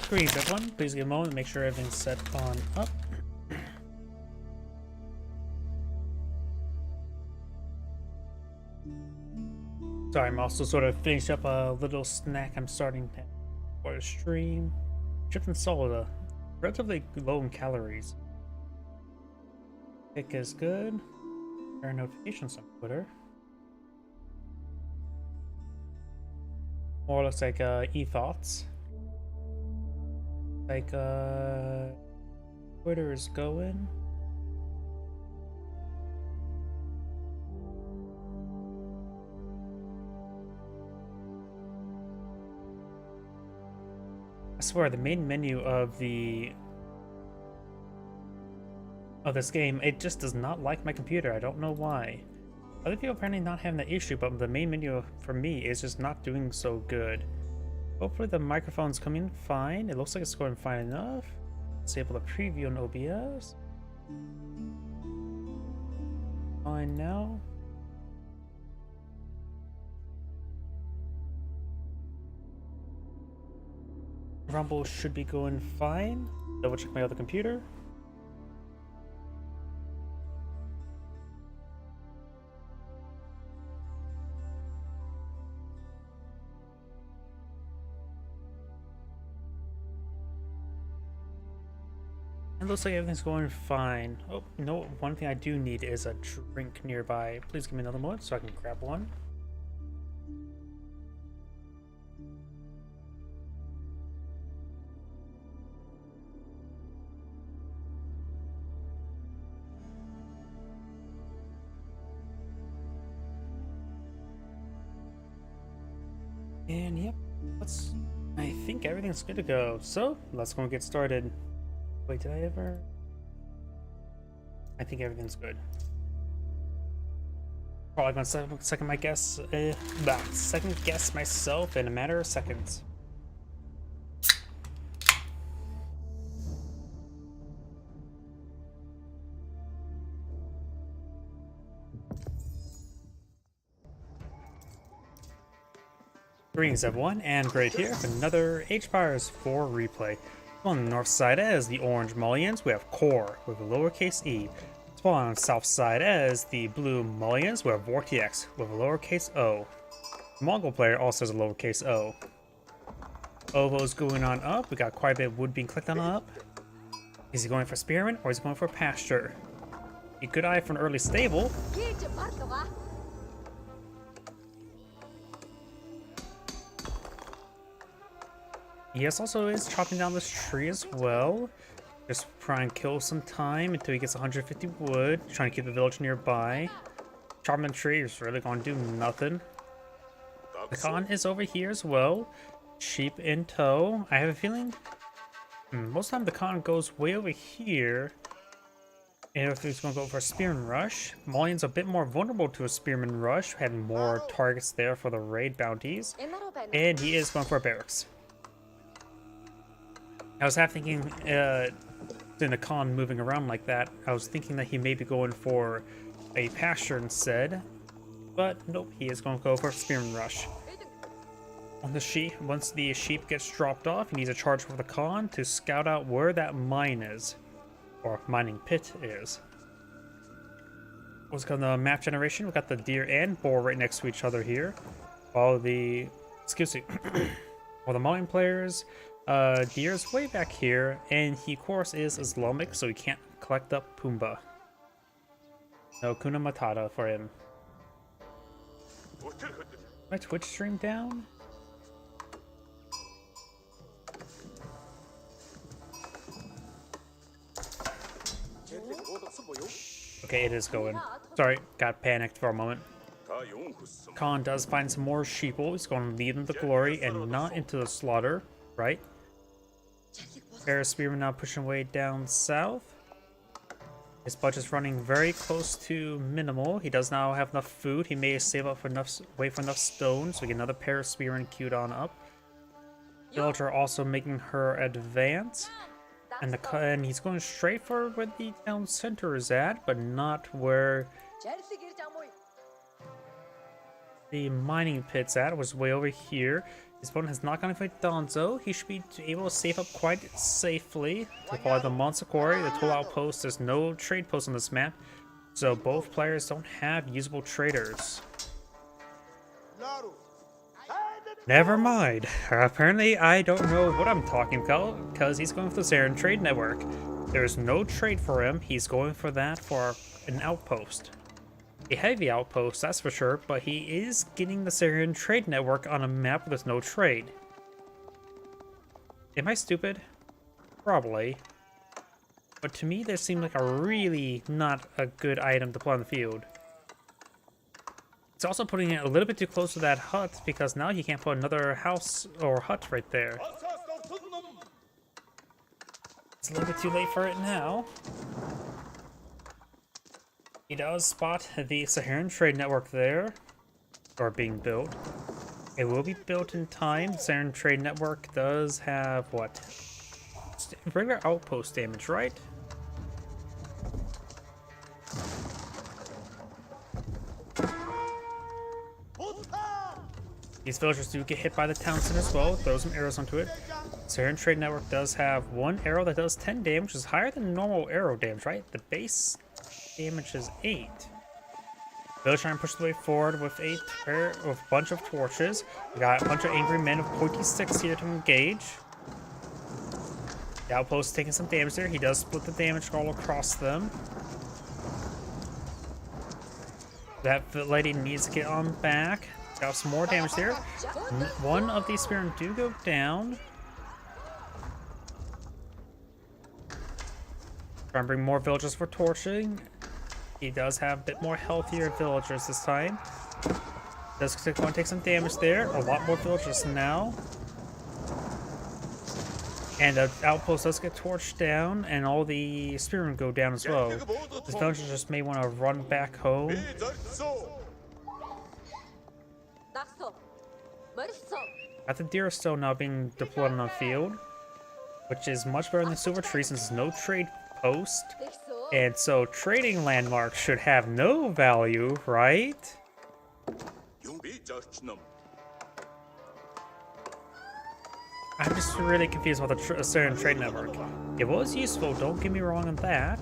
Greetings everyone, please give a moment to make sure everything's set on up. Sorry, I'm also sort of finishing up a little snack I'm starting for the stream. Chips and soda, relatively low in calories. Pick is good. There are notifications on Twitter. More looks like e-thoughts. Like Twitter is going. I swear the main menu of this game, it just does not like my computer. I don't know why. Other people apparently not having that issue, but the main menu for me is just not doing so good. Hopefully the microphone's coming fine. It looks like it's going fine enough. Disable the preview on OBS. Fine now. Rumble should be going fine. Double check my other computer. It looks like everything's going fine. Oh, you know what? One thing I do need is a drink nearby. Please give me another moment so I can grab one. And yep, I think everything's good to go. So let's go and get started. Wait, did I ever? I think everything's good. Probably gonna second guess myself in a matter of seconds. Greetings everyone, and Great here for another H-Pirates 4 replay. On the north side as the Orange Mullions, we have Core with a lowercase e. Spawn on the south side as the Blue Mullions, we have Vortex with a lowercase o. The Mongol player also has a lowercase o. Ovo's going on up. We got quite a bit of wood being clicked on up. Is he going for Spearmint or is he going for Pasture? A good eye for an early stable. Yes, also is chopping down this tree as well. Just try and kill some time until he gets 150 wood. Trying to keep the village nearby. Chopping the tree is really going to do nothing. The Khan is over here as well. Sheep in tow. I have a feeling most of the time the Khan goes way over here. And if he's going to go for a Spearman Rush, Mullion's a bit more vulnerable to a Spearman Rush. Having more targets there for the raid bounties. And he is going for a Barracks. I was half thinking, in the Khan moving around like that, I was thinking that he may be going for a Pasture instead, but nope, he is going to go for a Spearman Rush. On the sheep, once the sheep gets dropped off, he needs a charge for the Khan to scout out where that mine is, or mining pit is. Let's go to the map generation. We've got the deer and boar right next to each other here, while the, while the Mullion players. Deer's way back here, and he of course is Islamic, so he can't collect up Pumbaa. No Kuna Matata for him. My Twitch stream down? Okay, it is going. Sorry, got panicked for a moment. Khan does find some more sheeple. He's going to lead them to glory and not into the slaughter, right? Pair of Spearman now pushing way down south. His budget's running very close to minimal. He does now have enough food. He may save up for enough, wait for enough stone, so we get another pair of Spearmen queued on up. Villager also making her advance, and he's going straight for where the town center is at, but not where the mining pit's at. It was way over here. His opponent has not gone to fight Danzo. He should be able to save up quite safely to follow the Monster Quarry, the tool outpost. There's no trade post on this map, so both players don't have usable traders. Never mind. Apparently, I don't know what I'm talking about because he's going for the Saren Trade Network. There's no trade for him. He's going for that for an outpost. A heavy outpost, that's for sure, but he is getting the Saren Trade Network on a map where there's no trade. Am I stupid? Probably. But to me, this seemed like a really not a good item to play on the field. It's also putting it a little bit too close to that hut because now he can't put another house or hut right there. It's a little bit too late for it now. He does spot the Saharan Trade Network there, or being built. It will be built in time. The Saharan Trade Network does have what? Regular outpost damage, right? These villagers do get hit by the Townsend as well. Throw some arrows onto it. Saharan Trade Network does have one arrow that does 10 damage, which is higher than normal arrow damage, right? The base damage is 8. Village trying to push the way forward with a bunch of torches. We got a bunch of angry men with pointy sticks here to engage. The outpost taking some damage there. He does split the damage all across them. That lady needs to get on back. Got some more damage there. One of these spearmen do go down. Trying to bring more villagers for torching. He does have a bit more healthier villagers this time. Does go and take some damage there. A lot more villagers now. And the outpost does get torched down, and all the spearmen go down as well. This villager just may want to run back home. Got the deer still now being deployed on the field, which is much better than the silver tree since there's no trade post. And so trading landmarks should have no value, right? I'm just really confused about the Saharan Trade Network. It was useful, don't get me wrong on that.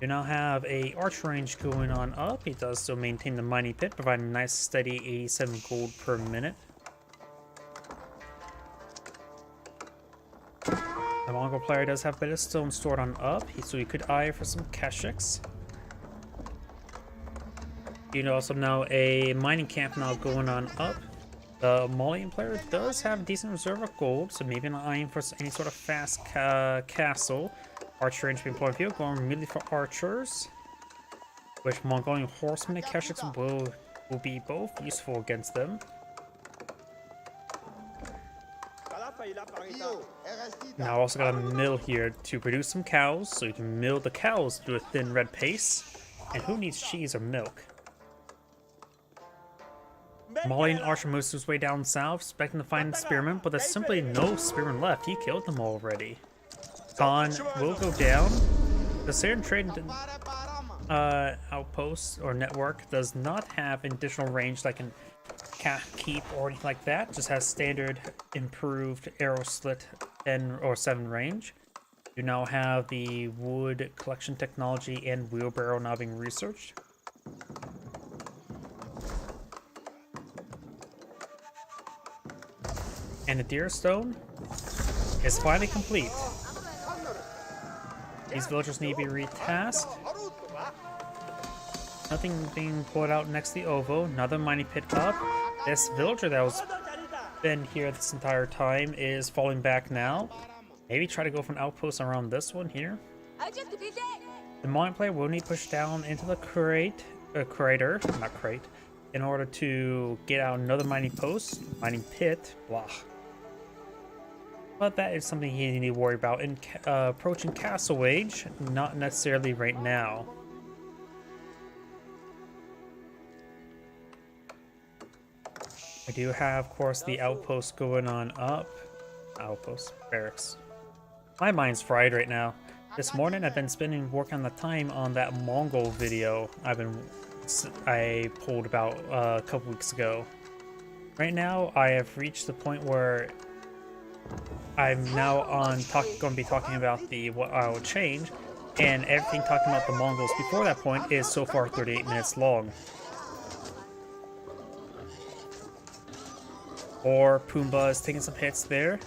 You now have a archer range going on up. He does still maintain the mining pit, providing a nice steady 87 gold per minute. The Mongol player does have a bit of stone stored on up, so he could eye for some Keshiks. You also know a mining camp now going on up. The Malian player does have a decent reserve of gold, so maybe not eyeing for any sort of fast castle. Archer range being employed field, going immediately for archers, which Mongolian horsemen and Keshiks will be both useful against them. Now also got a mill here to produce some cows, so you can mill the cows to a thin red paste. And who needs cheese or milk? Malian archer moves his way down south, expecting to find spearmen, but there's simply no spearmen left. He killed them already. Khan will go down. The Saharan Trade outpost or network does not have additional range like an keep or anything like that. Just has standard improved arrow slit 10 or 7 range. You now have the wood collection technology and wheelbarrow now being researched. And the deer stone is finally complete. These villagers need to be retasked. Nothing being pulled out next to the Ovo. Another mining pit up. This villager that was been here this entire time is falling back now. Maybe try to go for an outpost around this one here. The Malian player will need to push down into the crater, in order to get out another mining post, mining pit, blah. But that is something he needs to worry about in approaching Castle Age, not necessarily right now. I do have, of course, the outpost going on up. Outpost, barracks. My mind's fried right now. This morning I've been working on the time on that Mongol video I pulled about a couple weeks ago. Right now, I have reached the point where I'm now going to be talking about the what I will change, and everything talking about the Mongols before that point is so far 38 minutes long. Or Pumbaa is taking some hits there,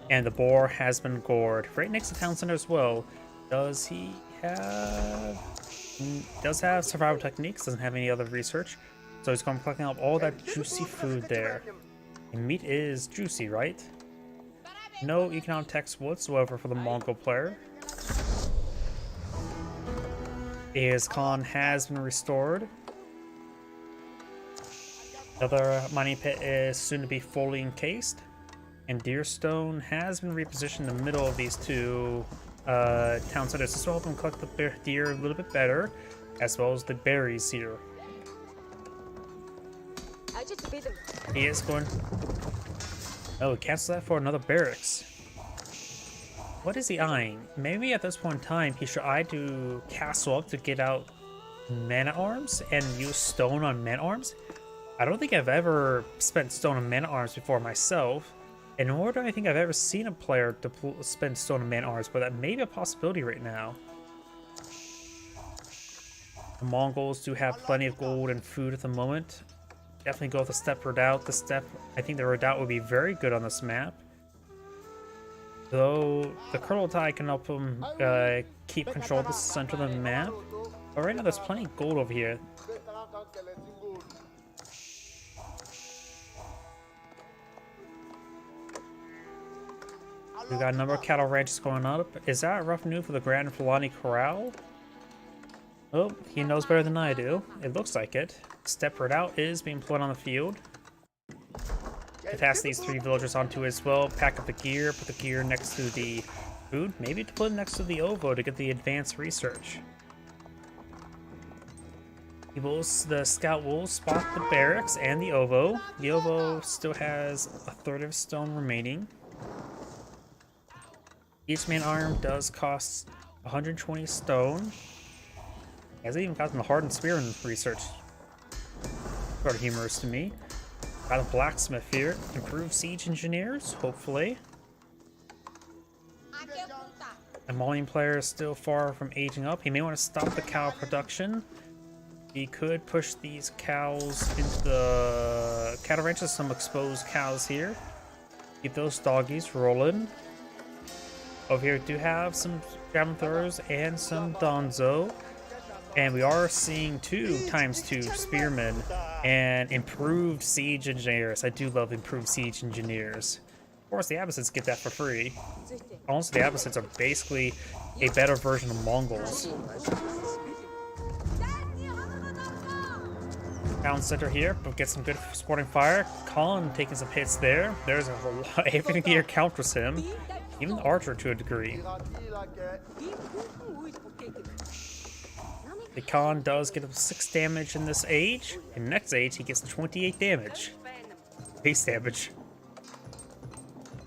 and the boar has been gored right next to town center as well. Does he have? Does have survival techniques? Doesn't have any other research, so he's going to be collecting up all that juicy food there. And meat is juicy, right? No economic text whatsoever for the Mongol player. His Khan has been restored. The other mining pit is soon to be fully encased. And Deerstone has been repositioned in the middle of these two town centers. This will help him collect the deer a little bit better, as well as the berries here. He is going... Oh, cancel that for another barracks. What is he eyeing? Maybe at this point in time, he should eye to castle up to get out man-at-arms and use stone on man-at-arms. I don't think I've ever spent stone on man-at-arms before myself, and nor do I think I've ever seen a player spend stone on man-at-arms, but that may be a possibility right now. The Mongols do have plenty of gold and food at the moment. Definitely go with the Steppe Redoubt. I think the Redoubt would be very good on this map. Though the Kurultai can help him keep control of the center of the map. But right now there's plenty of gold over here. We got a number of cattle ranches going up. Is that rough news for the Grand Fulani Corral? Oh, he knows better than I do. It looks like it. Steppe Redoubt is being put on the field. Pass these 3 villagers onto it as well. Pack up the gear, put the gear next to the food. Maybe to put it next to the OVO to get the advanced research. The scout will spot the barracks and the OVO. The OVO still has a third of stone remaining. Each man-arm does cost 120 stone. Hasn't even gotten the hardened spear in research. Sort of humorous to me. Got a blacksmith here. Improved siege engineers, hopefully. The Malian player is still far from aging up. He may want to stop the cow production. He could push these cows into the cattle ranches. Some exposed cows here. Keep those doggies rolling. Over here, we do have some javelin throwers and some Donzo. And we are seeing 2 ×2 spearmen and improved siege engineers. I do love improved siege engineers. Of course, the Abbasids get that for free. Also, the Abbasids are basically a better version of Mongols. Town center here, but get some good supporting fire. Khan taking some hits there. There's a lot. Everything here counters him. Even the archer to a degree. The Khan does get 6 damage in this age. In next age, he gets 28 damage. Base damage.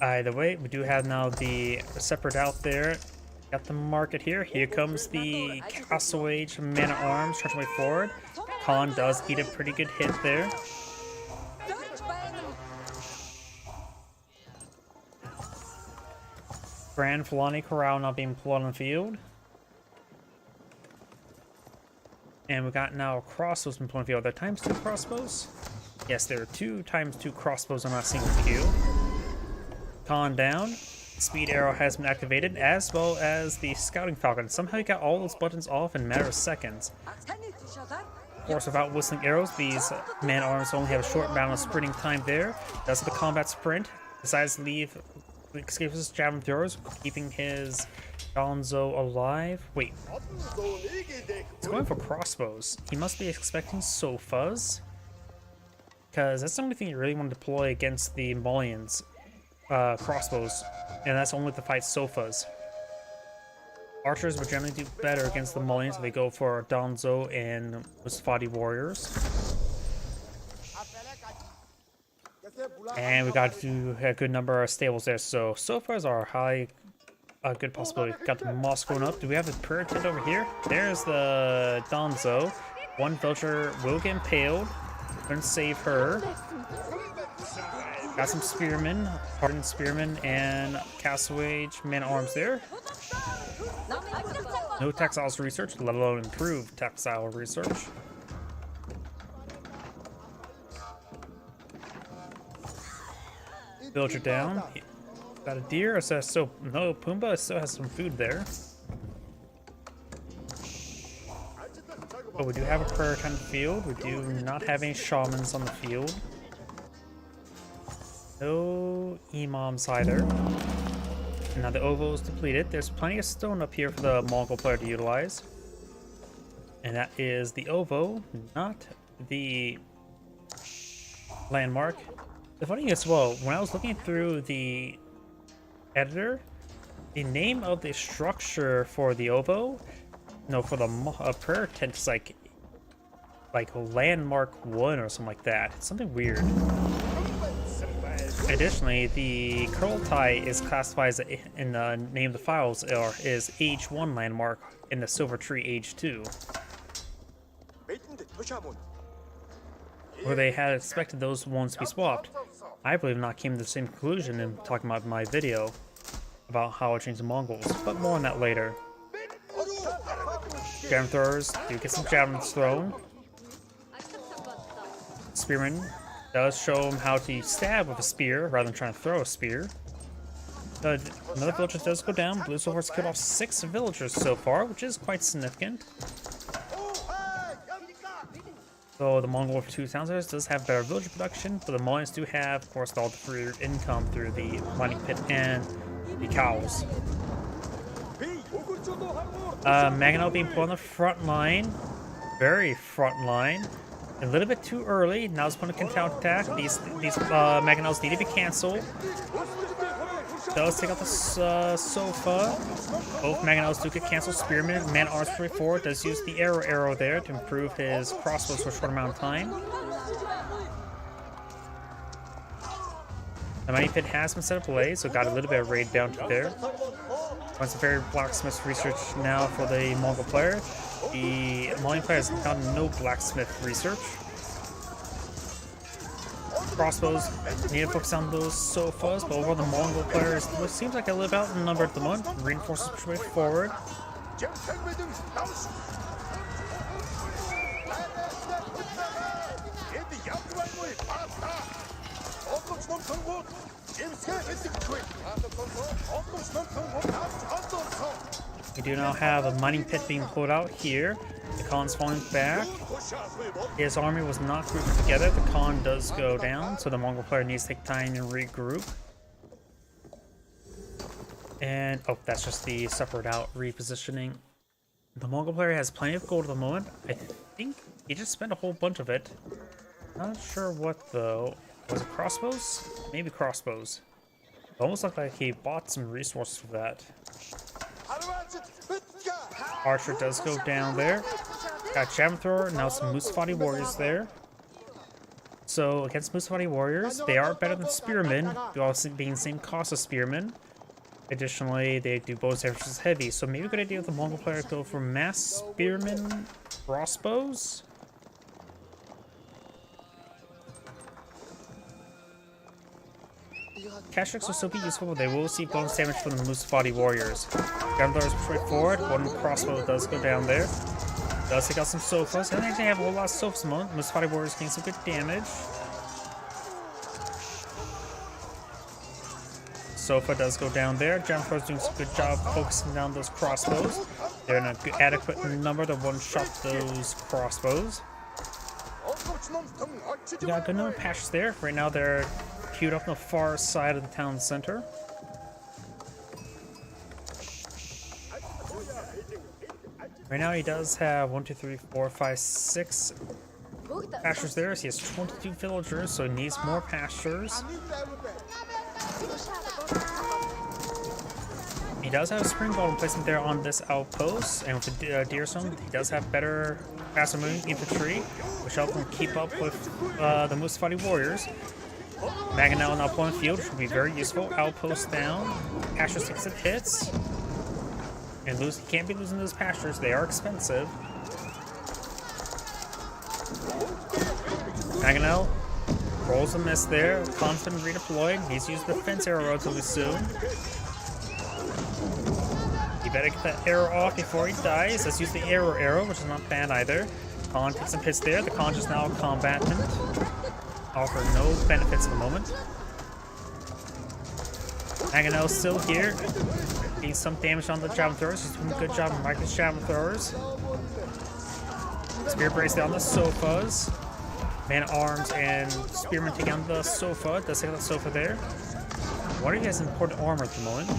Either way, we do have now the separate out there. Got the market here. Here comes the Castle Age man-at-arms charging way forward. Khan does eat a pretty good hit there. Grand Fulani Corral not being pulled on the field. And we got now crossbows been put on the field. Are there ×2 crossbows? Yes, there are 2 ×2 crossbows on that single queue. Khan down. Speed arrow has been activated, as well as the scouting falcon. Somehow he got all those buttons off in a matter of seconds. Of course, without whistling arrows, these man-arms only have a short amount of sprinting time there. Does the combat sprint. Decides to leave, escapes his javelin throwers, keeping his Donzo alive. Wait. He's going for crossbows. He must be expecting sofas. Because that's the only thing you really want to deploy against the Malians. Crossbows. And that's only to fight sofas. Archers would generally do better against the Malians if they go for Donzo and Mustafadi warriors. And we got to do a good number of stables there. So far are a good possibility. Got the moss going up. Do we have the prayer tent over here? There's the Donzo. One villager will get impaled. Couldn't save her. Got some spearmen, hardened spearmen, and castle age man-at-arms there. No textiles research, let alone improved textile research. Villager down. Got a deer. So no, Pumbaa still has some food there. But we do have a prayer tent field. We do not have any shamans on the field. No imams either. Now the ovo is depleted. There's plenty of stone up here for the Mongol player to utilize. And that is the ovo, not the landmark. The funny thing is, well, when I was looking through the editor, the name of the structure for the ovo, no, for the prayer tent is like landmark 1 or something like that. It's something weird. Additionally, the Kurultai is classified as in the name of the files is age 1 landmark in the Silver Tree age 2. Where they had expected those ones to be swapped. I believe not came to the same conclusion in talking about my video about how I changed the Mongols, but more on that later. Javelin throwers do get some javelins thrown. Spearman does show him how to stab with a spear rather than trying to throw a spear. Another villager does go down. Blue Silver has killed off 6 villagers so far, which is quite significant. So the Mongol 2 Townsers does have better villager production, but the Mongolians do have, of course, all the free income through the mining pit and the cows. Maganel being put on the front line, very front line. A little bit too early. Now his opponent can counterattack. These Maganels need to be cancelled. Does take out the sofa. Both Maganels do get canceled. Spearman, man Rs 44 does use the arrow there to improve his crossbows for a short amount of time. The mining pit has been set up late, so got a little bit of raid down to there. Once a very blacksmith research now for the Mongol player. The Mongolian player has gotten no blacksmith research. Crossbows need to focus on those sofas, but overall the Mongol player seems like a little bit outnumbered at the moment. Reinforcements push way forward. We do now have a mining pit being pulled out here. The Khan's falling back. His army was not grouped together. The Khan does go down, so the Mongol player needs to take time and regroup. And, oh, that's just the separate out repositioning. The Mongol player has plenty of gold at the moment. I think he just spent a whole bunch of it. Not sure what though. Was it crossbows? Maybe crossbows. It almost looked like he bought some resources for that. Archer does go down there. Got Javelin Thrower, now some Musafati warriors there. So against Musafati warriors, they are better than spearmen, due also being the same cost as spearmen. Additionally, they do bow versus heavy, so maybe a good idea with the Mongol player to go for mass spearmen crossbows. Cash tricks will still be useful, but they will receive bonus damage from the Musafati warriors. Javelin is pushed forward. One crossbow does go down there. Does take out some sofas. I don't actually have a whole lot of sofas at the moment. Musafati warriors gain some good damage. Sofa does go down there. Javelin is doing some good job focusing down those crossbows. They're in a good, adequate number to one-shot those crossbows. We got a good number of patches there. Right now they're queued up on the far side of the town center. Right now he does have 1, 2, 3, 4, 5, 6 pastures there. So he has 22 villagers, so he needs more pastures. He does have a spring ball placement there on this outpost, and with the Deerstone, he does have better, faster moving infantry, which help him keep up with the Musafati warriors. Maganel now pulling field, which will be very useful. Outpost down, pastures takes some hits, and he can't be losing those pastures. They are expensive. Maganel Rolls a miss there. Khan's been redeployed. He's used the fence arrow relatively soon. You better get that arrow off before he dies. Let's use the arrow, which is not bad either. Khan takes some hits there. The Khan is now a combatant. Offer no benefits at the moment. Mangonel still here. Getting some damage on the javelin throwers. He's doing a good job on Mike's javelin throwers. Spear brace on the sofas. Man-at-arms and spearman taking on the sofa. Does take on the sofa there. What are you guys important armor at the moment?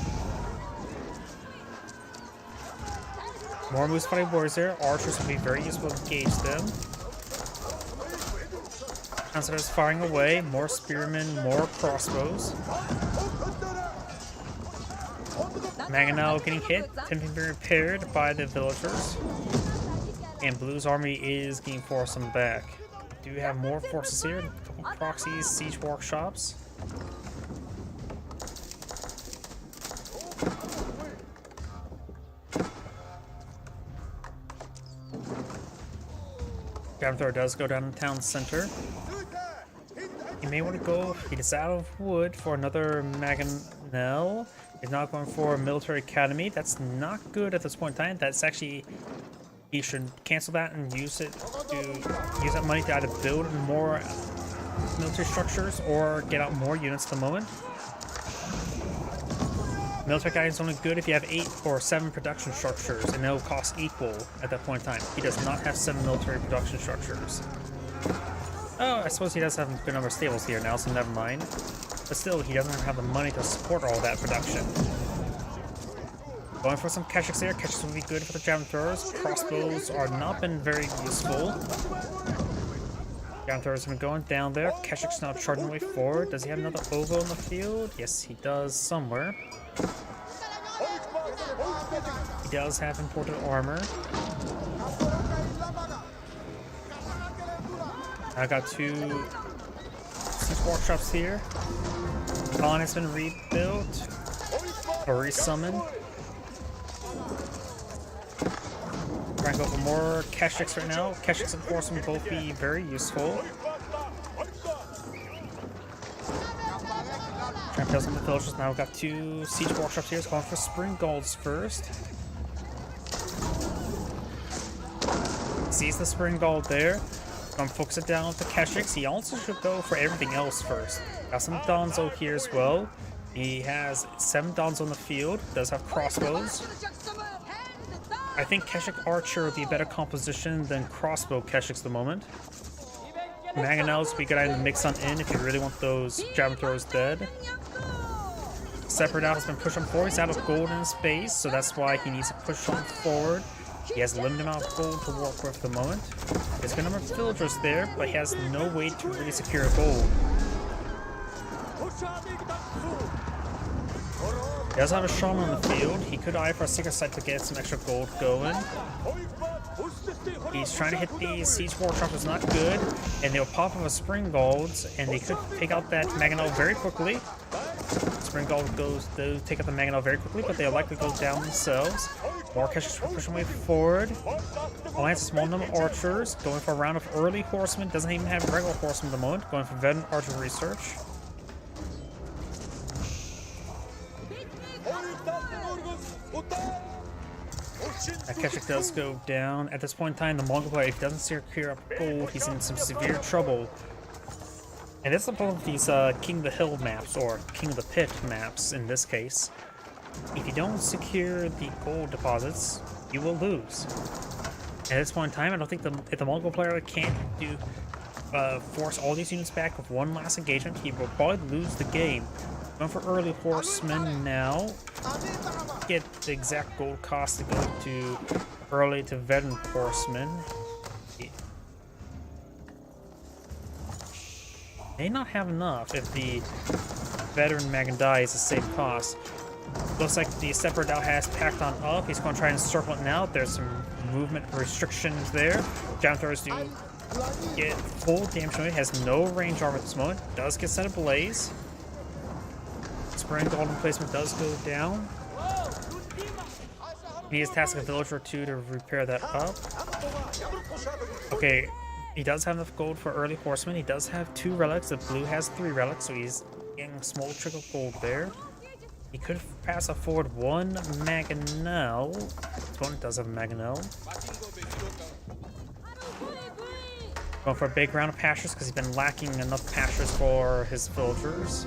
More moves fighting warriors there. Archers will be very useful to engage them. Counselors firing away. More spearmen, more crossbows. Mangonel getting hit. Attempting to be repaired by the villagers. And Blue's army is getting forced them back. Do we have more forces here? A couple proxies, siege workshops. Javelin thrower does go down to the town center. You may want to go. He is out of wood for another Mangonel. He's not going for a military academy. That's not good at this point in time. That's actually, he should cancel that and use it to use that money to either build more military structures or get out more units at the moment. Military guy is only good if you have 8 or 7 production structures, and they'll cost equal at that point in time. He does not have 7 military production structures. Oh, I suppose he does have a good number of stables here now, so never mind. But still, he doesn't have the money to support all that production. Going for some Keshiks here. Keshiks will be good for the javelin throwers. Crossbows are not been very useful. Javelin throwers have been going down there. Keshik's now charging the way forward. Does he have another Ovo in the field? Yes, he does somewhere. He does have imported armor. I got 2 siege workshops here. Khan has been rebuilt or resummoned. Trying to go for more Keshiks right now. Keshiks and Force will both be very useful. Trying to kill some of the villagers. Now we've got 2 siege workshops here. It's going for spring golds first. Sees the spring gold there. Gonna focus it down with the Keshiks. He also should go for everything else first. Got some Donzo here as well. He has 7 Donzo in the field. Does have crossbows. I think Keshik Archer would be a better composition than crossbow Keshiks at the moment. Mangonels would be a good item to mix on in if you really want those javelin throwers dead. Separate out has been pushed on forward. He's out of gold in his base, so that's why he needs to push on forward. He has a limited amount of gold to work with at the moment. There's a good number of villagers there, but he has no way to really secure gold. He does have a shaman on the field. He could eye for a secret site to get some extra gold going. He's trying to hit the siege workshop, is not good, and they'll pop up a spring golds, and they could take out that Mangonel very quickly. Spring gold goes to take out the Mangonel very quickly, but they'll likely go down themselves. More Keshiks will push their way forward. Alliance, a small number of archers, going for a round of early horsemen. Doesn't even have regular horsemen at the moment. Going for veteran archer research. That Keshik does go down. At this point in time, the Mongol player, if he doesn't secure up gold, he's in some severe trouble. And that's the problem with these King of the Hill maps, or King of the Pit maps in this case. If you don't secure the gold deposits, you will lose. At this point in time, I don't think if the Mongol player can't force all these units back with one last engagement, he will probably lose the game. Going for early horsemen now. Get the exact gold cost to go to early to veteran horsemen. May not have enough if the veteran Magan is the same cost. Looks like the Separate now has packed on up. He's going to try and circle it now. There's some movement restrictions there. Javelin throwers do get full damage on it. Has no range armor at this moment. Does get set ablaze. Spring golden placement does go down. He is tasking a villager or 2 to repair that up. Okay, He does have enough gold for early horseman. He does have 2 relics. The blue has 3 relics, so he's getting a small trickle of gold there. He could pass forward 1 Mangonel. This one does have a Mangonel. Going for a big round of pastures because he's been lacking enough pastures for his villagers.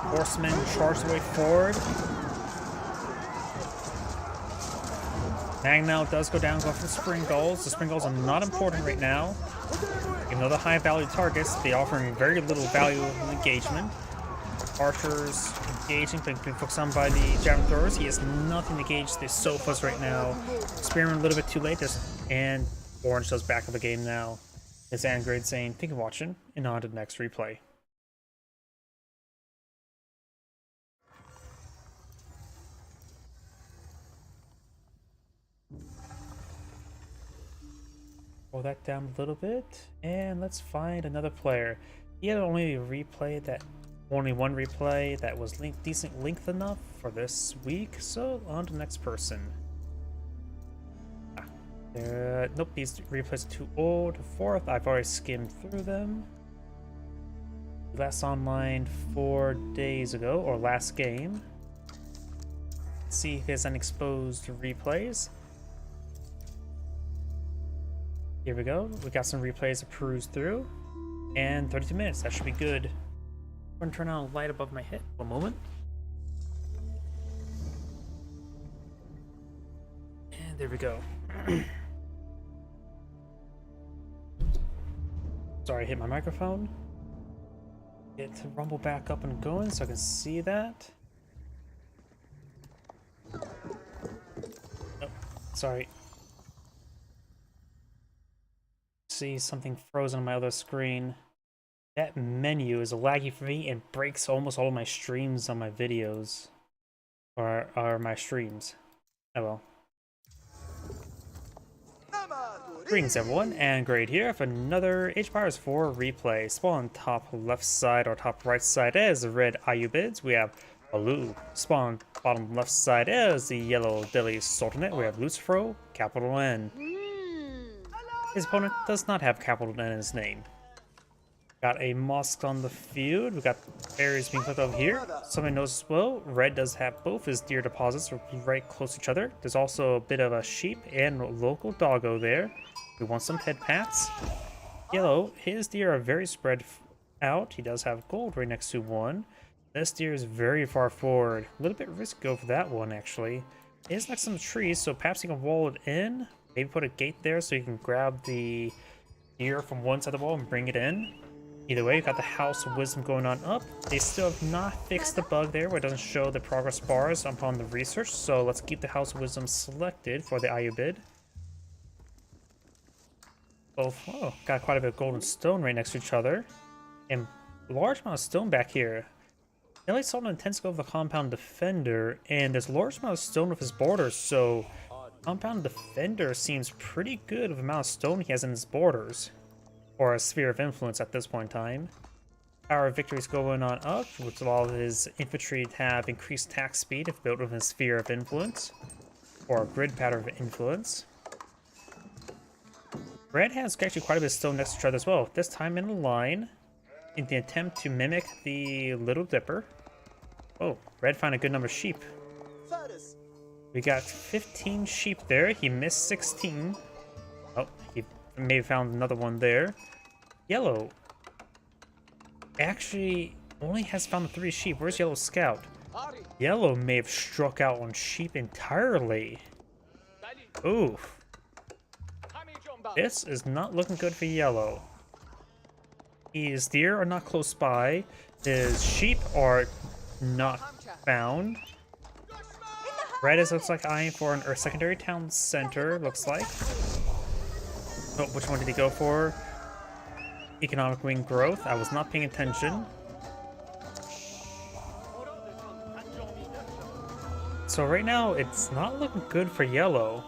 Horsemen charge their way forward. Mangonel does go down, go for the Spring Gulls. The Spring Gulls are not important right now. Even though the high value targets, they offering very little value of engagement. Archers engaging, being focused on by the javelin throwers. He has nothing to gauge the sofas right now. Experiment a little bit too late, and Orange does back up the game now. It's Angrade saying, thank you for watching, and on to the next replay. Pull that down a little bit, and let's find another player. He had only one replay that was decent length enough for this week, so on to the next person. Nope, these replays are too old. 4th, I've already skimmed through them. Last online 4 days ago, or last game. Let's see if there's unexposed replays. Here we go. We got some replays to peruse through. And 32 minutes. That should be good. I'm going to turn on a light above my head for a moment. And there we go. Sorry, I hit my microphone. Get to rumble back up and going so I can see that. Oh, sorry. See something frozen on my other screen. That menu is laggy for me and breaks almost all of my streams on my videos. Or my streams. Oh well. Greetings everyone, and Grade here for another Age of Empires 4 replay. Spawn top left side or top right side is the red Ayyubids. We have Alu. Spawn bottom left side is the yellow Delhi Sultanate. We have Lucifero, capital N. His opponent does not have capital N in his name. Got a mosque on the field. We got areas being put over here. Somebody knows as well, red does have both his deer deposits right close to each other. There's also a bit of a sheep and local doggo there. We want some head pats. Yellow, his deer are very spread out. He does have gold right next to one. This deer is very far forward. A little bit risky for that one, actually. It is next to some trees, so perhaps you can wall it in. Maybe put a gate there so you can grab the deer from one side of the wall and bring it in. Either way, you got the House of Wisdom going on up. They still have not fixed the bug there where it doesn't show the progress bars upon the research, so let's keep the House of Wisdom selected for the Ayyubid. Oh, got quite a bit of golden stone right next to each other. And a large amount of stone back here. Nelly Sultan intends to go for the Compound Defender, and there's a large amount of stone with his borders, so Compound Defender seems pretty good with the amount of stone he has in his borders. Or a sphere of influence at this point in time. Power of Victory is going on up, which will allow his infantry to have increased attack speed if built with a sphere of influence. Or a grid pattern of influence. Red has actually quite a bit of stone next to each other as well, this time in a line, in the attempt to mimic the Little Dipper. Oh, Red found a good number of sheep. We got 15 sheep there, he missed 16. Oh, he may have found another one there. Yellow actually only has found 3 sheep. Where's Yellow Scout? Yellow may have struck out on sheep entirely. Ooh. This is not looking good for Yellow. His deer are not close by. His sheep are not found. Red is looks like eyeing for an secondary town center, looks like. Oh, which one did he go for? Economic wing growth. I was not paying attention. So right now, it's not looking good for Yellow.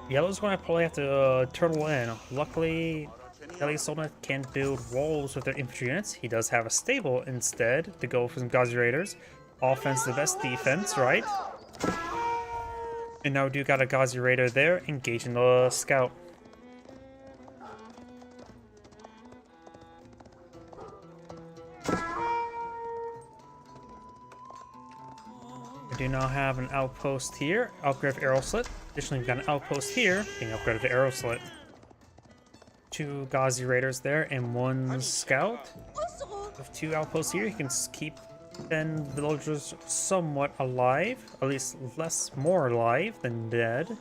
Yellow's going to probably have to turtle in. Luckily, Deli Soldat can build walls with their infantry units. He does have a stable instead to go for some Ghazi Raiders. Offense the best defense, right? And now we do got a Ghazi Raider there engaging the scout. We do now have an outpost here, upgrade of arrow slit. Additionally, we've got an outpost here being upgraded to arrow slit. 2 Ghazi Raiders there and 1 scout. With 2 outposts here, you can keep 10 villagers somewhat alive, at least more alive than dead.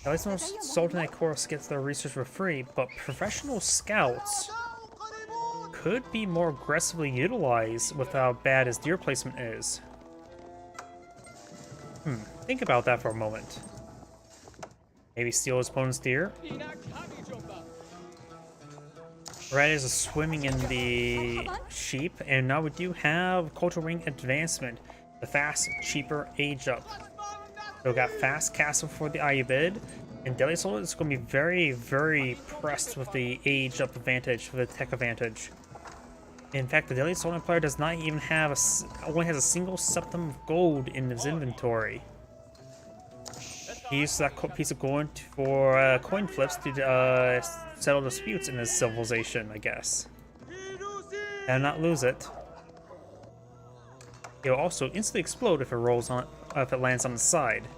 At least most Sultanate Chorus gets their research for free, but professional scouts could be more aggressively utilized with how bad his deer placement is. Think about that for a moment. Maybe steal his opponent's deer. Riders are swimming in the sheep, and now we do have Cultural Ring Advancement, the fast, cheaper age up. So we got fast castle for the Ayyubid, and Deli Soldat is going to be very, very pressed with the age up advantage, with the tech advantage. In fact, the Deli Soldat player does not even have only has a single septum of gold in his inventory. He used that piece of gold for coin flips to settle disputes in his civilization, I guess. And not lose it. It will also instantly explode if it lands on the side.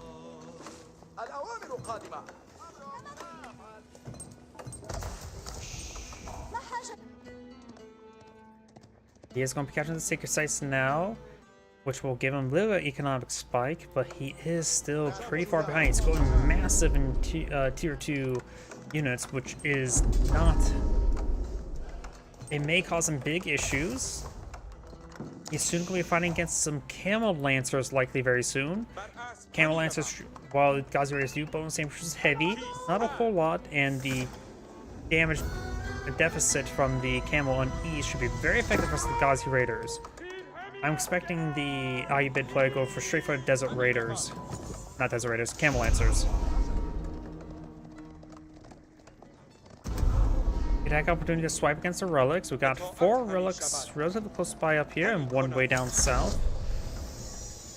He is going to be capturing the sacred sites now, which will give him a little economic spike, but he is still pretty far behind. He's going massive in tier 2 units, which is not... It may cause him big issues. He's soon going to be fighting against some Camel Lancers, likely very soon. Camel Lancers, while the Ghazi Raiders do bonus damage, which is heavy, not a whole lot, and the damage deficit from the Camel on E should be very effective against the Ghazi Raiders. I'm expecting the Ayyubid player to go for straight for Desert Raiders. Not Desert Raiders, Camel Lancers. Attack opportunity to swipe against the relics. We've got 4 relics relatively close by up here and 1 way down south.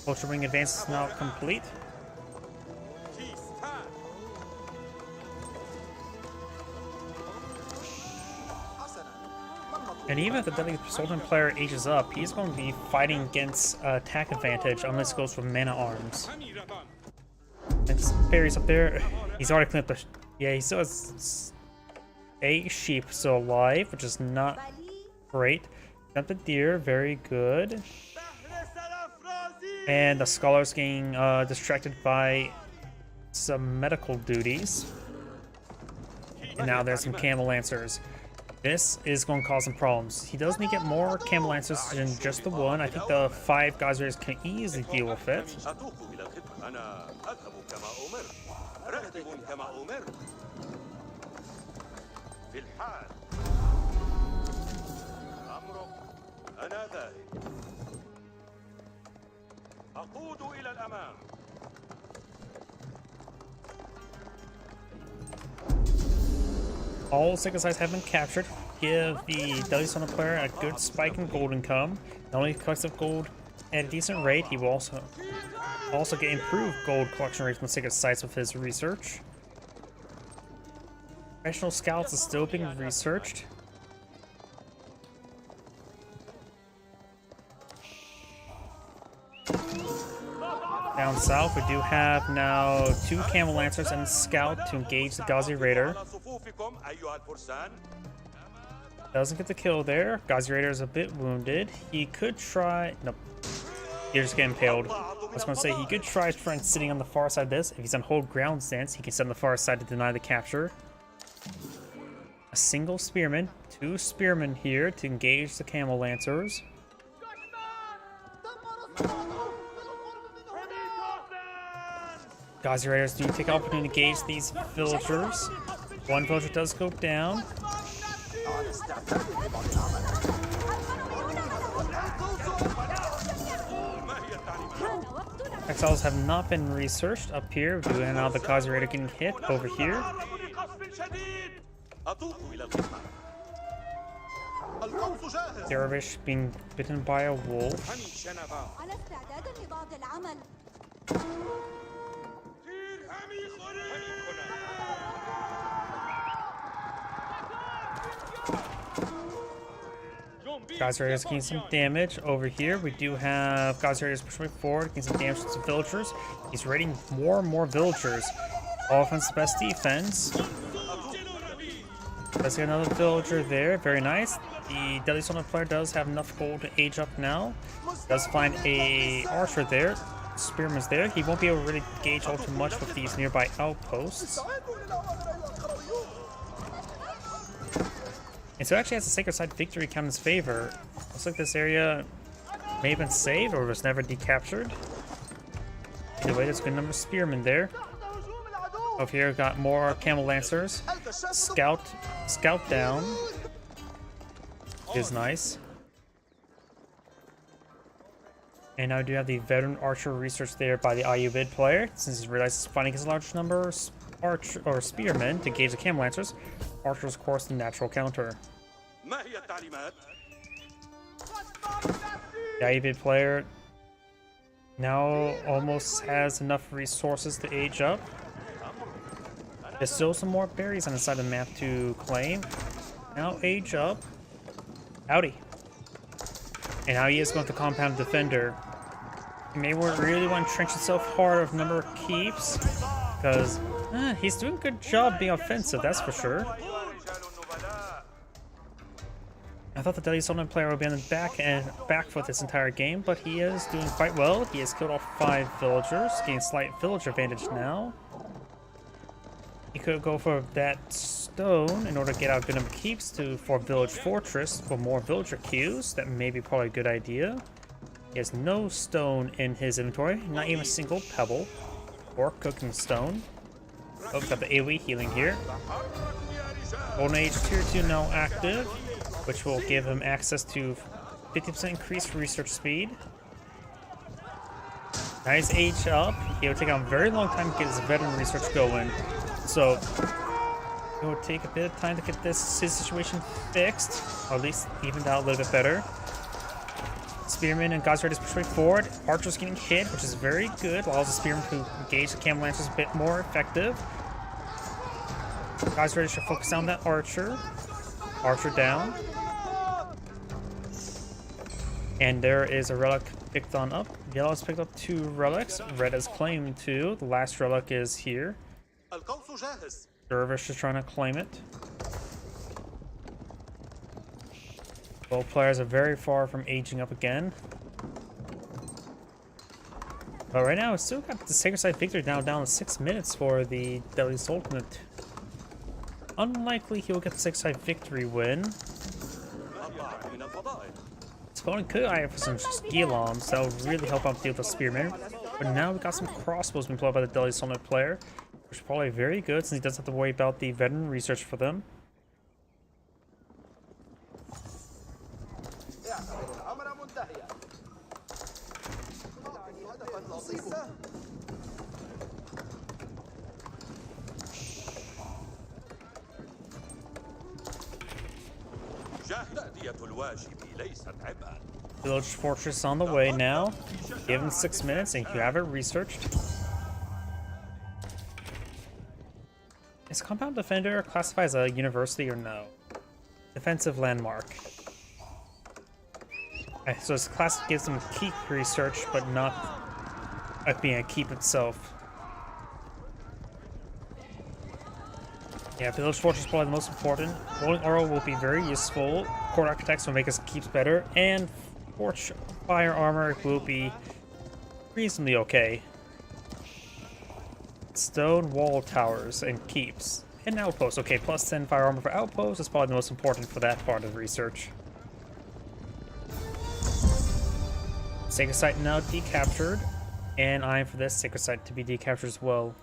Cultural Ring Advance is now complete. And even if the Deadly Sultan player ages up, he's going to be fighting against attack advantage unless it goes for mana arms. And Barry's up there. He's already cleaned up the... Yeah, he still has 8 sheep still alive, which is not great. Got the deer, very good. And the scholar's getting distracted by some medical duties. And now there's some Camel Lancers. This is going to cause some problems. He does need to get more Camel Lancers than just the 1. I think the 5 Ghazi Raiders can easily deal with it. All sacred sites have been captured. Give the Deadly Sultan player a good spike in gold income. Not only collects up gold at a decent rate, he will also get improved gold collection rates from sacred sites with his research. Professional scouts is still being researched. Down south, we do have now 2 Camel Lancers and a Scout to engage the Ghazi Raider. Doesn't get the kill there. Ghazi Raider is a bit wounded. He could try... Nope. He's just getting impaled. I was going to say, he could try sitting on the far side of this. If he's on hold ground stance, he can sit on the far side to deny the capture. A single Spearman. 2 Spearmen here to engage the Camel Lancers. Ghazi Raiders do take opportunity to engage these villagers. 1 villager does go down. Exiles have not been researched up here. We do have now the Kazi Raider getting hit over here. Dervish being bitten by a wolf. Kazi Raider is getting some damage over here. We do have Kazi Raiders pushing forward, getting some damage to some villagers. He's raiding more and more villagers. Offense, best defense. Let's get another villager there. Very nice. The Deadly Soul player does have enough gold to age up now. Does find a archer there. Spearman's there. He won't be able to really gauge all too much with these nearby outposts. And so it actually has a Sacred Site victory count in his favor. Looks like this area may have been saved or was never decaptured. Either way, there's a good number of spearmen there. Over here, got more camel lancers. Scout down is nice. And now we do have the veteran archer research there by the Ayubid player, since he realizes fighting his large number of spearmen to gauge the camel lancers. Archers, of course, the natural counter. The Ayubid player now almost has enough resources to age up. There's still some more berries on the side of the map to claim. Now age up. Howdy. And now he is going to compound defender. He may really want to entrench himself hard of number of keeps, because he's doing a good job being offensive, that's for sure. I thought the Deadly Soul player would be on the back foot this entire game, but he is doing quite well. He has killed off 5 villagers, getting slight villager advantage now. He could go for that stone in order to get out a good number of keeps for Village Fortress for more villager queues. That may be probably a good idea. He has no stone in his inventory, not even a single pebble or cooking stone. Oh, we've got the AoE healing here. Golden Age Tier 2 now active, which will give him access to 50% increased research speed. Nice age up. It will take a very long time to get his veteran research going. So it will take a bit of time to get his situation fixed, or at least evened out a little bit better. Spearman and Kazi Raiders pushing forward. Archers getting hit, which is very good. Allows the Spearman to engage the camel lancers a bit more effective. Kazi Raiders should focus on that archer. Archer down. And there is a relic picked on up. Yellow has picked up 2 relics. Red has claimed 2. The last relic is here. Dervish is trying to claim it. Both players are very far from aging up again. But right now, it's still got the Sacred Site victory now down to 6 minutes for the Deadly Soul. Unlikely he will get the Sacred Site victory win. Opponent could eye for some Skilons that will really help out deal with the Spearman. But now we got some crossbows being played by the Deadly Soul player, which is probably very good since he doesn't have to worry about the veteran research for them. Village Fortress on the way now. Give him 6 minutes and you have it researched. Is Compound Defender classified as a university or no? Defensive landmark. Okay, so this class gives them keep research, but not being a keep itself. Yeah, Village Fortress is probably the most important. Rolling Arrow will be very useful. Court Architects will make us keeps better, and Fire Armor will be reasonably okay. Stone Wall Towers and keeps. And outposts. Okay, plus 10 Fire Armor for outposts is probably the most important for that part of the research. Sacred Site now decaptured, and I am for this Sacred Site to be decaptured as well.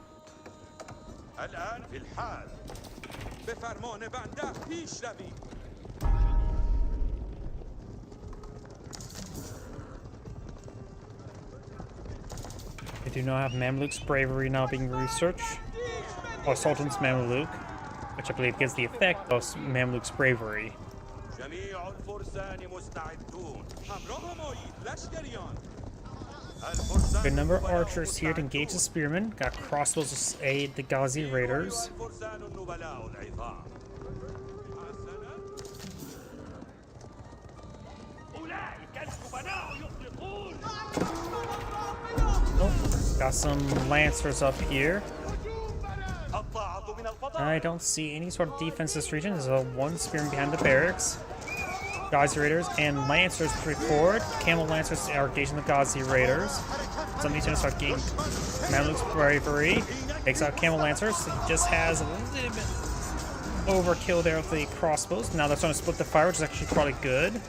do not have Mamluk's bravery now being researched, or Sultan's Mamluk, which I believe gives the effect of Mamluk's bravery. Good number of archers here to engage the spearmen. Got crossbows to aid the Ghazi raiders. Oh, got some lancers up here. I don't see any sort of defense in this region. There's one spearman behind the barracks. Ghazi raiders and lancers push forward. Camel lancers are engaging the Ghazi raiders. Some of these units are getting Mamluk's bravery. Takes out camel lancers. He just has a little bit overkill there with the crossbows. Now they're starting to split the fire, which is actually probably good.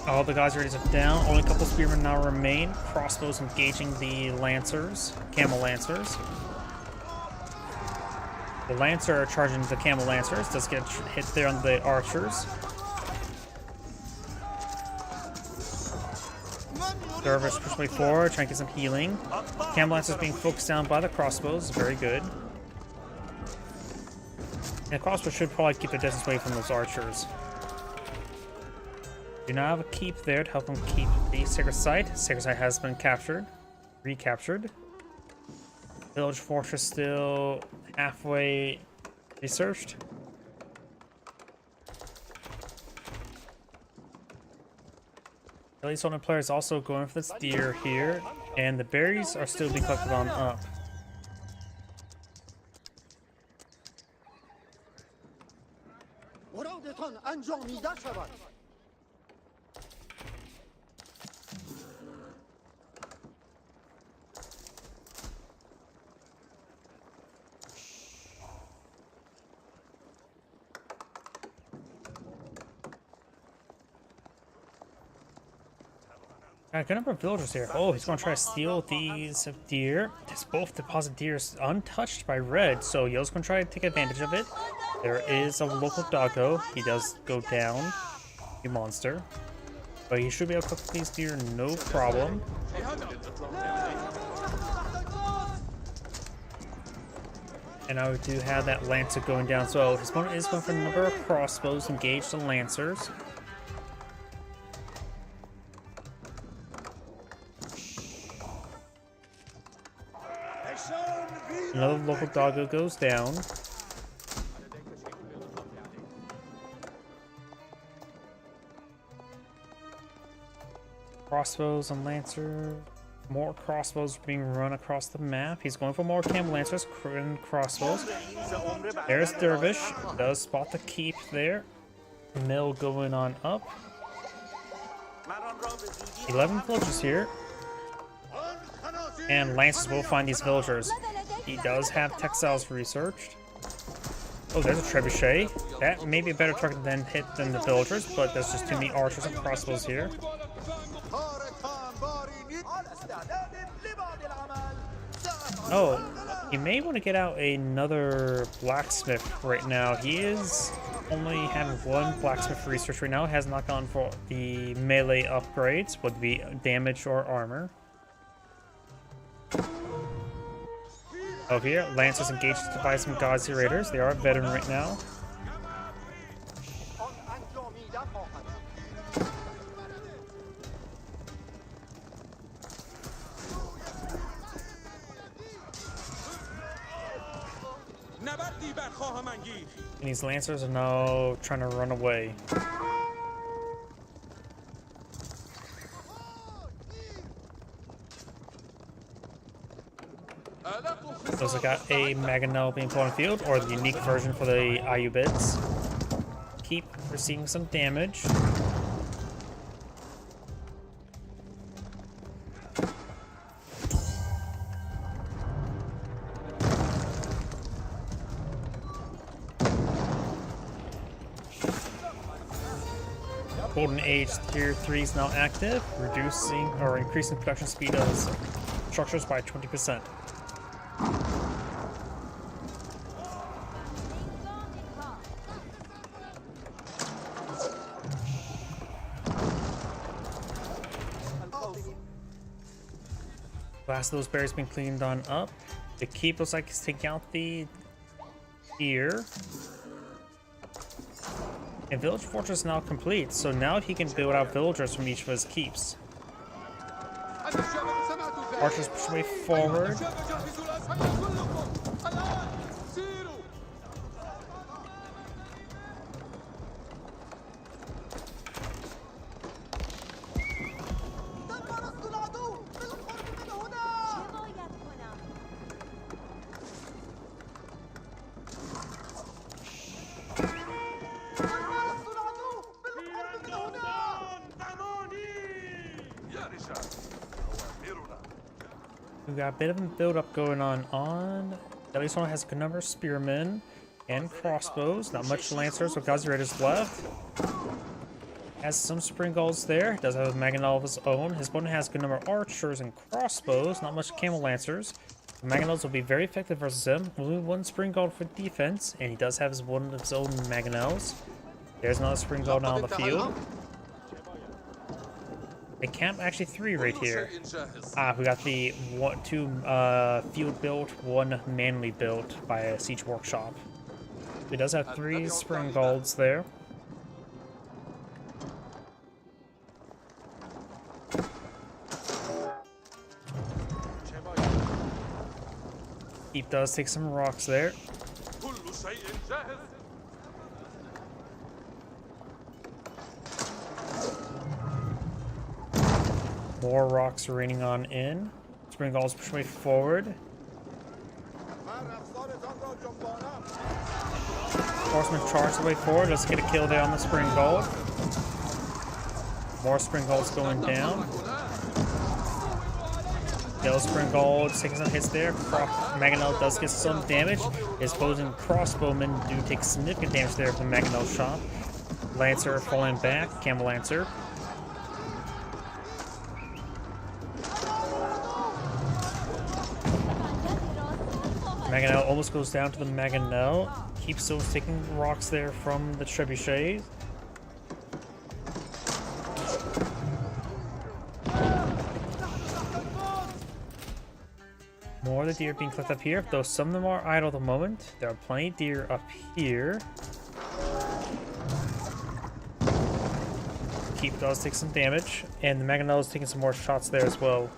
All the Ghazi raiders are down. Only a couple spearmen now remain. Crossbows engaging the lancers, camel lancers. The Lancer charging the Camel Lancers. Does get hit there on the archers. Dervish push way forward, trying to get some healing. Camel Lancers being focused down by the crossbows. Very good. And the crossbows should probably keep their distance away from those archers. Do not have a keep there to help them keep the Sacred Site. Sacred Site has been captured. Recaptured. Village Fortress still halfway researched. At least one of the players also going for this deer here, and the berries are still being collected on up. Got a good number of villagers here. Oh, he's going to try to steal these deer. This both deposit deer is untouched by red, so Yo's going to try to take advantage of it. There is a local doggo. He does go down, a monster. But he should be able to cook these deer no problem. And now we do have that Lancer going down. So his opponent is going for a number of crossbows, engage the Lancers. Another local doggo goes down. Crossbows and Lancer. More crossbows being run across the map. He's going for more Camel Lancers and crossbows. There's Dervish. Does spot the keep there. Mill going on up. 11 villagers here. And Lancers will find these villagers. He does have textiles researched. Oh, there's a trebuchet. That may be a better target than hit than the villagers, but there's just too many archers and crossbows here. Oh, he may want to get out another blacksmith right now. He is only having one blacksmith research right now. Has not gone for the melee upgrades, whether it be damage or armor. Over here, Lancers engaged by some Ghazi Raiders. They are a veteran right now. And these Lancers are now trying to run away. Those have got a Mangonel being put on the field, or the unique version for the Ayyubids. Keep receiving some damage. Golden Age Tier 3 is now active, reducing or increasing production speed of structures by 20%. Last of those berries been cleaned on up. The keep looks like he's taking out the deer. And village fortress now complete, so now he can build out villagers from each of his keeps. Archers push way forward. We got a bit of a build-up going on. Delisona has a good number of spearmen and crossbows. Not much lancers or Gazirators left. Has some spring gulls there. Does have a Mangonel of his own. His opponent has a good number of archers and crossbows. Not much camel lancers. The Mangonels will be very effective versus him. Only one spring gull for defense, and he does have one of his own Mangonels. There's another spring gull now on the field. A camp, actually 3 right here. We got the 2 field built, 1 manly built by a siege workshop. He does have 3 spring golds there. He does take some rocks there. More rocks are raining on in. Spring Gulls push way forward. Horsemen charge the way forward. Let's get a kill there on the Spring Gull. More Spring Gulls going down. Yellow Spring Gull taking some hits there. Mangonel does get some damage. His opposing crossbowmen do take significant damage there from the Mangonel shot. Lancer falling back. Camel Lancer. Mangonel almost goes down to the Mangonel. Keeps still taking rocks there from the trebuchets. More of the deer being collected up here, though some of them are idle at the moment. There are plenty of deer up here. Keep does take some damage, and the Mangonel is taking some more shots there as well.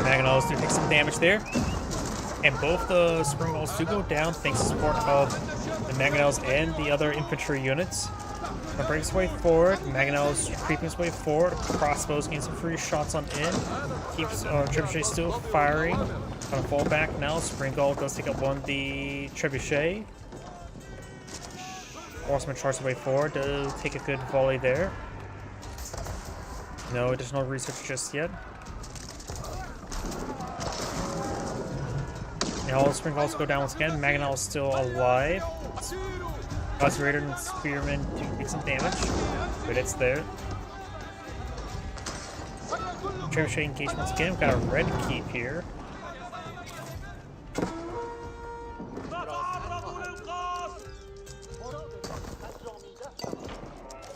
Mangonels do take some damage there. And both the Spring Gulls do go down thanks to support of the Mangonels and the other infantry units. Gonna break his way forward. Mangonel's creeping his way forward. Crossbows getting some free shots on in. Keeps Trebuchet still firing. Gonna fall back now. Spring Gull does take up one the Trebuchet. Horseman charges way forward. Does take a good volley there. No additional research just yet. Now all the Spring Gulls go down once again. Mangonel is still alive. Gazirator and Spearman do take some damage. But it's there. Trebuchet engage once again. We've got a red keep here.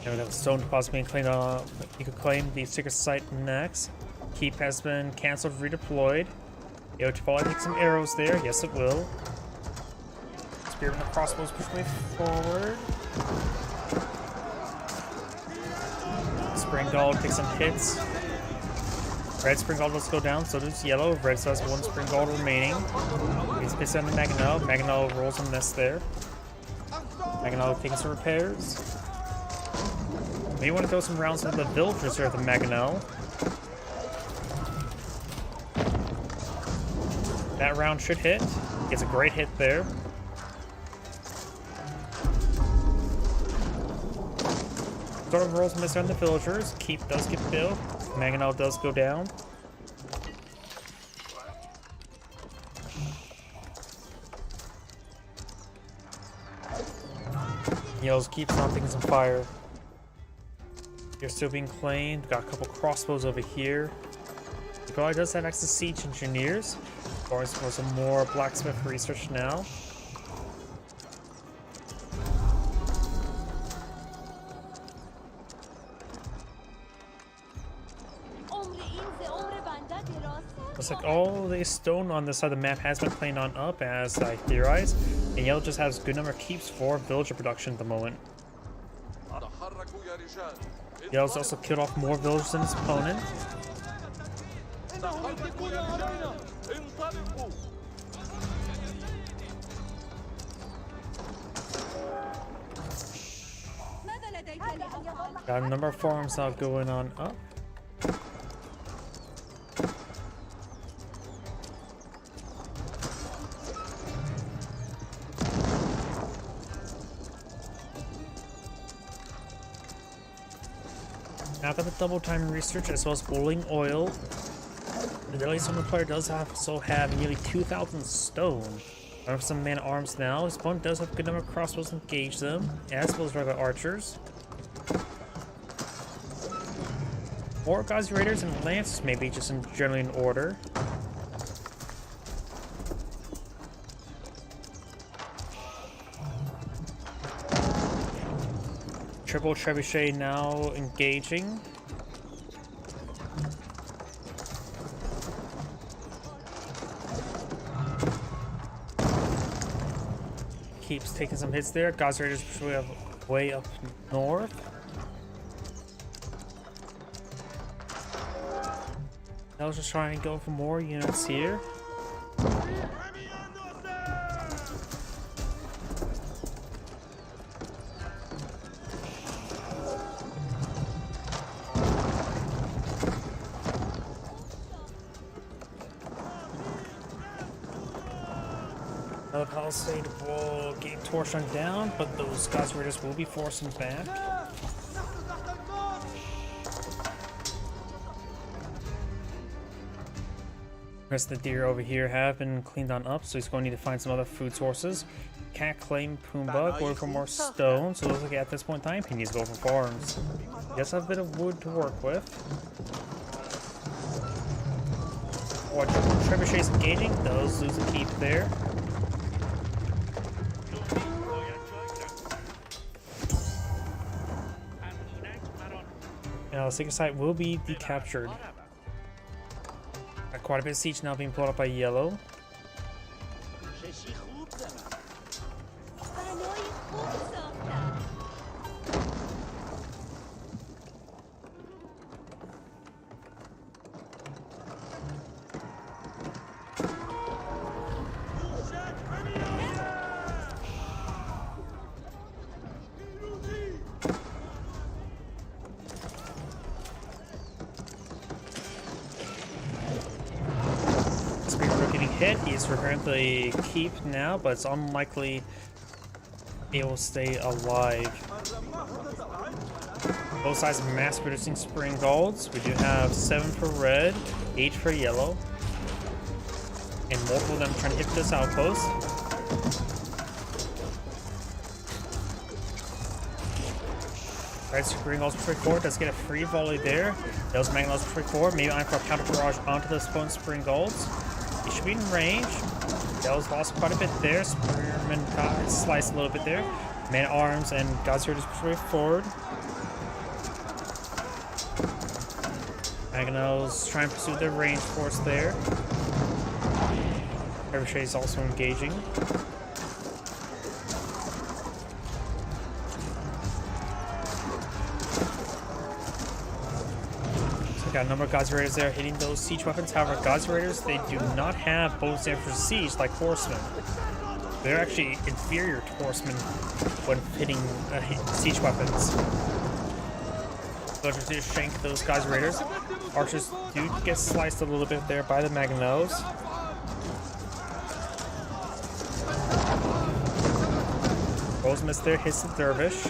Now we have the stone deposit being claimed on. You could claim the secret site next. Keep has been cancelled, redeployed. Eotifali take some arrows there. Yes, it will. Spearman and crossbows push way forward. Spring Gull takes some hits. Red Spring Gull does go down, so does yellow. Red still has 1 Spring Gull remaining. He's pissed on the Mangonel. Mangonel rolls a miss there. Mangonel taking some repairs. Maybe want to throw some rounds with the villagers here at the Mangonel. That round should hit. Gets a great hit there. Sort of rolls miss on the villagers. Keep does get built. Mangonel does go down. Yells keeps on taking some fire. You're still being claimed. Got a couple crossbows over here. He probably does have access to siege engineers. Going for some more blacksmith research now. Looks like all the stone on this side of the map has been cleaned on up, as I theorize, and Yellow just has a good number of keeps for villager production at the moment. Yellow's also killed off more villagers than his opponent. Got a number of farms now going on up. Now got the double time research as well as boiling oil. The Deadly Summon player does also have nearly 2,000 stone. With some man arms now, his opponent does have a good number of crossbows to engage them, as well as regular archers. More Gauzy Raiders and Lancers maybe just in generally in order. Triple Trebuchet now engaging. Keeps taking some hits there. Gauzy Raiders way up north. I was just trying to go for more units here. Another palisade will get torched down, but those Gauzy Raiders will be forcing back. The rest of the deer over here have been cleaned on up, so he's going to need to find some other food sources. Can't claim Pumbaa, going for more stone, so it looks like at this point in time he needs to go for farms. He does have a bit of wood to work with. Watch Trebuchet's engaging, does lose a keep there. Now the secret site will be decaptured. Quite a bit of siege now being pulled up by Yellow. He's preparing to keep now, but it's unlikely it will stay alive. Both sides are mass producing spring golds. We do have 7 for red, 8 for yellow, and multiple of them trying to hit this outpost. Red spring golds for 4 does get a free volley there. Those magnols for 4, maybe I'm for a counter barrage onto the opponent's spring golds. He should be in range. Yellow's lost quite a bit there. Spearman got sliced a little bit there. Man at arms and Gauzy Raiders push forward. Magnos trying to pursue their range force there. Trebuchet is also engaging. Got a number of Gauzy Raiders there hitting those siege weapons. However, Gauzy Raiders, they do not have bows there for siege like horsemen. They're actually inferior to horsemen when hitting siege weapons. Villagers do shank those Gauzy Raiders. Archers do get sliced a little bit there by the Magnos. Rose miss there hits the Dervish.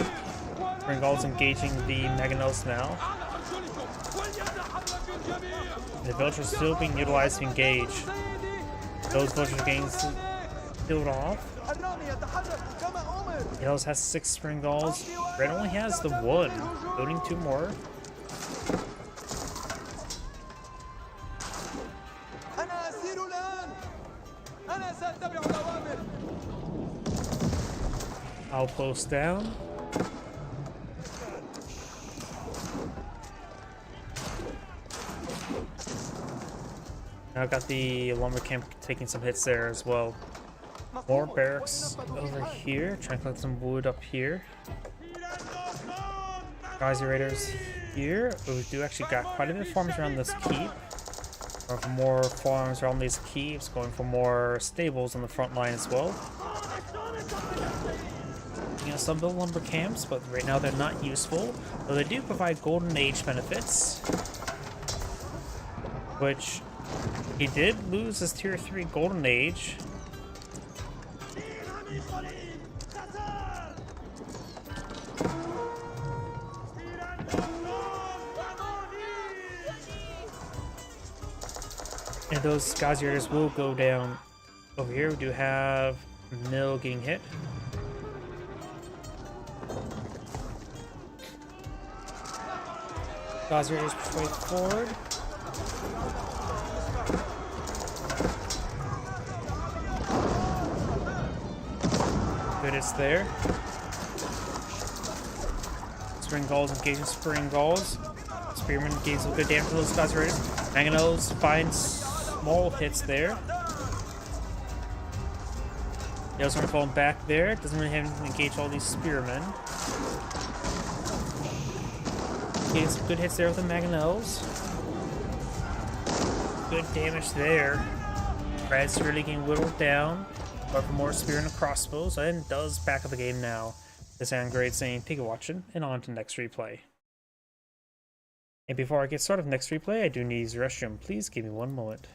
Ringald's engaging the Magnos now. The villagers still being utilized to engage. Those villagers getting killed off. Yellows has 6 spring golds. Red only has the 1. Building 2 more. Outpost down. Now I got the lumber camp taking some hits there as well. More barracks over here. Trying to collect some wood up here. Gazi Raiders here. We do actually got quite a bit of farms around this keep. Going for more farms around these keeps. Going for more stables on the front line as well. You know, some build lumber camps, but right now they're not useful. Though they do provide Golden Age benefits, which he did lose his tier 3 Golden Age. And those Gazi Raiders will go down. Over here we do have Mill getting hit. Gazi Raiders push way forward. Good, it's there. Spring Gulls engaging Spring Gulls. Spearman gains some good damage to those Gazi Raiders. Mangonels finds small hits there. Yell's gonna fall back there. Doesn't really have anything to engage all these Spearmen. Getting some good hits there with the Mangonels. Good damage there. Brad's really getting whittled down. But for more Spear and Crossbows, and does back up the game now. This is Great saying thank you for watching, and on to next replay. And before I get started with next replay, I do need the restroom. Please give me one moment.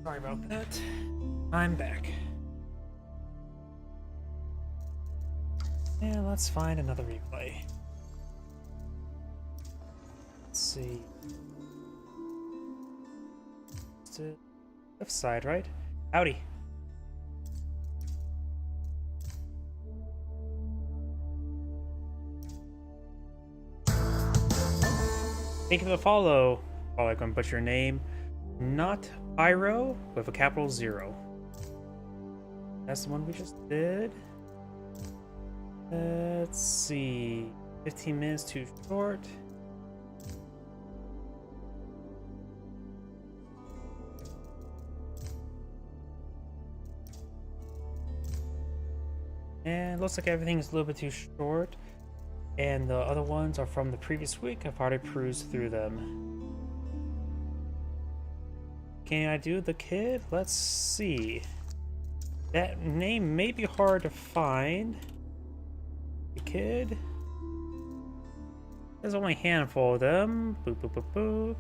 Sorry about that. I'm back. Yeah, let's find another replay. Let's see. It's the left side, right? Howdy. Thank you for the follow. Oh, I'm gonna butcher your name. Not Pyro with a capital 0. That's the one we just did. Let's see. 15 minutes too short. And looks like everything's a little bit too short. And the other ones are from the previous week. I've already perused through them. Can I do the kid? Let's see. That name may be hard to find. The kid? There's only a handful of them. Boop, boop, boop, boop.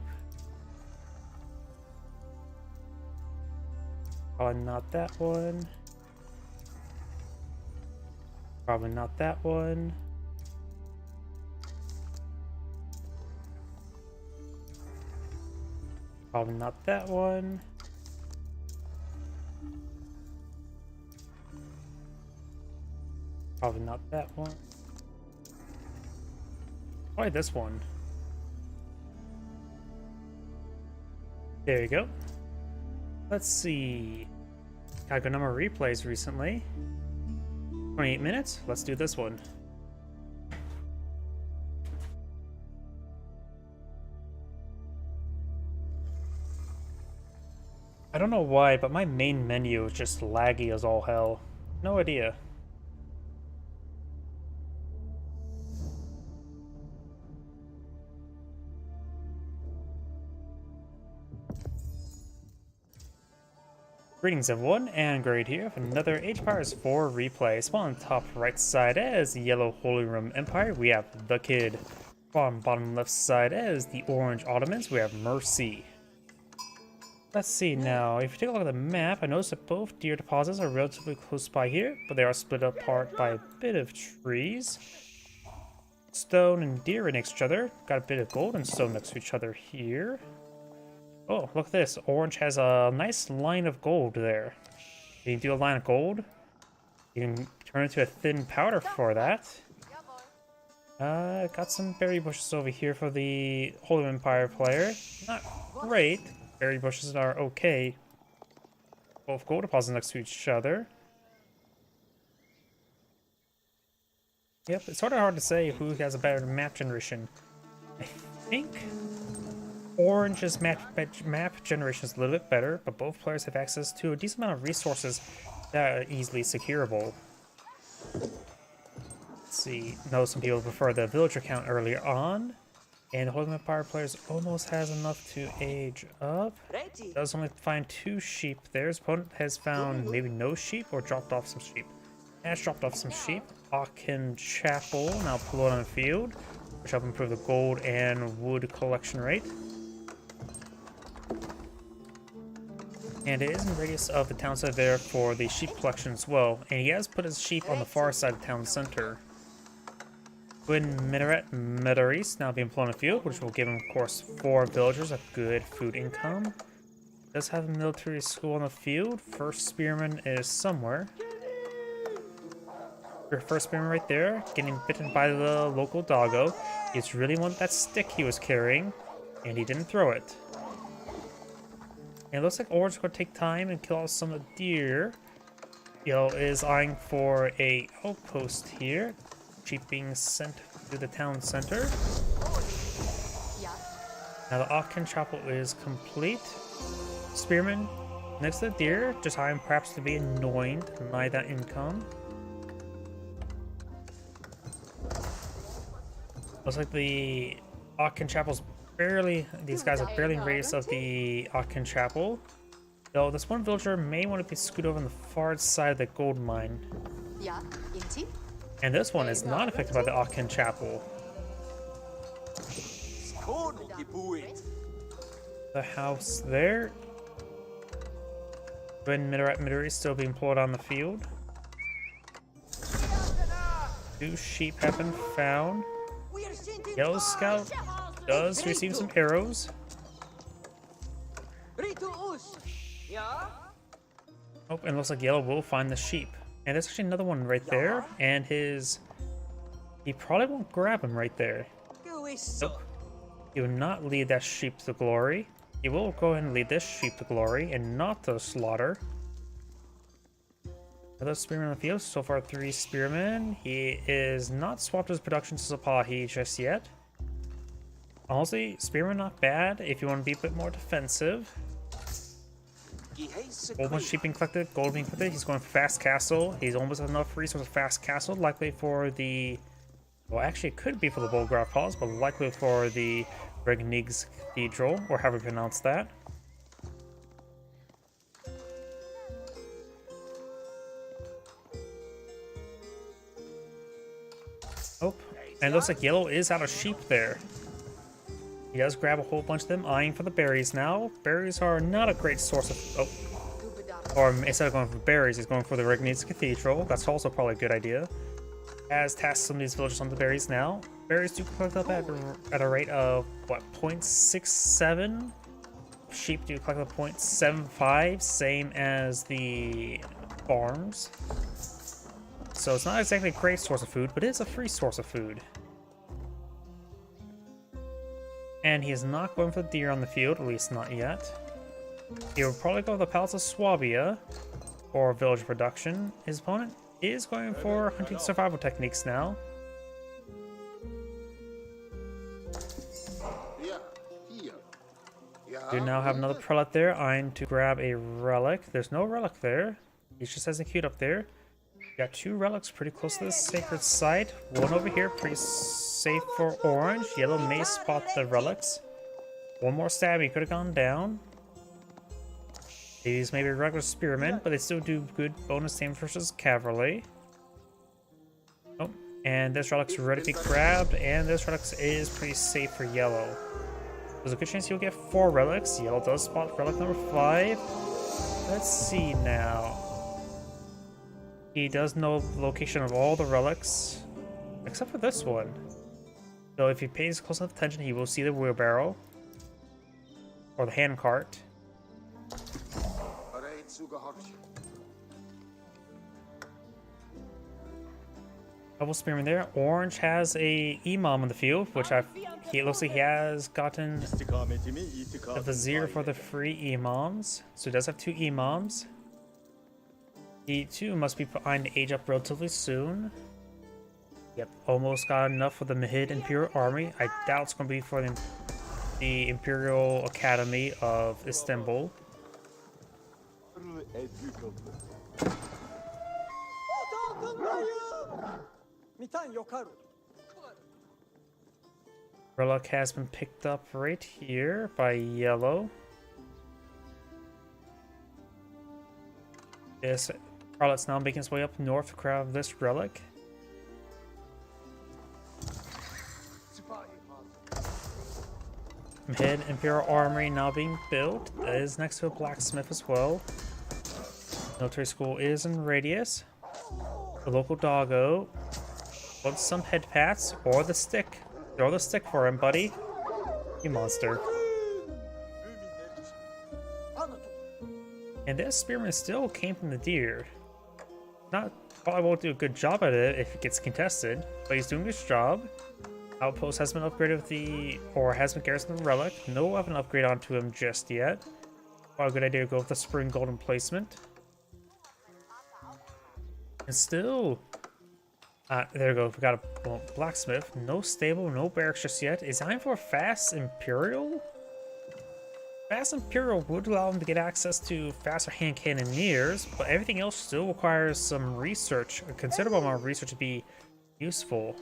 Probably not that one. Probably not that one. Probably not that one. Probably not that one. Probably this one. There you go. Let's see. Got a good number of replays recently. 28 minutes. Let's do this one. I don't know why, but my main menu is just laggy as all hell. No idea. Greetings everyone, and Grade here with another Age of Empires 4 replay. Spawn on the top right side as the yellow Holy Roman Empire, we have the Kid. On bottom left side as the orange Ottomans, we have Mercy. Let's see now, if you take a look at the map, I notice that both deer deposits are relatively close by here, but they are split apart by a bit of trees. Stone and deer next to each other, got a bit of gold and stone next to each other here. Oh, look at this. Orange has a nice line of gold there. You can do a line of gold. You can turn it into a thin powder for that. Got some berry bushes over here for the Holy Empire player. Not great. Berry bushes are okay. Both gold deposits next to each other. Yep, it's sort of hard to say who has a better map generation. I think Orange's map generation is a little bit better, but both players have access to a decent amount of resources that are easily secureable. Let's see. Know some people prefer the villager count earlier on, and the Holy Empire players almost has enough to age up. Does only find 2 sheep there. His opponent has found maybe no sheep or dropped off some sheep. Has dropped off some sheep. Aachen Chapel now pulled on the field, which help improve the gold and wood collection rate. And it is in radius of the town center there for the sheep collection as well. And he has put his sheep on the far side of the town center. Twin Minaret Middle East now being put on the field, which will give him, of course, 4 villagers a good food income. Does have a military school on the field. First Spearman is somewhere. Your first Spearman right there, getting bitten by the local doggo. He just really wanted that stick he was carrying, and he didn't throw it. And it looks like Orange is going to take time and kill off some of the deer. Yellow is eyeing for a outpost here. Sheep being sent to the town center. Now the Aachen Chapel is complete. Spearman next to the deer, just eyeing perhaps to be annoying to deny that income. Looks like the Aachen Chapel's these guys are barely in radius of the Aachen Chapel. Though this one villager may want to be scooted over on the far side of the gold mine. And this one is not affected by the Aachen Chapel. The house there. Twin Minaret Middle East still being pulled on the field. 2 sheep have been found. Yellow Scout does receive some arrows. Oh, and it looks like Yellow will find the sheep. And there's actually another one right there, and he probably won't grab him right there. Nope. He will not lead that sheep to glory. He will go ahead and lead this sheep to glory and not to slaughter. Another spearman on the field. So far 3 spearmen. He is not swapped his production to Sipahi just yet. Honestly, spearman not bad if you want to be a bit more defensive. Gold sheep being collected, gold being collected. He's going for Fast Castle. He's almost enough resources for Fast Castle, likely for the... Well, actually it could be for the Bolgraf Palace, but likely for the Regnigs Cathedral, or however you pronounce that. Oh, and it looks like Yellow is out of sheep there. He does grab a whole bunch of them, eyeing for the berries now. Berries are not a great source of... Oh. Or instead of going for berries, he's going for the Regnigs Cathedral. That's also probably a good idea. Has tasked some of these villagers on the berries now. Berries do collect up at a rate of, what, 0.67? Sheep do collect up 0.75, same as the farms. So it's not exactly a great source of food, but it is a free source of food. And he is not going for the deer on the field, at least not yet. He will probably go for the Palace of Swabia for village production. His opponent is going for hunting survival techniques now. We now have another prelate there, eyeing to grab a relic. There's no relic there. He just hasn't queued up there. Got 2 relics pretty close to the sacred site. One over here, pretty safe for orange. Yellow may spot the relics. One more stab, he could have gone down. These may be regular spearmen, but they still do good bonus damage versus cavalry. Oh, and this relic's ready to be grabbed, and this relic is pretty safe for yellow. There's a good chance you'll get 4 relics. Yellow does spot relic number 5. Let's see now. He does know the location of all the relics, except for this one. So if he pays close enough attention, he will see the wheelbarrow, or the handcart. Double spearman there. Orange has a imam in the field, which it looks like he has gotten the vizier for the free imams. So he does have 2 imams. He too must be behind to age up relatively soon. Yep, almost got enough for the Mahid Imperial Army. I doubt it's going to be for the Imperial Academy of Istanbul. Relic has been picked up right here by yellow. This Charlotte's now making his way up north to grab this relic. Mid Imperial Armory now being built. That is next to a blacksmith as well. Military school is in radius. The local doggo wants some head pats or the stick. Throw the stick for him, buddy. You monster. And this spearman still came from the deer. Probably won't do a good job at it if it gets contested, but he's doing his job. Outpost has been upgraded with has been garrisoned with relic. No weapon upgrade onto him just yet. Probably a good idea to go with the spring golden placement. And still, there we go. We got a blacksmith. No stable, no barracks just yet. Is time for Fast Imperial? Fast Imperial would allow him to get access to faster hand cannoneers, but everything else still requires some research, a considerable amount of research to be useful.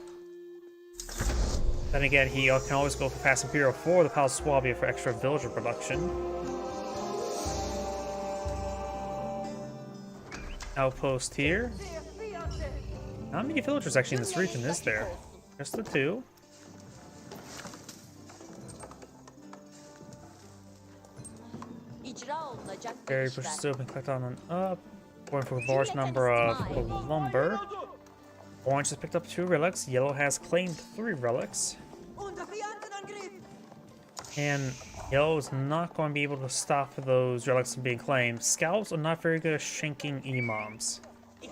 Then again, he can always go for Fast Imperial for the Palace Swabia for extra villager production. Outpost here. How many villagers actually in this region is there? Just the 2. Very still been clicked on and up. Going for a large number of lumber. Orange has picked up 2 relics. Yellow has claimed 3 relics. And yellow is not going to be able to stop those relics from being claimed. Scalps are not very good at shanking imams. He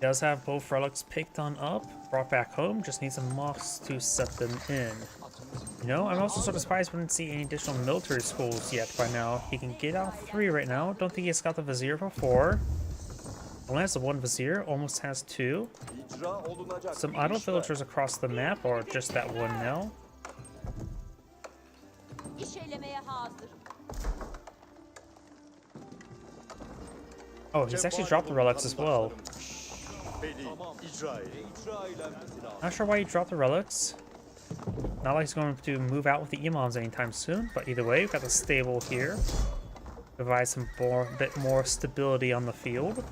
does have both relics picked on up, brought back home, just needs some moss to set them in. You know, I'm also sort of surprised we didn't see any additional military schools yet by now. He can get out 3 right now. Don't think he's got the vizier for 4. Only has the 1 vizier, almost has 2. Some idle villagers across the map, or just that one now. Oh, he's actually dropped the relics as well. Not sure why he dropped the relics. Not like he's going to move out with the imams anytime soon, but either way, we've got the stable here. Provide some bit more stability on the field.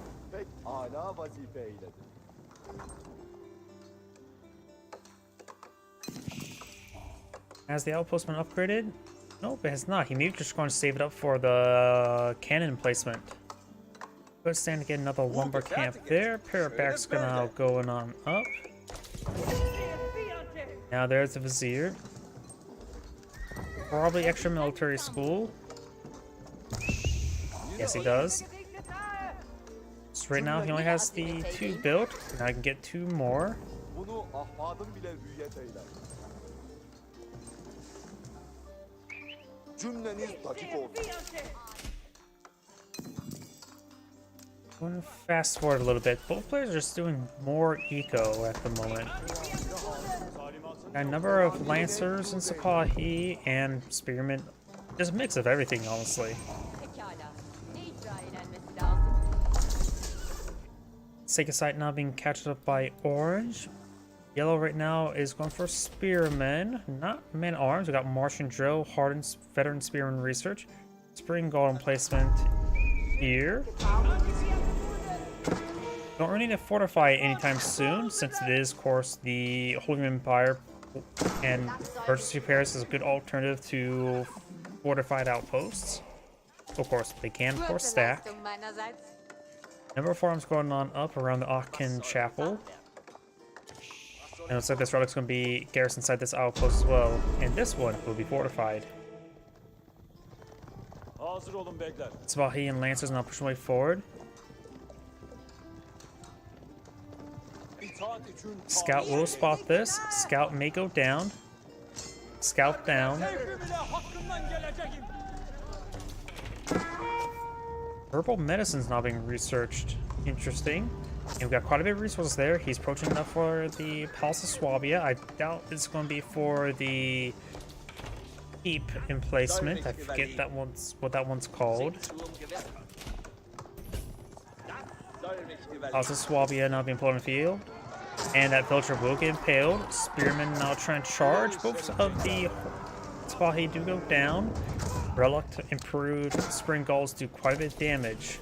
Has the outpost been upgraded? Nope, it has not. He may be just going to save it up for the cannon placement. Good stand to get another lumber camp there. Parabac's gonna going on up. Now there's the vizier. Probably extra military school. Yes, he does. So right now he only has the 2 built. Now I can get 2 more. Going fast forward a little bit. Both players are just doing more eco at the moment. A number of Lancers and Sipahi and Spearmen. Just a mix of everything, honestly. Sega site now being captured up by Orange. Yellow right now is going for Spearmen, not men-arms. We got Martian Drill, Hardened Veteran Spearman Research, Spring Golden placement here. Don't really need to fortify anytime soon, since it is, of course, the Holy Empire, and Emergency Repairs is a good alternative to fortified outposts. Of course, they can, of course, stack. Number of farms going on up around the Aachen Chapel. And it looks like this relic's going to be garrisoned inside this outpost as well. And this one will be fortified. Sipahi and Lancers now pushing way forward. Scout will spot this. Scout may go down. Scout down. Herbal medicine's now being researched. Interesting. And we've got quite a bit of resources there. He's approaching enough for the Palace of Swabia. I doubt it's going to be for the keep emplacement. I forget what that one's called. Palace of Swabia now being pulled in the field. And that villager will get impaled. Spearmen now trying to charge. Both of the Sipahi do go down. Relic improved Spring Gulls do quite a bit of damage.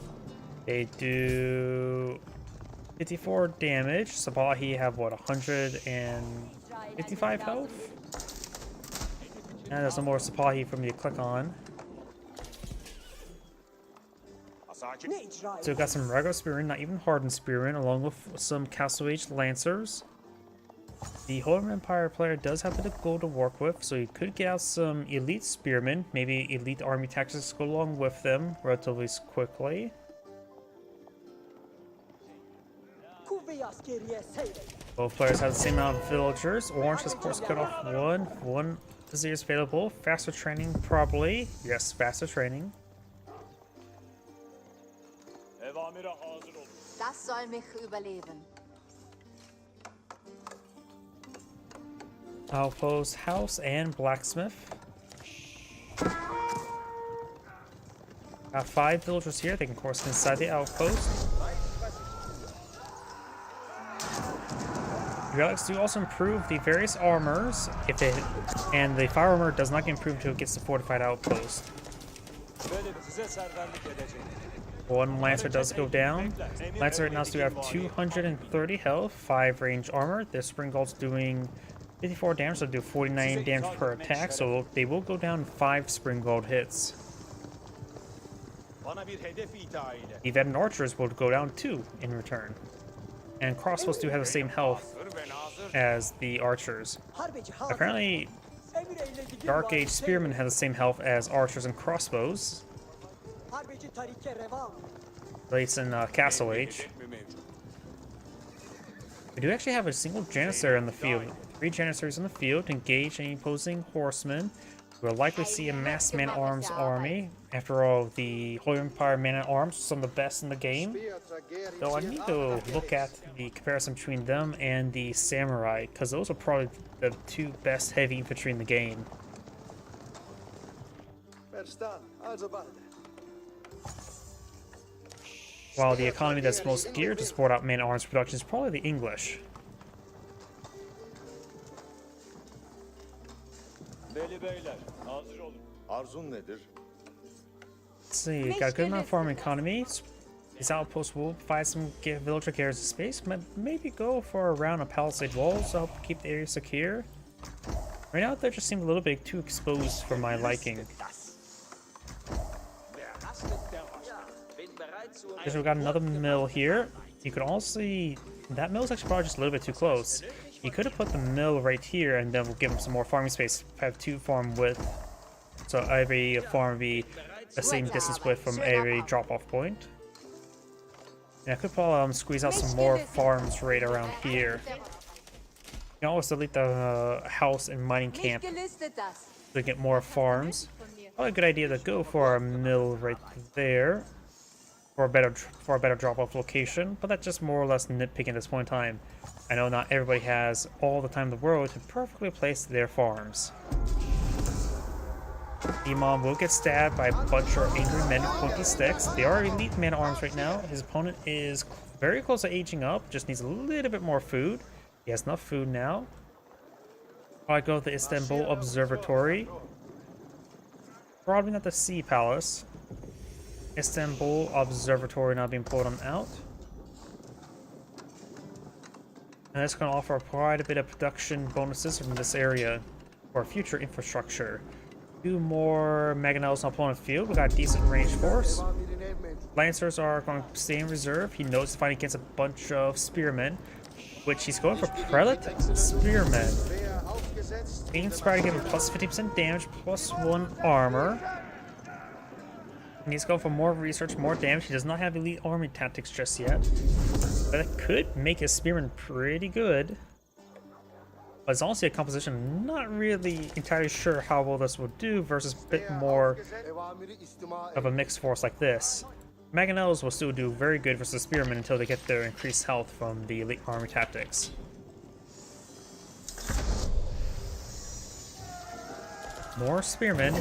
They do 54 damage. Sipahi have what, 155 health? And there's some more Sipahi for me to click on. So we've got some regular Spearmen, not even hardened Spearmen, along with some Castle Age Lancers. The Holy Empire player does have a bit of gold to work with, so you could get out some elite Spearmen, maybe elite army tactics go along with them relatively quickly. Both players have the same amount of villagers. Orange has, of course, cut off one vizier is available. Faster training, probably. Yes, faster training. Das soll mich überleben. Outpost, House, and Blacksmith. Got 5 villagers here. They can course inside the outpost. Relics do also improve the various armors, and the fire armor does not get improved until it gets the fortified outpost. One Lancer does go down. Lancer right now still have 230 health, 5 range armor. Their Spring Gull's doing 54 damage, so do 49 damage per attack, so they will go down 5 Spring Gold hits. The Veteran Archers will go down 2 in return. And crossbows do have the same health as the archers. Apparently, Dark Age Spearmen have the same health as archers and crossbows. At least in Castle Age. We do actually have a single Janissary in the field. 3 Janissaries in the field to engage any opposing horsemen. We'll likely see a massed man-at-arms army. After all, the Holy Empire man-at-arms are some of the best in the game. Though I need to look at the comparison between them and the Samurai, because those are probably the 2 best heavy infantry in the game. While the economy that's most geared to support out man-at-arms production is probably the English. Let's see, got a good amount of farm economy. These outposts will provide some villager garrison space, but maybe go for around a palisade walls to help keep the area secure. Right now, they just seem a little bit too exposed for my liking. We've got another mill here. You could also see that mill is actually probably just a little bit too close. You could have put the mill right here, and then we'll give them some more farming space. Have 2 farm width, so every farm would be the same distance width from every drop-off point. And I could probably squeeze out some more farms right around here. You can also delete the house and mining camp to get more farms. Probably a good idea to go for a mill right there for a better drop-off location, but that's just more or less nitpicking at this point in time. I know not everybody has all the time in the world to perfectly place their farms. Imam will get stabbed by a bunch of angry men with pointy sticks. They are elite man-at-arms right now. His opponent is very close to aging up, just needs a little bit more food. He has enough food now. I go to the Istanbul Observatory. Probably not the Sea Palace. Istanbul Observatory now being pulled on out. And that's going to offer quite a bit of production bonuses from this area for future infrastructure. 2 more Mangonels on opponent field. We got a decent range force. Lancers are going to stay in reserve. He knows he's fighting against a bunch of spearmen, which he's going for Prelate Spearmen. Being inspired to give him plus 50% damage, plus 1 armor. And he's going for more research, more damage. He does not have elite army tactics just yet. But it could make his spearmen pretty good. But it's honestly a composition I'm not really entirely sure how well this will do versus a bit more of a mixed force like this. Mangonels will still do very good versus spearmen until they get their increased health from the elite army tactics. More spearmen.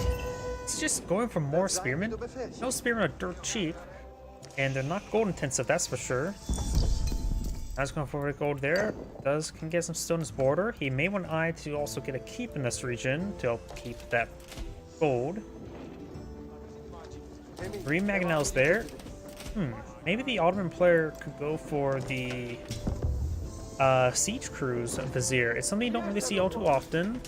It's just going for more spearmen. No spearmen are dirt cheap, and they're not gold intensive, that's for sure. I was going for gold there. Can get some stone as border. He may want an eye to also get a keep in this region to help keep that gold. 3 Mangonels there. Maybe the Ottoman player could go for the Siege Cruise Vizier. It's something you don't really see all too often,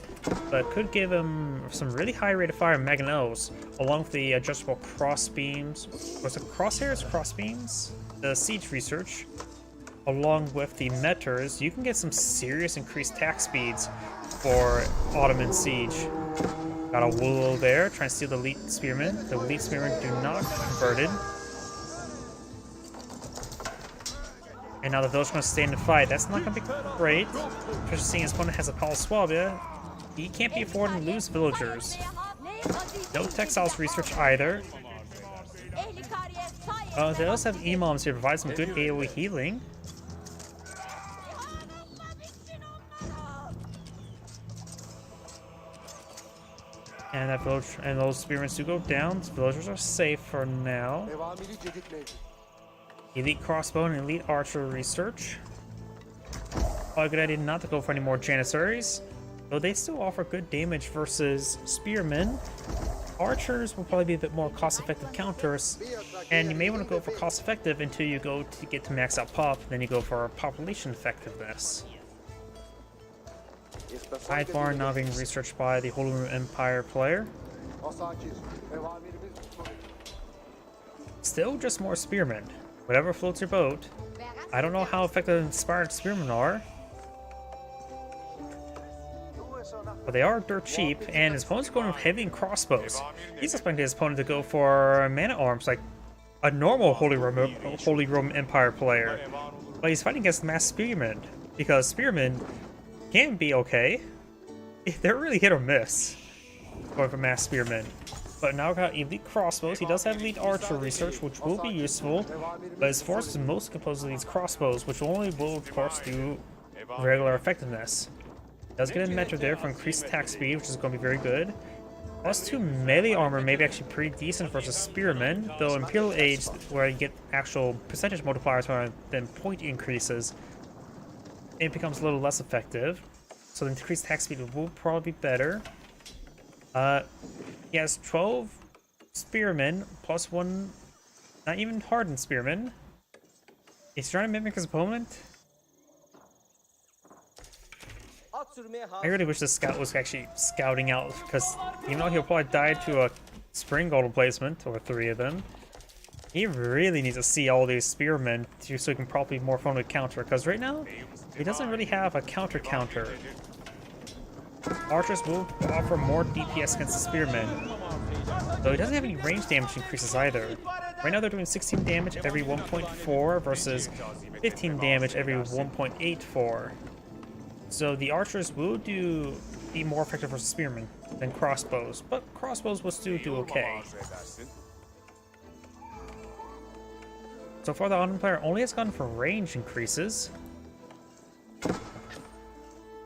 but could give him some really high rate of fire Mangonels, along with the adjustable cross beams. Was it crosshairs? Cross beams? The siege research. Along with the Meters, you can get some serious increased attack speeds for Ottoman Siege. Got a Willow there, trying to steal the elite spearmen. The elite spearmen do not get converted. And now the village is going to stay in the fight. That's not going to be great. Especially seeing his opponent has a Palace Swabia. He can't be affording to lose villagers. No textiles research either. They also have Imams here to provide some good AoE healing. And that village and those spearmen do go down. The villagers are safe for now. Elite crossbow and elite archer research. Probably a good idea not to go for any more janissaries, though they still offer good damage versus spearmen. Archers will probably be a bit more cost-effective counters, and you may want to go for cost-effective until you go to get to max out pop, then you go for population effectiveness. Hyde Barn now being researched by the Holy Roman Empire player. Still just more spearmen. Whatever floats your boat. I don't know how effective inspired spearmen are, but they are dirt cheap, and his opponent's going with heavy crossbows. He's expecting his opponent to go for man-at-arms like a normal Holy Roman Empire player, but he's fighting against mass spearmen, because spearmen can be okay. They're really hit or miss going for mass spearmen. But now got elite crossbows. He does have elite archer research, which will be useful, but his force is mostly composed of these crossbows, which only will, of course, do regular effectiveness. Does get a Meter there for increased attack speed, which is going to be very good. Plus 2 melee armor may be actually pretty decent versus spearmen, though Imperial Age, where you get actual percentage multipliers rather than point increases, it becomes a little less effective. So the increased attack speed will probably be better. He has 12 spearmen, plus 1 not even hardened spearmen. He's trying to mimic his opponent. I really wish this scout was actually scouting out, because even though he'll probably die to a spring golden placement, or 3 of them, he really needs to see all these spearmen so he can probably more fun with counter, because right now, he doesn't really have a counter. Archers will offer more DPS against the spearmen, though he doesn't have any range damage increases either. Right now they're doing 16 damage every 1.4 versus 15 damage every 1.84. So the archers will be more effective versus spearmen than crossbows, but crossbows will still do okay. So far the Ottoman player only has gone for range increases.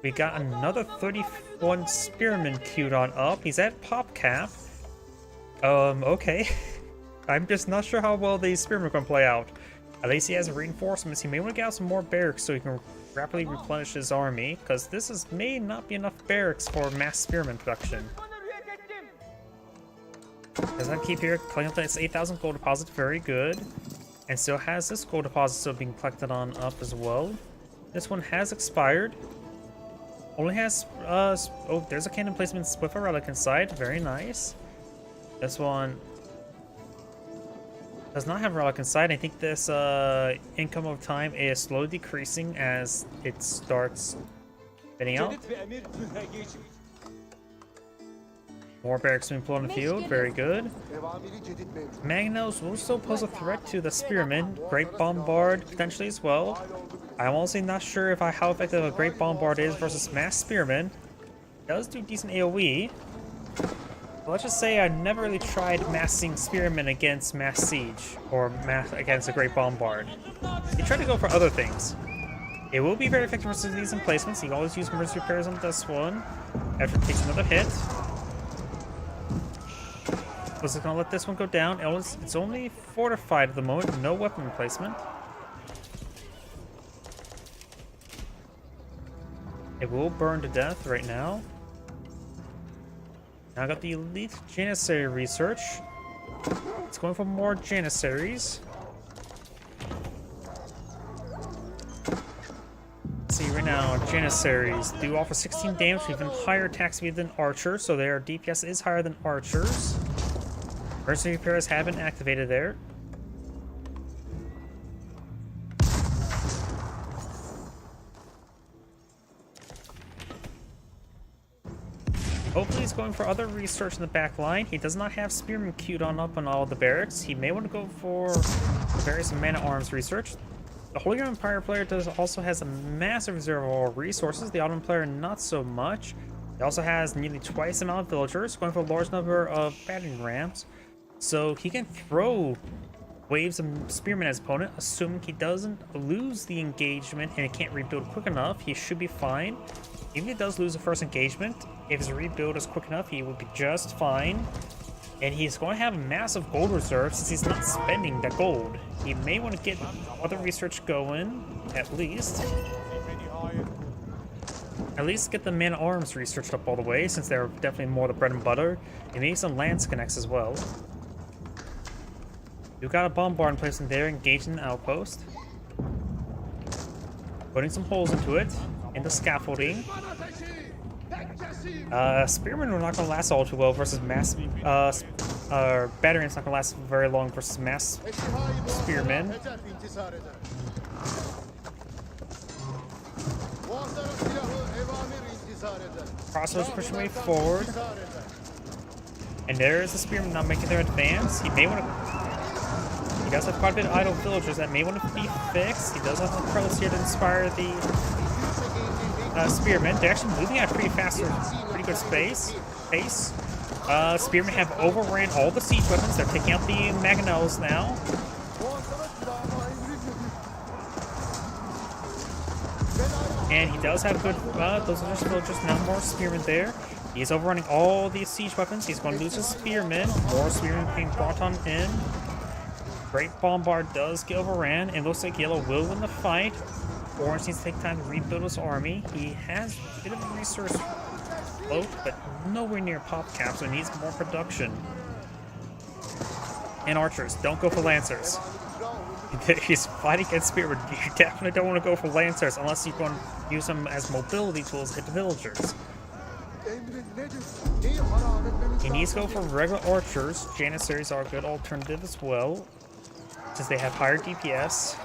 We got another 31 Spearman queued on up. He's at pop cap. Okay. I'm just not sure how well these Spearmen are going to play out. At least he has reinforcements. He may want to get out some more barracks so he can rapidly replenish his army, because may not be enough barracks for mass Spearman production. Does that keep here collecting up this 8,000 gold deposit? Very good. And still has this gold deposit still being collected on up as well. This one has expired. Only has, oh, there's a cannon placement with a relic inside. Very nice. This one does not have a relic inside. I think this income of time is slowly decreasing as it starts spinning out. More barracks being put on the field. Very good. Magnos will still pose a threat to the Spearmen. Great Bombard potentially as well. I'm also not sure how effective a Great Bombard is versus Mass Spearmen. It does do decent AoE. But let's just say I never really tried massing Spearmen against Mass Siege or against a Great Bombard. You try to go for other things. It will be very effective versus these emplacements. You can always use emergency repairs on this one after it takes another hit. Was it gonna let this one go down? It's only fortified at the moment, no weapon replacement. It will burn to death right now. Now I got the elite Janissary research. It's going for more Janissaries. Let's see right now, Janissaries do offer 16 damage with even higher attack speed than archers, so their DPS is higher than archers. Emergency repairs have been activated there. Hopefully he's going for other research in the back line. He does not have Spearmen queued on up on all the barracks. He may want to go for various man-at-arms research. The Holy Empire player also has a massive reserve of resources. The Ottoman player not so much. He also has nearly twice the amount of villagers, going for a large number of battering rams. So he can throw waves of Spearmen at his opponent, assuming he doesn't lose the engagement and it can't rebuild quick enough. He should be fine. Even if he does lose the first engagement, if his rebuild is quick enough, he will be just fine. And he's going to have a massive gold reserve since he's not spending that gold. He may want to get other research going, at least. At least get the man-at-arms researched up all the way, since they're definitely more the bread and butter. And maybe some lance connects as well. You've got a bombard in place in there, engaging the outpost. Putting some holes into it, into scaffolding. Spearmen are not going to last all too well versus mass... Battery's not going to last very long versus mass Spearmen. Crossbows pushing way forward. And there's the Spearmen not making their advance. He may want to... He does have quite a bit of idle villagers that may want to be fixed. He does have some prelates here to inspire the Spearmen. They're actually moving at a pretty fast, pretty good pace. Spearmen have overran all the siege weapons. They're taking out the mangonels now. And he does have good, those are just villagers, now more Spearmen there. He's overrunning all these siege weapons. He's going to lose his Spearmen. More Spearmen being brought on in. Great Bombard does get overran, and looks like Yellow will win the fight. Orange needs to take time to rebuild his army. He has a bit of a resource float, but nowhere near pop cap, so he needs more production. And archers, don't go for lancers. He's fighting against Spearmen. You definitely don't want to go for lancers unless you're going to use them as mobility tools to hit the villagers. He needs to go for regular archers. Janissaries are a good alternative as well, since they have higher DPS.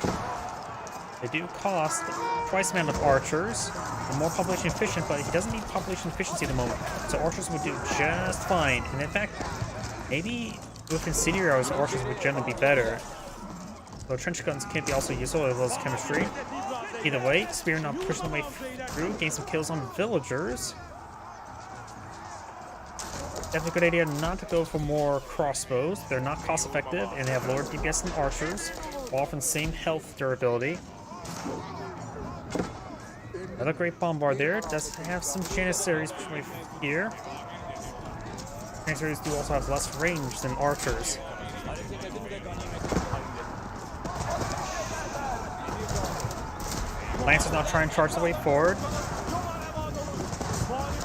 They do cost twice the amount of archers. They're more population efficient, but he doesn't need population efficiency at the moment. So archers would do just fine. And in fact, maybe with incendiaries, archers would generally be better. Though trench guns can be also useful as well as chemistry. Either way, Spear not pushing the way through, gain some kills on villagers. Definitely a good idea not to go for more crossbows. They're not cost effective and they have lower DPS than archers, while offering the same health durability. Another great bombard there. Does have some Janissaries right here. Janissaries do also have less range than archers. Lance is now trying to charge the way forward.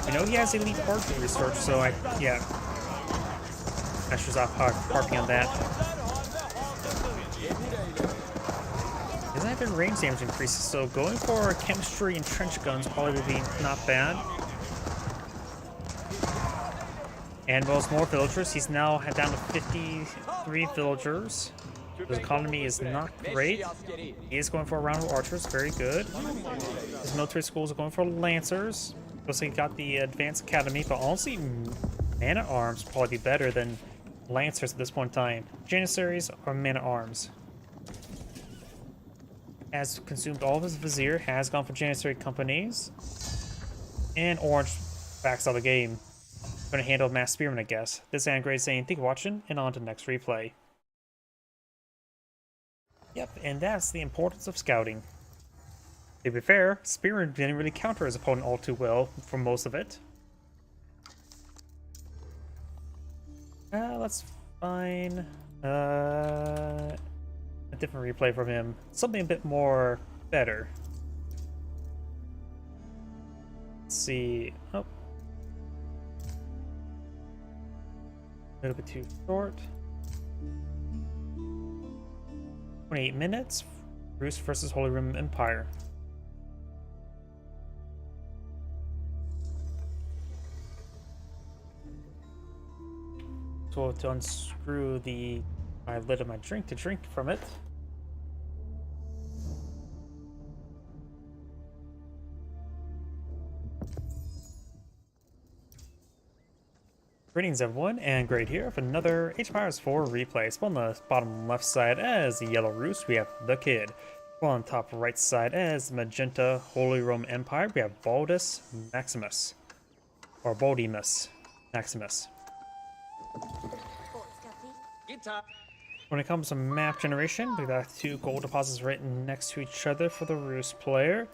You know he has elite archery research, so yeah. Asher's off harping on that. Doesn't have any range damage increases, so going for chemistry and trench guns probably would be not bad. And Will's more villagers. He's now down to 53 villagers. His economy is not great. He is going for a round of archers, very good. His military schools are going for lancers. Looks like he got the advanced academy, but honestly, man-at-arms would probably be better than lancers at this point in time. Janissaries are man-at-arms. Has consumed all of his vizier, has gone for Janissary companies. And Orange backs out of the game. Gonna handle mass spearmen, I guess. This is Angrade saying, thank you for watching, and on to the next replay. Yep, and that's the importance of scouting. To be fair, Spearman didn't really counter his opponent all too well for most of it. Let's find a different replay from him. Something a bit more better. Let's see. Oh. A little bit too short. 28 minutes. Rus versus Holy Roman Empire. So to unscrew the lid of my drink to drink from it. Greetings everyone, and great here for another Age of Empires 4 replay. So on the bottom left side as the Yellow Rus, we have the Kid. While on the top right side as Magenta Holy Roman Empire, we have Baldus Maximus. Or Baldimus Maximus. When it comes to map generation, we got 2 gold deposits right next to each other for the Rus player.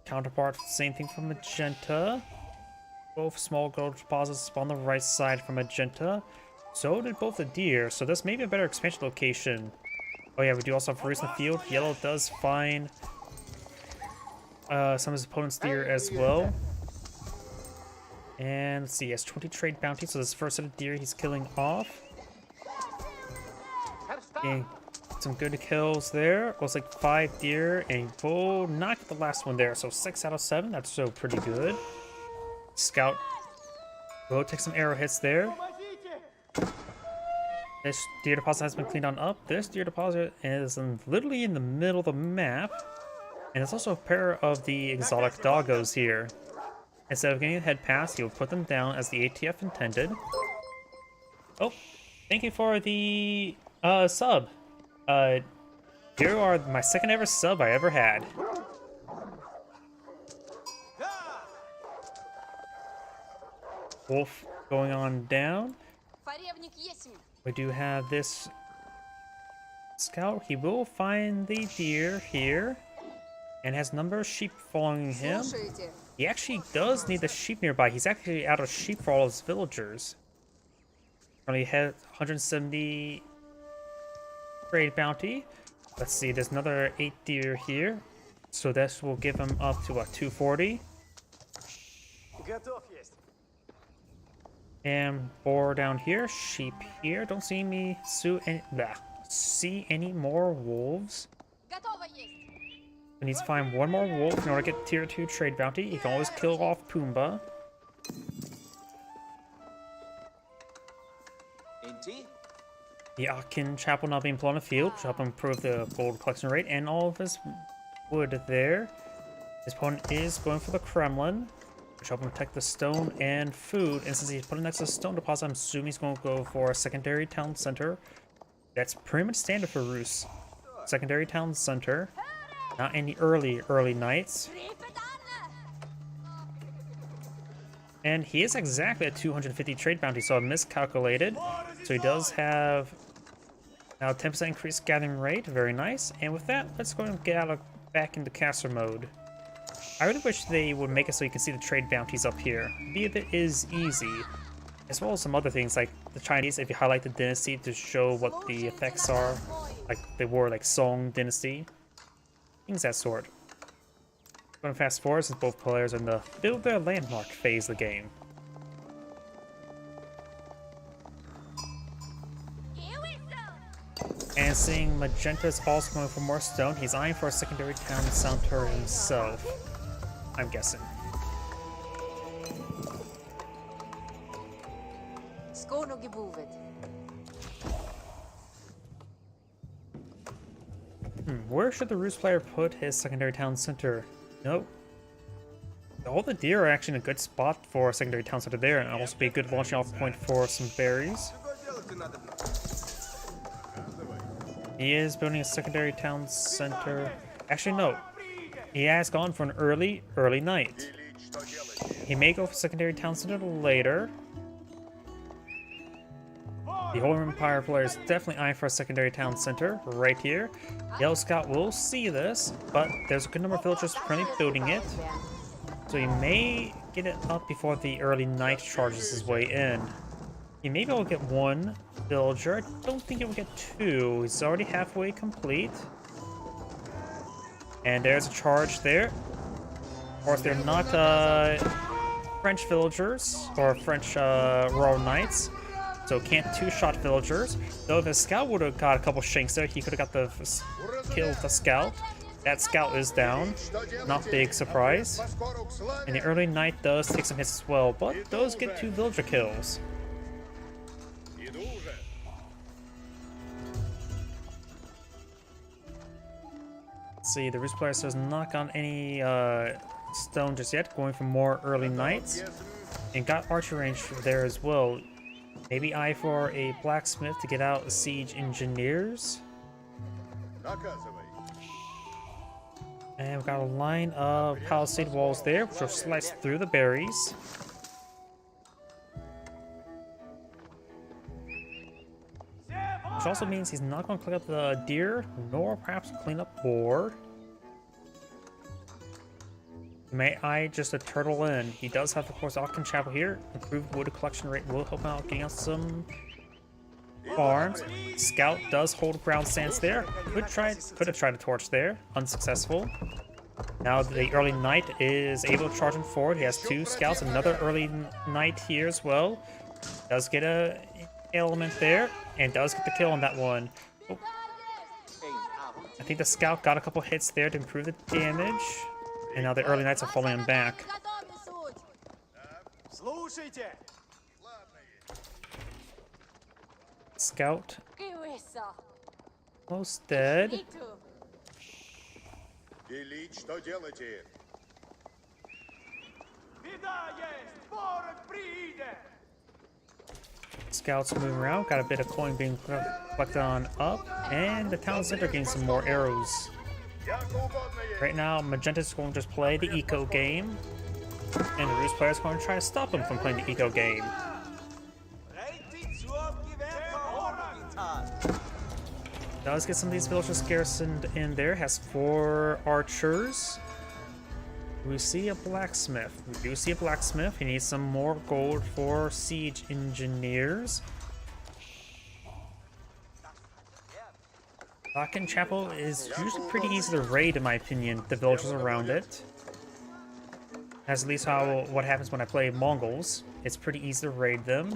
Counterpart, same thing for Magenta. Both small gold deposits on the right side for Magenta. So did both the deer, so this may be a better expansion location. Oh yeah, we do also have Rus in the field. Yellow does find some of his opponent's deer as well. And let's see, he has 20 trade bounties, so this first set of deer he's killing off. Getting some good kills there. Looks like 5 deer, and we'll knock the last one there. So 6 out of 7, that's so pretty good. Scout will take some arrow hits there. This deer deposit has been cleaned on up. This deer deposit is literally in the middle of the map. And it's also a pair of the exotic doggos here. Instead of getting a head pass, you'll put them down as the ATF intended. Oh, thank you for the sub. You are my second ever sub I ever had. Wolf going on down. We do have this scout. He will find the deer here and has a number of sheep following him. He actually does need the sheep nearby. He's actually out of sheep for all his villagers. Currently has 170 trade bounty. Let's see, there's another 8 deer here. So this will give him up to what, 240? And boar down here, sheep here. Don't see me see any more wolves. I need to find one more wolf in order to get tier 2 trade bounty. You can always kill off Pumbaa. The Akin Chapel now being put on the field, which will help improve the gold collection rate and all of his wood there. His opponent is going for the Kremlin, which help him protect the stone and food. And since he's putting next to the stone deposit, I'm assuming he's going to go for a secondary town center. That's pretty much standard for Rus. Secondary town center. Not in the early nights. And he is exactly at 250 trade bounty, so I miscalculated. So he does have now 10% increased gathering rate. Very nice. And with that, let's go and get back into caster mode. I really wish they would make it so you can see the trade bounties up here. Be if it is easy, as well as some other things like the Chinese. If you highlight the dynasty to show what the effects are, like they were like Song Dynasty, things that sort. Going to fast forward since both players are in the build their landmark phase of the game. And seeing Magenta's also going for more stone, he's eyeing for a secondary town center himself, I'm guessing. Skåne gebovet. Where should the Roost player put his secondary town center? Nope. All the deer are actually in a good spot for a secondary town center there, and also be a good launching off point for some berries. He is building a secondary town center. Actually, no. He has gone for an early night. He may go for secondary town center later. The Holy Empire player is definitely eyeing for a secondary town center right here. Yellow Scout will see this, but there's a good number of villagers currently building it. So he may get it up before the early night charges his way in. He may be able to get one villager. I don't think he will get two. He's already halfway complete. And there's a charge there. Of course, they're not French villagers or French royal knights, so can't two-shot villagers. Though if the scout would have got a couple shanks there, he could have got the kill with the scout. That scout is down. Not big surprise. And the early knight does take some hits as well, but does get two villager kills. Let's see, the Roost player has not gotten any stone just yet, going for more early knights. And got archer range there as well. Maybe eye for a blacksmith to get out siege engineers. And we've got a line of palisade walls there, which will slice through the berries. Which also means he's not going to clean up the deer, nor perhaps clean up boar. May I just a turtle in? He does have, of course, Ockham Chapel here. Improved wood collection rate will help out getting out some farms. Scout does hold ground stance there. Could have tried a torch there. Unsuccessful. Now the early knight is able to charge him forward. He has two scouts. Another early knight here as well. Does get a element there. And does get the kill on that one. Oh. I think the scout got a couple hits there to improve the damage. And now the early knights are falling him back. Scout. Almost dead. Scouts moving around, got a bit of coin being collected on up, and the town center getting some more arrows. Right now, Magenta's going to just play the eco game, and the Roost player is going to try to stop him from playing the eco game. Does get some of these villagers garrisoned in there, has 4 archers. We see a blacksmith. We do see a blacksmith. He needs some more gold for siege engineers. Ockham Chapel is usually pretty easy to raid, in my opinion, the villagers around it. That's at least what happens when I play Mongols. It's pretty easy to raid them.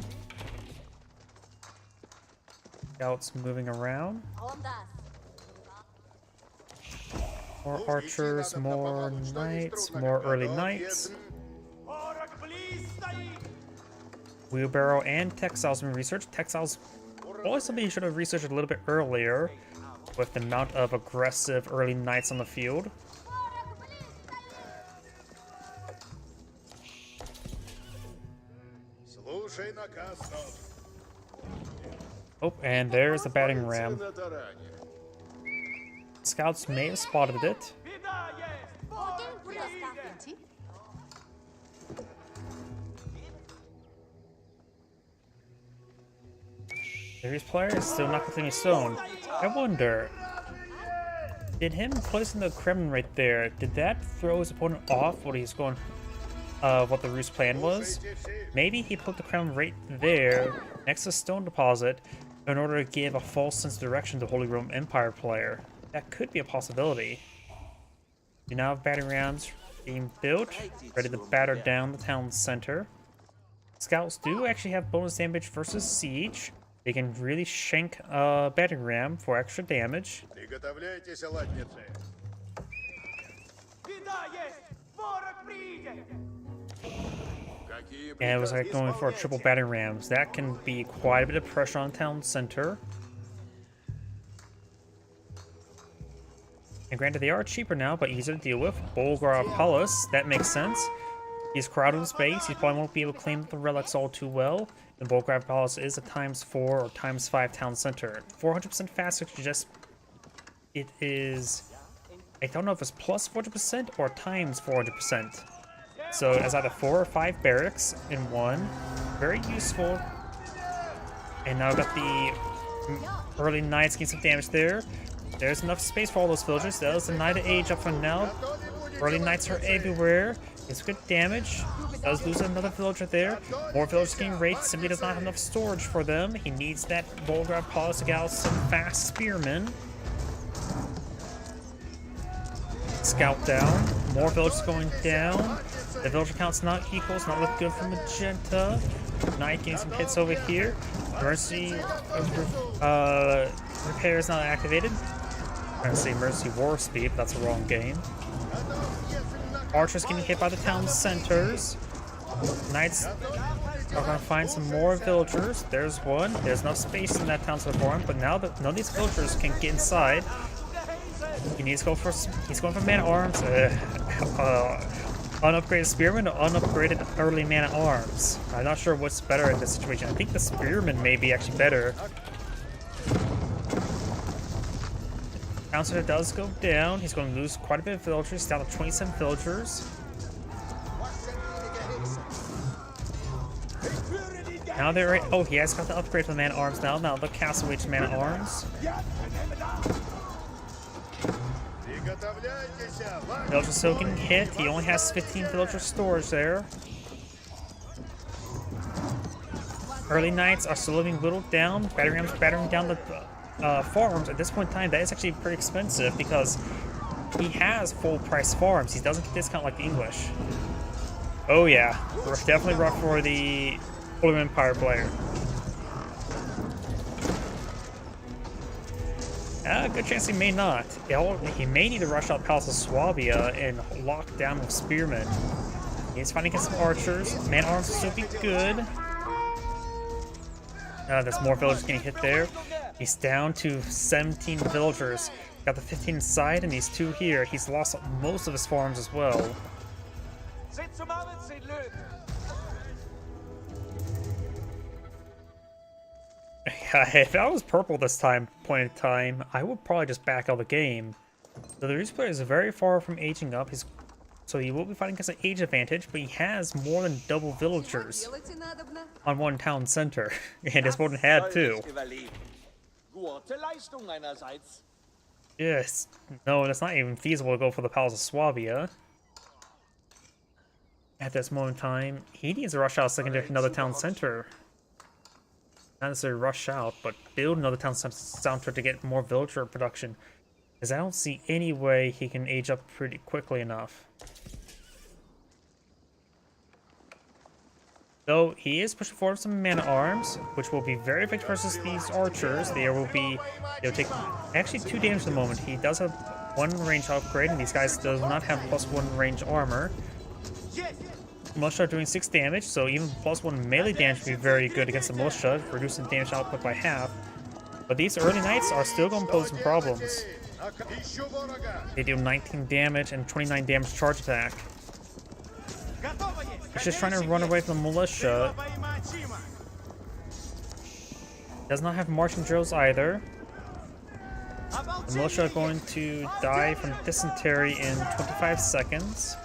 Scouts moving around. More archers, more knights, more early knights. Wheelbarrow and textiles being researched. Textiles, always something you should have researched a little bit earlier with the amount of aggressive early knights on the field. Oh, and there's the battering ram. Scouts may have spotted it. There's player is still not completing stone. I wonder. Did him placing the Kremlin right there, did that throw his opponent off what he's going, what the Rus' plan was? Maybe he put the Kremlin right there, next to Stone Deposit, in order to give a false sense of direction to Holy Roman Empire player. That could be a possibility. You now have battering rams being built, ready to batter down the town center. Scouts do actually have bonus damage versus siege. They can really shank a battering ram for extra damage. And it was like going for triple battering rams. That can be quite a bit of pressure on town center. And granted, they are cheaper now, but easier to deal with. Bulgar Palace, that makes sense. He's crowded in space. He probably won't be able to claim the relics all too well. And Bulgar Palace is a ×4 or ×5 town center. 400% faster suggests it is... I don't know if it's plus 400% or times 400%. So it's either 4 or 5 barracks in one. Very useful. And now I've got the early knights getting some damage there. There's enough space for all those villagers. That was the Knight of Age up for now. Early knights are everywhere. It's good damage. Does lose another villager there. More villagers getting raped. Simply does not have enough storage for them. He needs that Bulgar Palace to get out some fast spearmen. Scout down. More villagers going down. The villager count's not equal. It's not looking good for Magenta. Knight getting some hits over here. Mercy repair is not activated. I'm trying to say Mercy War Speed, but that's the wrong game. Archers getting hit by the town centers. Knights are going to find some more villagers. There's one. There's enough space in that town center for him, but now that none of these villagers can get inside, he needs to go for. He's going for man-at-arms. Unupgraded spearmen or unupgraded early man-at-arms. I'm not sure what's better in this situation. I think the spearmen may be actually better. Town center does go down. He's going to lose quite a bit of villagers. Down to 27 villagers. Now they're right. Oh, he has got the upgrade for the man-at-arms now. Now the castle waits man-at-arms. Villagers still getting hit. He only has 15 villager storage there. Early knights are slowly being whittled down. Battering rams battering down the farms. At this point in time, that is actually pretty expensive because he has full price farms. He doesn't get discount like the English. Oh yeah, definitely rough for the Holy Roman Empire player. Good chance he may not. He may need to rush out Palace of Swabia and lock down with spearmen. He's fighting against some archers. Man-at-arms will still be good. There's more villagers getting hit there. He's down to 17 villagers. Got the 15 inside and these 2 here. He's lost most of his farms as well. If I was purple this point in time, I would probably just back out the game. So the Rus player is very far from aging up. So he will be fighting against an age advantage, but he has more than double villagers on one town center. And his opponent had 2. Yes. No, that's not even feasible to go for the Palace of Swabia. At this moment in time, he needs to rush out secondary another town center. Not necessarily rush out, but build another town center to get more villager production. Because I don't see any way he can age up pretty quickly enough. Though he is pushing forward some man-at-arms, which will be very effective versus these archers. They'll take actually 2 damage at the moment. He does have 1 range upgrade, and these guys do not have +1 range armor. Militia are doing 6 damage, so even +1 melee damage would be very good against the militia, reducing damage output by half. But these early knights are still going to pose some problems. They do 19 damage and 29 damage charge attack. He's just trying to run away from the militia. Does not have marching drills either. The militia are going to die from dysentery in 25 seconds.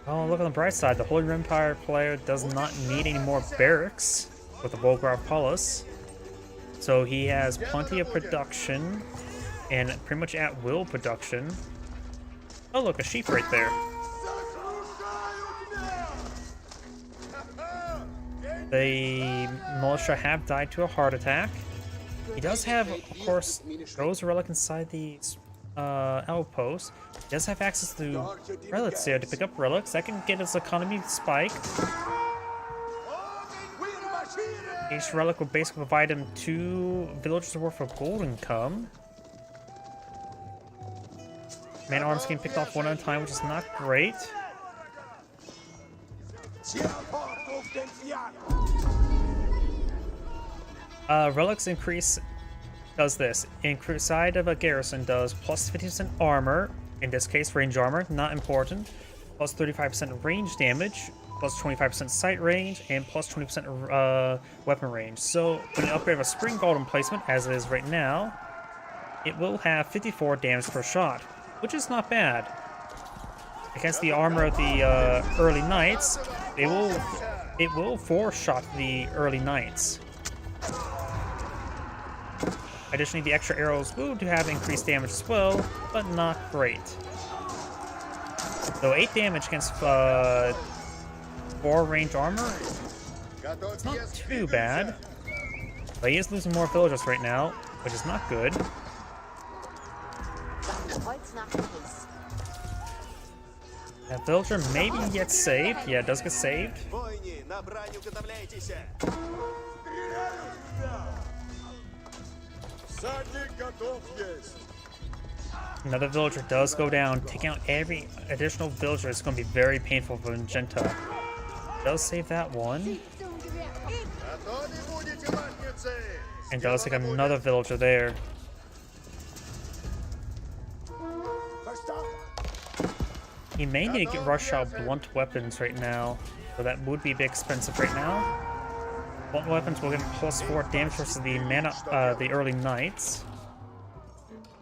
Oh, look on the bright side. The Holy Empire player does not need any more barracks with the Volgraf Palace. So he has plenty of production and pretty much at will production. Oh, look, a sheep right there. The militia have died to a heart attack. He does have, of course, Rose Relic inside the outpost. He does have access to relics here to pick up relics. That can get his economy spiked. Each relic will basically provide him 2 villagers worth of gold income. Man arms getting picked off one at a time, which is not great. Relics increase does this. Inside of a garrison does plus 50% armor, in this case range armor, not important, plus 35% range damage, plus 25% sight range, and plus 20% weapon range. So when you upgrade a spring golden placement, as it is right now, it will have 54 damage per shot, which is not bad. Against the armor of the early knights, it will 4-shot the early knights. Additionally, the extra arrows will have increased damage as well, but not great. So 8 damage against 4 range armor, it's not too bad. But he is losing more villagers right now, which is not good. That villager maybe gets saved. Yeah, it does get saved. Another villager does go down. Taking out every additional villager is going to be very painful for Magenta. Does save that one. And does take another villager there. He may need to rush out blunt weapons right now, so that would be a bit expensive right now. Blunt weapons will give him plus 4 damage versus the the early knights.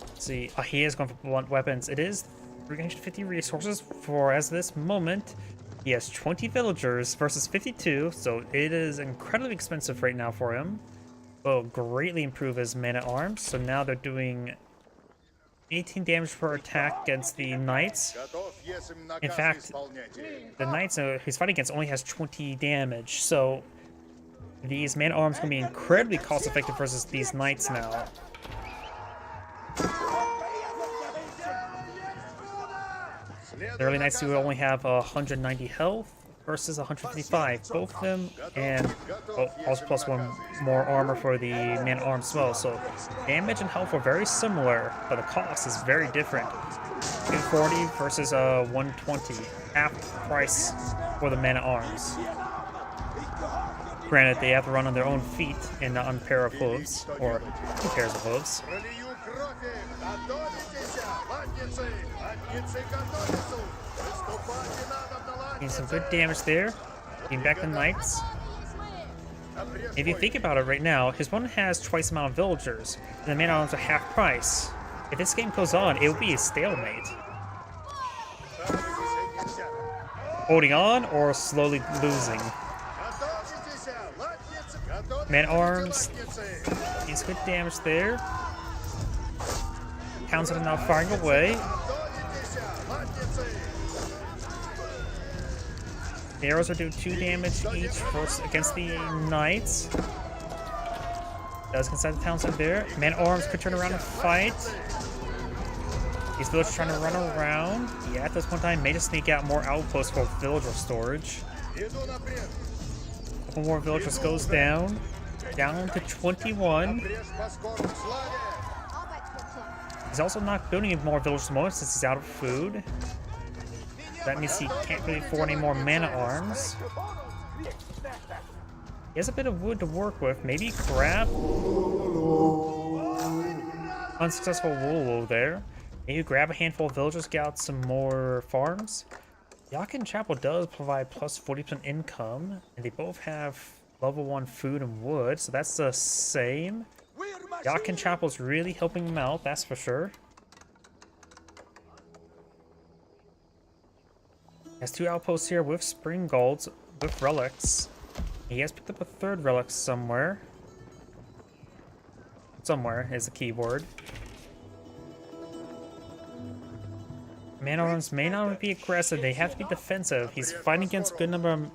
Let's see, he is going for blunt weapons. It is 350 resources for, as this moment, he has 20 villagers versus 52, so it is incredibly expensive right now for him. Will greatly improve his man-at-arms, so now they're doing 18 damage per attack against the knights. In fact, the knights he's fighting against only has 20 damage, so these man-at-arms can be incredibly cost-effective versus these knights now. The early knights do only have 190 health versus 155, both of them, and also plus 1 more armor for the man-at-arms as well. So damage and health are very similar, but the cost is very different. 240 versus 120, half the price for the man-at-arms. Granted, they have to run on their own feet and not on a pair of hooves, or 2 pairs of hooves. Getting some good damage there. Getting back the knights. If you think about it right now, his opponent has twice the amount of villagers, and the man-at-arms are half price. If this game goes on, it will be a stalemate. Holding on or slowly losing. Man-at-arms, he's good damage there. Townsend are now firing away. The arrows are doing 2 damage each against the knights. Does inside the Townsend there. Man-at-arms could turn around and fight. These villagers trying to run around. Yeah, at this point in time, may just sneak out more outposts for villager storage. A couple more villagers goes down. Down to 21. He's also not building any more villagers at the moment since he's out of food. That means he can't really afford any more man-at-arms. He has a bit of wood to work with. Maybe grab unsuccessful Wooloo there. Maybe grab a handful of villagers, get out some more farms. Yakin Chapel does provide plus 40% income, and they both have level 1 food and wood, so that's the same. Yakin Chapel's really helping him out, that's for sure. Has 2 outposts here with spring golds, with relics. He has picked up a 3rd relic somewhere. Somewhere is the keyword. Man-at-arms may not be aggressive, they have to be defensive. He's fighting against a good number of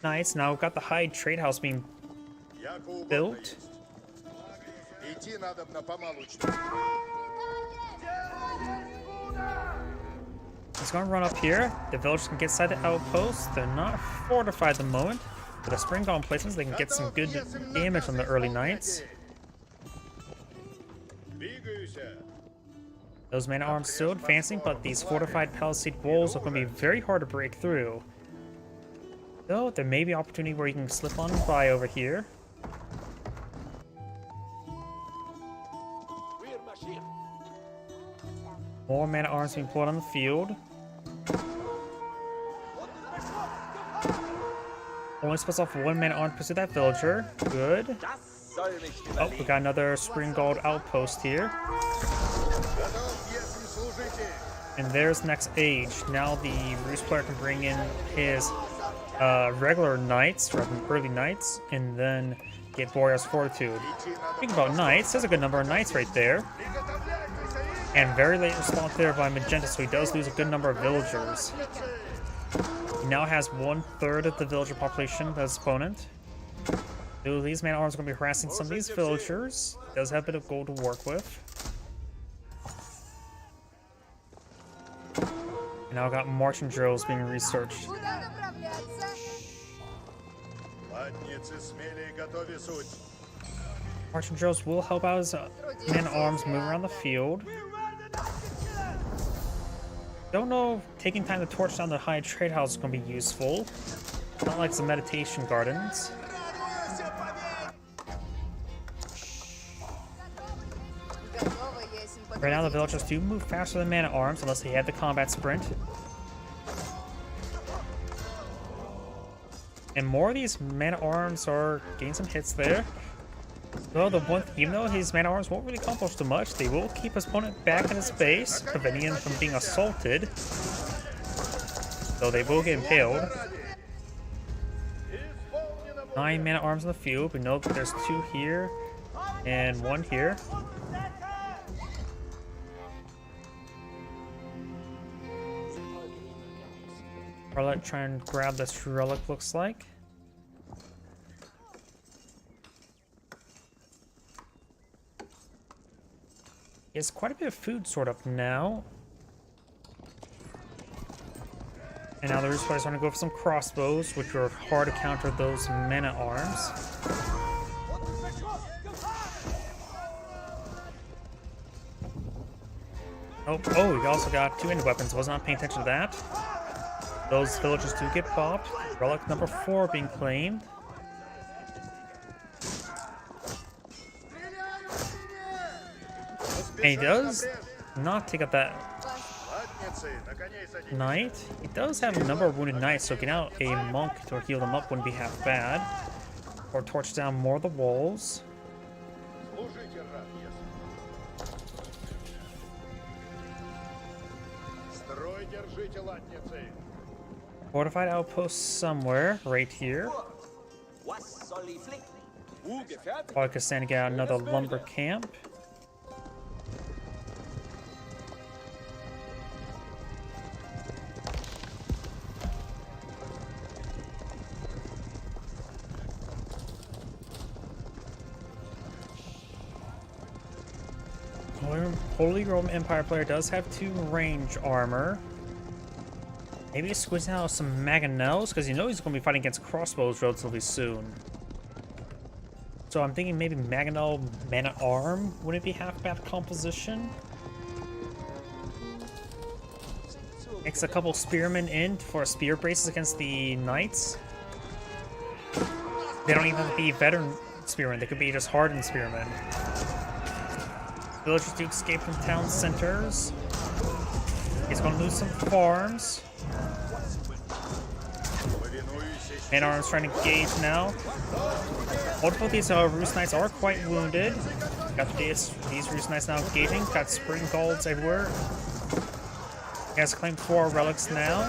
knights. Now we've got the high trade house being built. He's gonna run up here. The villagers can get inside the outpost. They're not fortified at the moment. With the spring golem placements, they can get some good damage on the early knights. Those man-at-arms still advancing, but these fortified palisade walls are going to be very hard to break through. Though there may be an opportunity where you can slip on by over here. More man-at-arms being pulled on the field. Only splits off 1 man-at-arm to pursue that villager. Good. Oh, we got another spring gold outpost here. And there's next age. Now the Roost player can bring in his regular knights, rather than early knights, and then get Boreas Fortitude. Think about knights. There's a good number of knights right there. And very late response there by Magenta, so he does lose a good number of villagers. He now has 1/3 of the villager population of his opponent. So these man-at-arms are going to be harassing some of these villagers. He does have a bit of gold to work with. And now I've got marching drills being researched. Marching drills will help out his man-at-arms move around the field. Don't know if taking time to torch down the high trade house is going to be useful. Not like some meditation gardens. Right now the villagers do move faster than man-at-arms unless they have the combat sprint. And more of these man-at-arms are getting some hits there. Well, even though his man-at-arms won't really accomplish too much, they will keep his opponent back in his base, preventing him from being assaulted. So they will get impaled. 9 man-at-arms in the field. We know that there's 2 here and 1 here. Charlotte trying to grab this relic, looks like. He has quite a bit of food stored up now. And now the Roost players are going to go for some crossbows, which are hard to counter those men-at-arms. Oh, we also got 2 end weapons. Was not paying attention to that. Those villagers do get bopped. Relic number 4 being claimed. And he does not take up that knight. He does have a number of wounded knights, so getting out a monk to heal them up wouldn't be half bad. Or torch down more of the walls. Fortified outpost somewhere, right here. Pakistan to get out another lumber camp. Holy Roman Empire player does have 2 range armor. Maybe he's squeezing out some mangonels, because you know he's going to be fighting against crossbows relatively soon. So I'm thinking maybe mangonel man-at-arm wouldn't be half bad composition. Mix a couple spearmen in for spear braces against the knights. They don't even have to be veteran spearmen, they could be just hardened spearmen. Villagers do escape from town centers. He's going to lose some farms. Man-at-arms trying to engage now. Multiple of these Roost Knights are quite wounded. Got these Roost Knights now engaging. Got spring golds everywhere. He has claimed 4 relics now.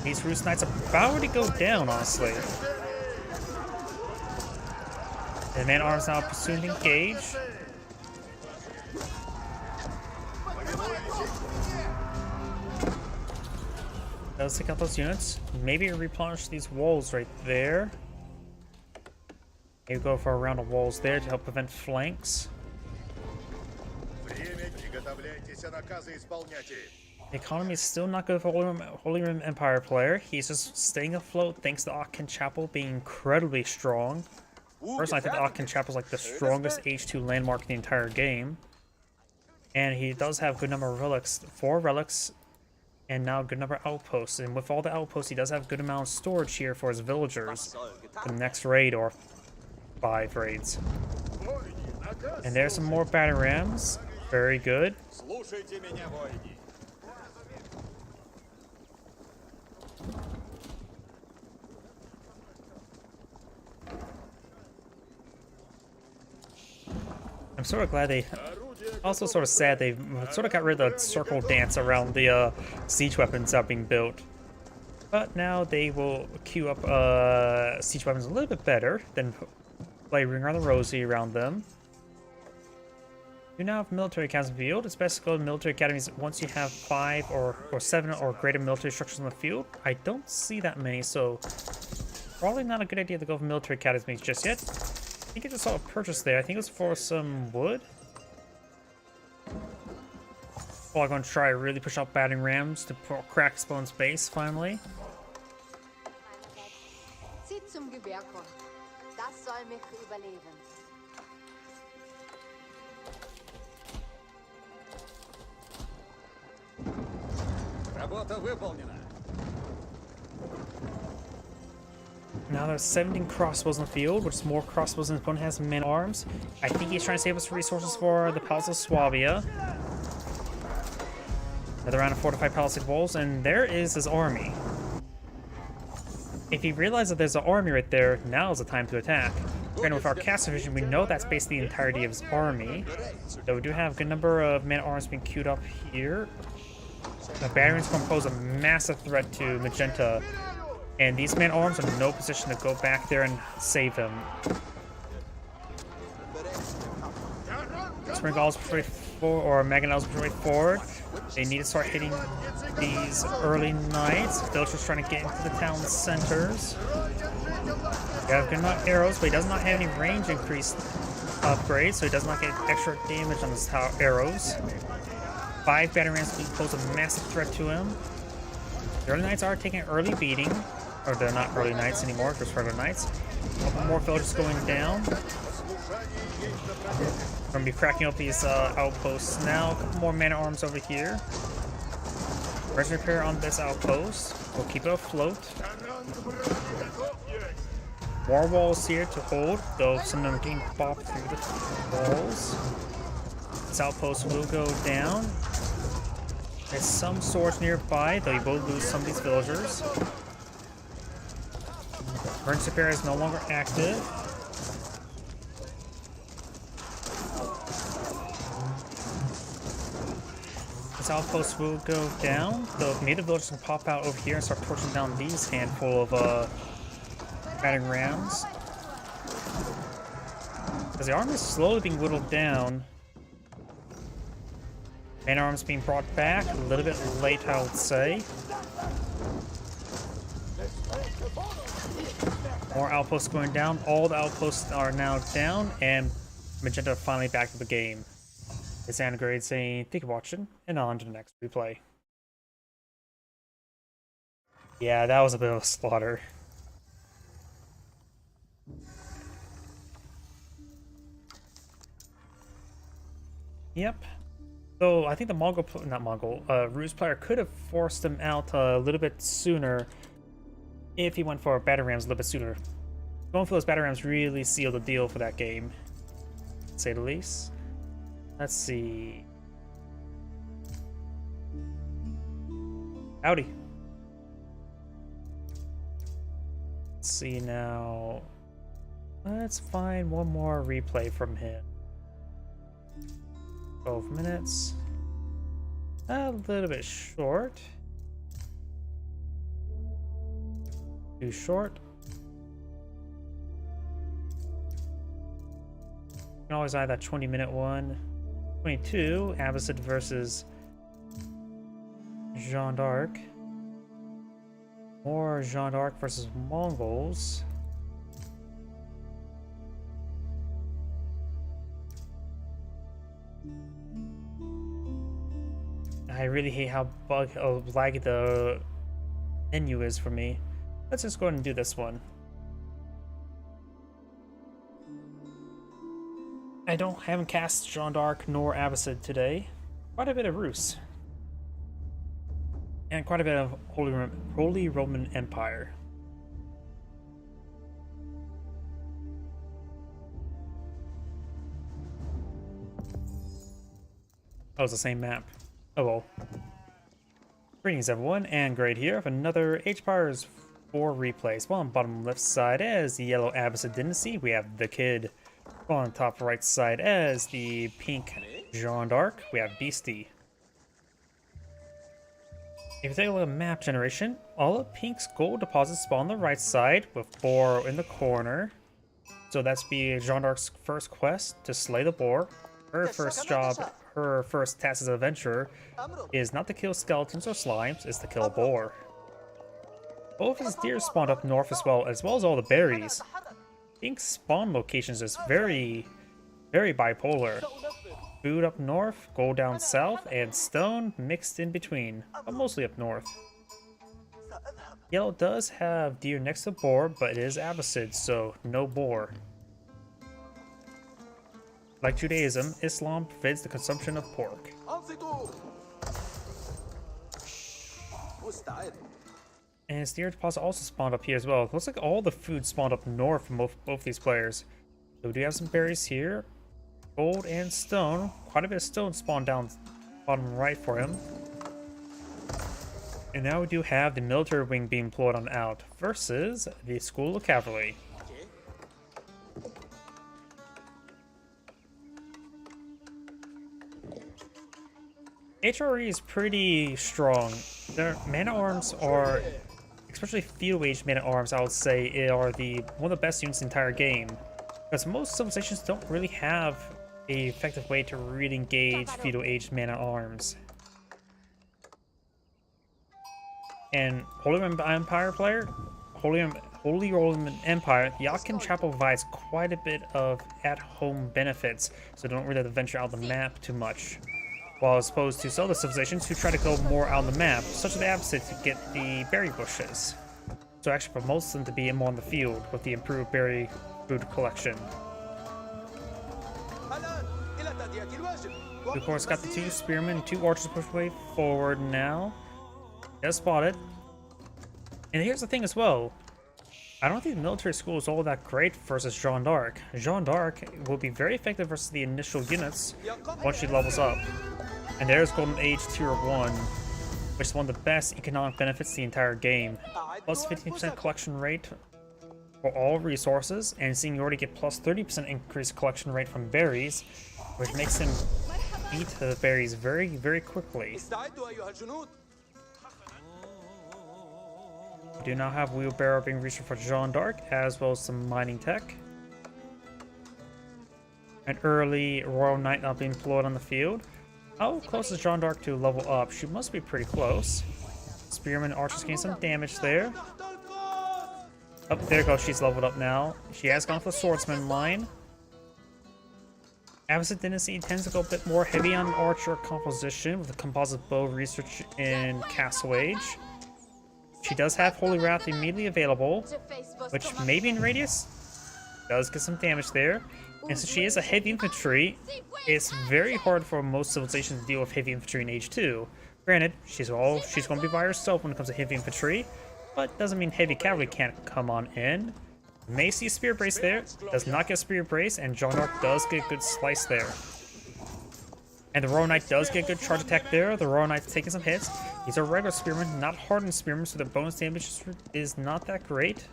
These Roost Knights are about to go down, honestly. The man-at-arms now pursuing to engage. Let's take out those units. Maybe replenish these walls right there. Maybe go for a round of walls there to help prevent flanks. The economy is still not good for Holy Roman Empire player. He's just staying afloat thanks to Aachen Chapel being incredibly strong. Personally, I think Aachen Chapel is like the strongest H2 landmark in the entire game. And he does have a good number of relics. 4 relics. And now a good number of outposts. And with all the outposts, he does have a good amount of storage here for his villagers. For the next raid or 5 raids. And there's some more battering rams. Very good. I'm sort of glad they... Also sort of sad they sort of got rid of the circle dance around the siege weapons that are being built. But now they will queue up siege weapons a little bit better than play Ring Around the Rosie around them. You now have military academies in the field. It's best to go to military academies once you have 5 or 7 or greater military structures in the field. I don't see that many, so probably not a good idea to go for military academies just yet. I think I just saw a purchase there. I think it was for some wood. Well, I'm going to try to really push out battering rams to crack Spawn's base finally. Zieht zum Gewehr kommen. Das soll mich überleben. Работа выполнена. Now there's 17 crossbows in the field, which is more crossbows than his opponent has men-at-arms. I think he's trying to save us resources for the Palace of Swabia. Another round of fortified palisade walls, and there is his army. If he realizes that there's an army right there, now is the time to attack. Granted, with our cast division, we know that's basically the entirety of his army. Though we do have a good number of men-at-arms being queued up here. The Barons compose a massive threat to Magenta, and these men-at-arms are in no position to go back there and save him. Springal's push forward, or Maganel's push forward. They need to start hitting these early knights. Villagers trying to get into the town centers. They have good amount of arrows, but he does not have any range increase upgrades, so he does not get extra damage on his arrows. 5 battering rams pose a massive threat to him. The early knights are taking an early beating. Or they're not early knights anymore, just regular knights. A couple more villagers going down. We're going to be cracking up these outposts now. A couple more man-at-arms over here. Res repair on this outpost. We'll keep it afloat. More walls here to hold, though some of them are getting bopped through the walls. This outpost will go down. There's some swords nearby, though you will lose some of these villagers. Emergency repair is no longer active. This outpost will go down, though maybe the villagers can pop out over here and start pushing down these handful of battering rams. Because the army is slowly being whittled down. Man-at-arms being brought back, a little bit late, I would say. More outposts going down. All the outposts are now down, and Magenta finally back to the game. It's Anagrade saying, thank you for watching, and on to the next replay. Yeah, that was a bit of a slaughter. Yep. So I think the Ruse player could have forced him out a little bit sooner if he went for battering rams a little bit sooner. Going for those battering rams really sealed the deal for that game, to say the least. Let's see. Howdy. Let's see now. Let's find one more replay from him. 12 minutes. A little bit short. Too short. You can always add that 20-minute one. 22, Abbasid versus Jeanne d'Arc. More Jeanne d'Arc versus Mongols. I really hate how laggy the menu is for me. Let's just go ahead and do this one. Haven't cast Jeanne d'Arc nor Abbasid today. Quite a bit of Rus. And quite a bit of Holy Roman Empire. Oh, it's the same map. Oh well. Greetings everyone, and Great here with another Age of Empires 4 replays. Well, on the bottom left side as the yellow Abbasid dynasty, we have the Kid. Well, on the top right side as the pink Jeanne d'Arc, we have Beastie. If you take a look at map generation, all of Pink's gold deposits spawn on the right side with boar in the corner. So that's be Jeanne d'Arc's first quest to slay the boar. Her first job, her first task as an adventurer is not to kill skeletons or slimes, is to kill a boar. Both his deer spawned up north as well as all the berries. Pink's spawn locations is very bipolar. Food up north, gold down south, and stone mixed in between, but mostly up north. Yellow does have deer next to boar, but it is Abbasid, so no boar. Like Judaism, Islam forbids the consumption of pork. And his deer deposit also spawned up here as well. It looks like all the food spawned up north from both these players. So we do have some berries here. Gold and stone. Quite a bit of stone spawned down bottom right for him. And now we do have the military wing being employed on out versus the School of Cavalry. HRE is pretty strong. Their man-at-arms are, especially feudal age man-at-arms, I would say, are one of the best units in the entire game. Because most civilizations don't really have an effective way to really engage feudal age man-at-arms. And Holy Roman Empire player, Holy Roman Empire, Yakin Chapel provides quite a bit of at-home benefits, so don't really have to venture out the map too much. While as opposed to some other civilizations who try to go more out on the map, such as the Abbasid, to get the berry bushes. So it actually promotes them to be more on the field with the improved berry food collection. We of course got the 2 spearmen, 2 archers push way forward now. Just spotted. And here's the thing as well. I don't think the military school is all that great versus Jeanne d'Arc. Jeanne d'Arc will be very effective versus the initial units once she levels up. And there's Golden Age Tier 1, which is one of the best economic benefits of the entire game. Plus 15% collection rate for all resources, and seeing you already get plus 30% increased collection rate from berries, which makes him eat the berries very, very quickly. We do now have wheelbarrow being reached for Jeanne d'Arc, as well as some mining tech. An early Royal Knight not being deployed on the field. How close is Jeanne d'Arc to level up? She must be pretty close. Spearman archers getting some damage there. Oh, there goes. She's leveled up now. She has gone for the swordsman line. Abbasid Dynasty tends to go a bit more heavy on archer composition with the composite bow research in Castle Age. She does have Holy Wrath immediately available, which may be in radius. Does get some damage there. And since she is a heavy infantry, it's very hard for most civilizations to deal with heavy infantry in Age 2. Granted, she's going to be by herself when it comes to heavy infantry, but doesn't mean heavy cavalry can't come on in. May see Spear Brace there, does not get Spear Brace, and Jeanne d'Arc does get a good slice there. And the Royal Knight does get a good charge attack there. The Royal Knight's taking some hits. These are regular spearmen, not hardened spearmen, so their bonus damage is not that great.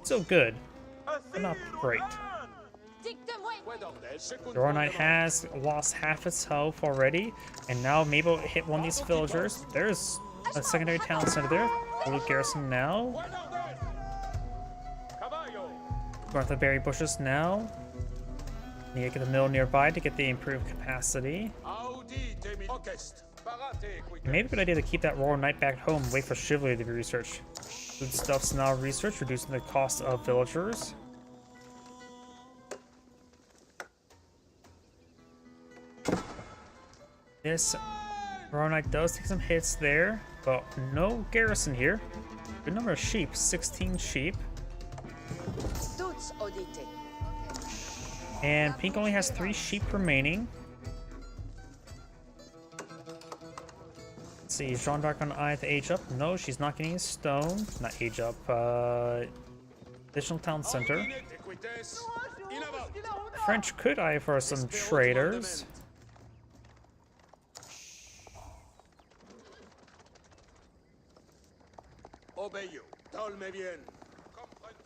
Still good, but not great. The Royal Knight has lost half its health already, and now maybe will hit one of these villagers. There's a secondary town center there. Holy garrison now. Going for the berry bushes now. Need to get the mill nearby to get the improved capacity. Maybe a good idea to keep that Royal Knight back home and wait for chivalry to be researched. Foodstuffs now researched, reducing the cost of villagers. This Royal Knight does take some hits there, but no garrison here. Good number of sheep, 16 sheep. And Pink only has 3 sheep remaining. Let's see, Jeanne d'Arc on eye to age up. No, she's not getting a stone. Not age up. Additional town center. French could eye for some traders. Dolme bien.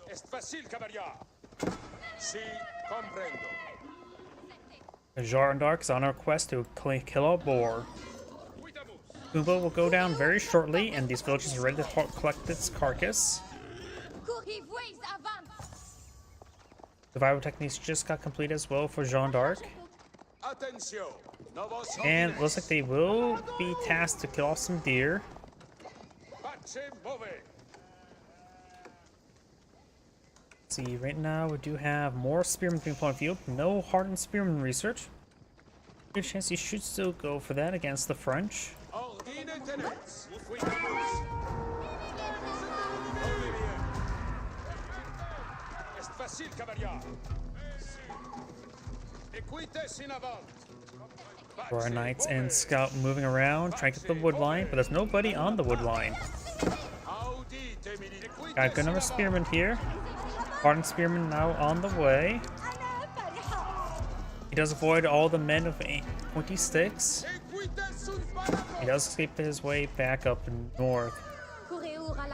Es fácil, caballero. Sí, comprendo. Jeanne d'Arc is on her quest to kill a boar. Pumbaa will go down very shortly, and these villages are ready to collect its carcass. Survival techniques just got complete as well for Jeanne d'Arc. And it looks like they will be tasked to kill off some deer. See, right now we do have more spearmen being put on field. No hardened spearman research. Good chance he should still go for that against the French. Royal Knights and Scout moving around, trying to get the wood line, but there's nobody on the wood line. Got a good number of spearmen here. Hardened spearman now on the way. He does avoid all the men with pointy sticks. He does escape his way back up north.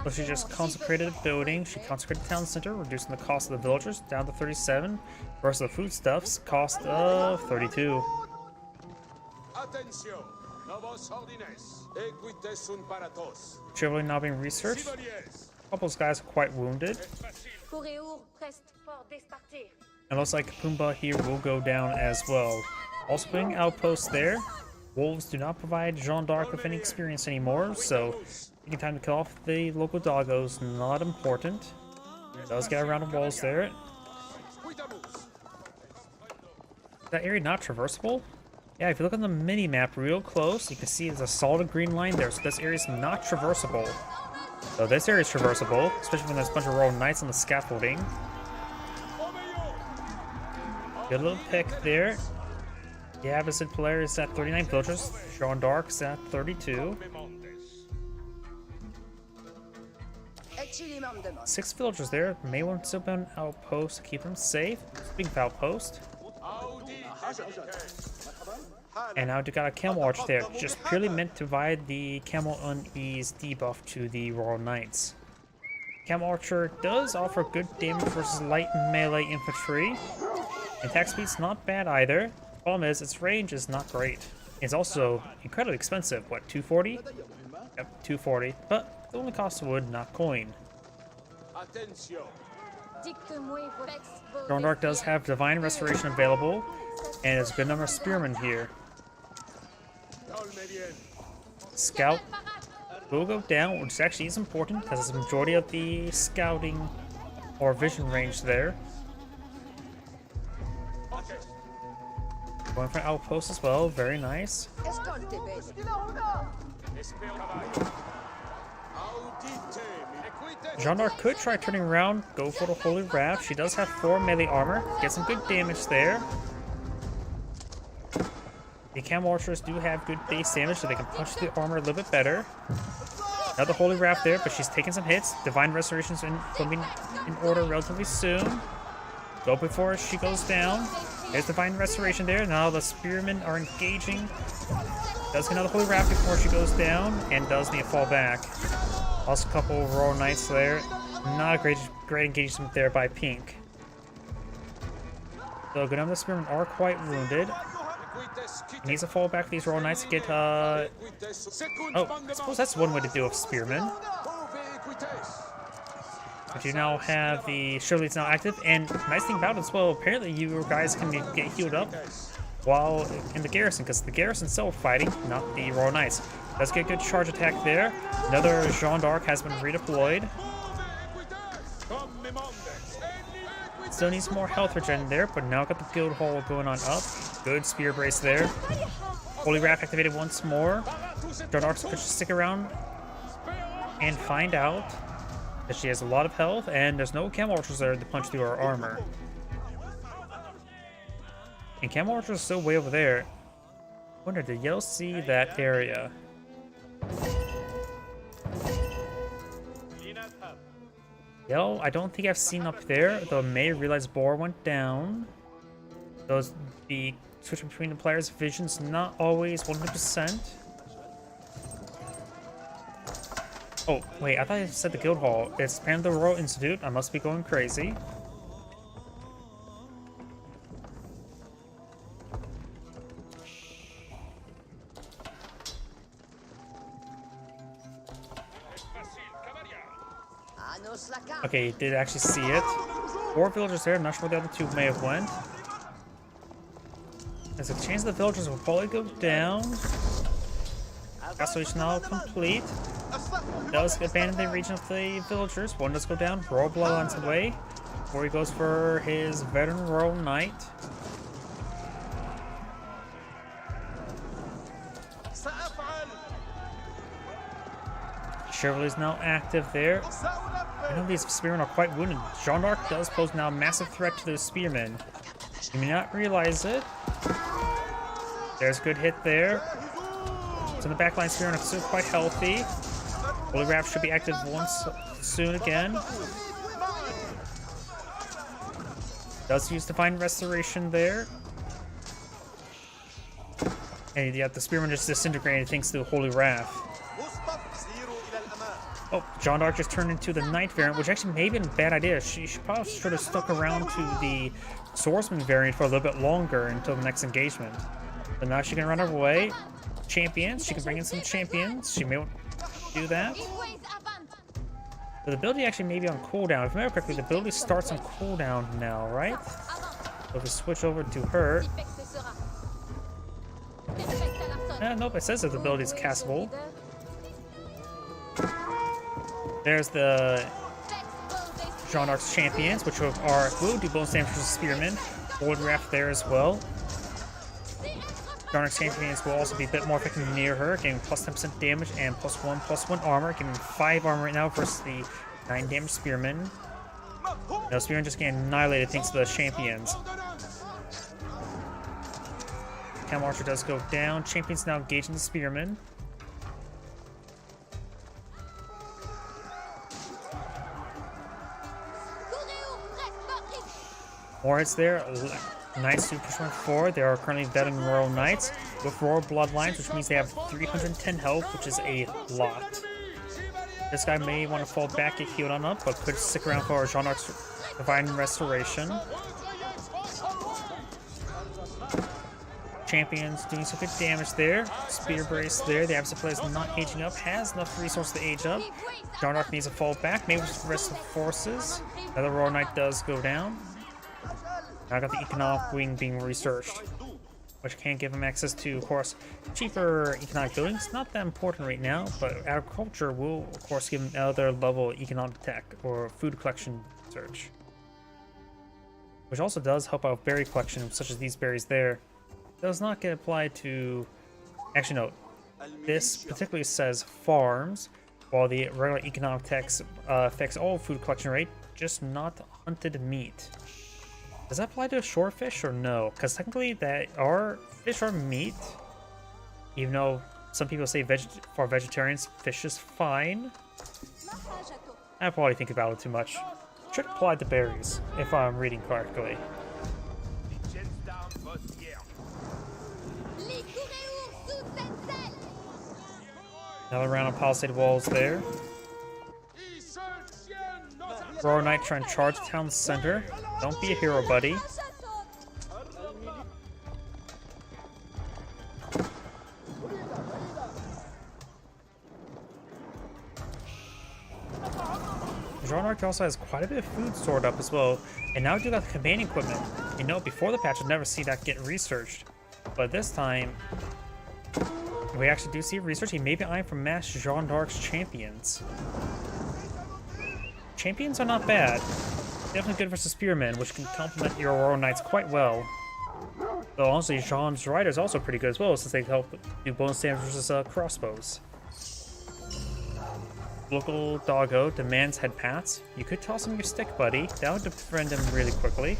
So she just consecrated a building. She consecrated the town center, reducing the cost of the villagers down to 37 versus the foodstuffs cost of 32. Chivalry now being researched. A couple of guys are quite wounded. It looks like Pumbaa here will go down as well. Also putting outposts there. Wolves do not provide Jeanne d'Arc with any experience anymore, so taking time to kill off the local doggos, not important. It does get around the walls there. That area not traversable? Yeah, if you look on the mini-map real close, you can see there's a solid green line there, so this area is not traversable. So this area is traversable, especially when there's a bunch of Royal Knights on the scaffolding. Good little pick there. The Abbasid player is at 39 villagers. Jeanne d'Arc is at 32. 6 villagers there. May want to set up an outpost to keep them safe. Speaking of outpost. And now we got a camel archer there, just purely meant to provide the camel unease debuff to the Royal Knights. Camel archer does offer good damage versus light melee infantry. Attack speed's not bad either. Problem is, its range is not great. It's also incredibly expensive. What, 240? Yep, 240. But it only costs wood, not coin. Jeanne d'Arc does have Divine Restoration available, and there's a good number of spearmen here. Scout will go down, which actually is important because it's the majority of the scouting or vision range there. Going for an outpost as well, very nice. Jeanne d'Arc could try turning around, go for the Holy Raft. She does have 4 melee armor, get some good damage there. The camel archers do have good base damage, so they can punch the armor a little bit better. Another Holy Raft there, but she's taking some hits. Divine Restoration's coming in order relatively soon. Go before she goes down. There's Divine Restoration there. Now the spearmen are engaging. Does get another Holy Raft before she goes down, and does need to fall back. Also a couple of Royal Knights there. Not a great engagement there by Pink. The Gunam Spearmen are quite wounded. He needs to fall back for these Royal Knights to get, oh, I suppose that's one way to deal with Spearmen. But you now have the Shirley's now active, and nice thing about it as well, apparently you guys can get healed up while in the garrison, because the garrison's still fighting, not the Royal Knights. Does get a good charge attack there. Another Jeanne d'Arc has been redeployed. Still needs more health regen there, but now got the guild hall going on up. Good spear brace there. Holy Wrath activated once more. Jeanne d'Arc could just stick around and find out that she has a lot of health, and there's no camel archers there to punch through her armor. And camel archers are still way over there. Wonder, did Yell see that area? Yell, I don't think I've seen up there, though I may realize Boar went down. Those, the switching between the players' vision's not always 100%. Oh, wait, I thought I said the guild hall. It's apparently the Royal Institute. I must be going crazy. Okay, you did actually see it. 4 villagers there. I'm not sure where the other 2 may have went. There's a chance the villagers will probably go down. Castle now complete. Does abandon the region of the villagers. One does go down. Royal Bloodline's away. Where he goes for his veteran Royal Knight. Chevrolet's now active there. I know these spearmen are quite wounded. Jeanne d'Arc does pose now a massive threat to those spearmen. You may not realize it. There's a good hit there. So the backline spearmen are still quite healthy. Holy Wrath should be active once soon again. Does use Divine Restoration there. And yeah, the spearman just disintegrated thanks to the Holy Wrath. Oh, Jeanne d'Arc just turned into the Knight variant, which actually may have been a bad idea. She probably should have stuck around to the Swordsman variant for a little bit longer until the next engagement. But now she can run away. Champions, she can bring in some champions. She may do that. But the ability actually may be on cooldown. If I remember correctly, the ability starts on cooldown now, right? So if we switch over to her. Nope, it says that the ability is castable. There's the Jeanne d'Arc's champions, which will do bonus damage to Spearmen. Holy Wrath there as well. Jeanne d'Arc's champions will also be a bit more effective near her, giving plus 10% damage and +1/+1 armor, giving 5 armor right now versus the 9 damage Spearmen. No, Spearmen just getting annihilated thanks to the champions. Camel Archer does go down. Champions now engaging the Spearmen. More hits there. Knights to push 4. They are currently veteran Royal Knights with Royal Bloodlines, which means they have 310 health, which is a lot. This guy may want to fall back, get healed on up, but could stick around for Jeanne d'Arc's Divine Restoration. Champions doing some good damage there. Spear Brace there. The Absent player is not aging up, has enough resources to age up. Jeanne d'Arc needs to fall back, maybe with the rest of the forces. Another Royal Knight does go down. Now I got the Economic Wing being researched, which can give him access to, of course, cheaper economic buildings. Not that important right now, but agriculture will, of course, give him another level of economic tech or food collection research, which also does help out berry collection, such as these berries there. Does not get applied to. Actually, no. This particularly says farms, while the regular economic tax affects all food collection rate, just not hunted meat. Does that apply to shore fish or no? Because technically fish are meat, even though some people say for vegetarians fish is fine. I probably think about it too much. Should apply to berries if I'm reading correctly. Another round of palisade walls there. Royal Knight trying to charge the town center. Don't be a hero, buddy. Jean d'Arc also has quite a bit of food stored up as well. And now we do got the companion equipment. You know, before the patch, I'd never see that get researched. But this time, we actually do see research. He may be eyeing for Mass Jean d'Arc's champions. Champions are not bad. Definitely good versus Spearmen, which can complement your Royal Knights quite well. Though honestly, Jean's Rider is also pretty good as well, since they help do bonus damage versus crossbows. Local doggo demands head pats. You could toss him your stick, buddy. That would defend him really quickly.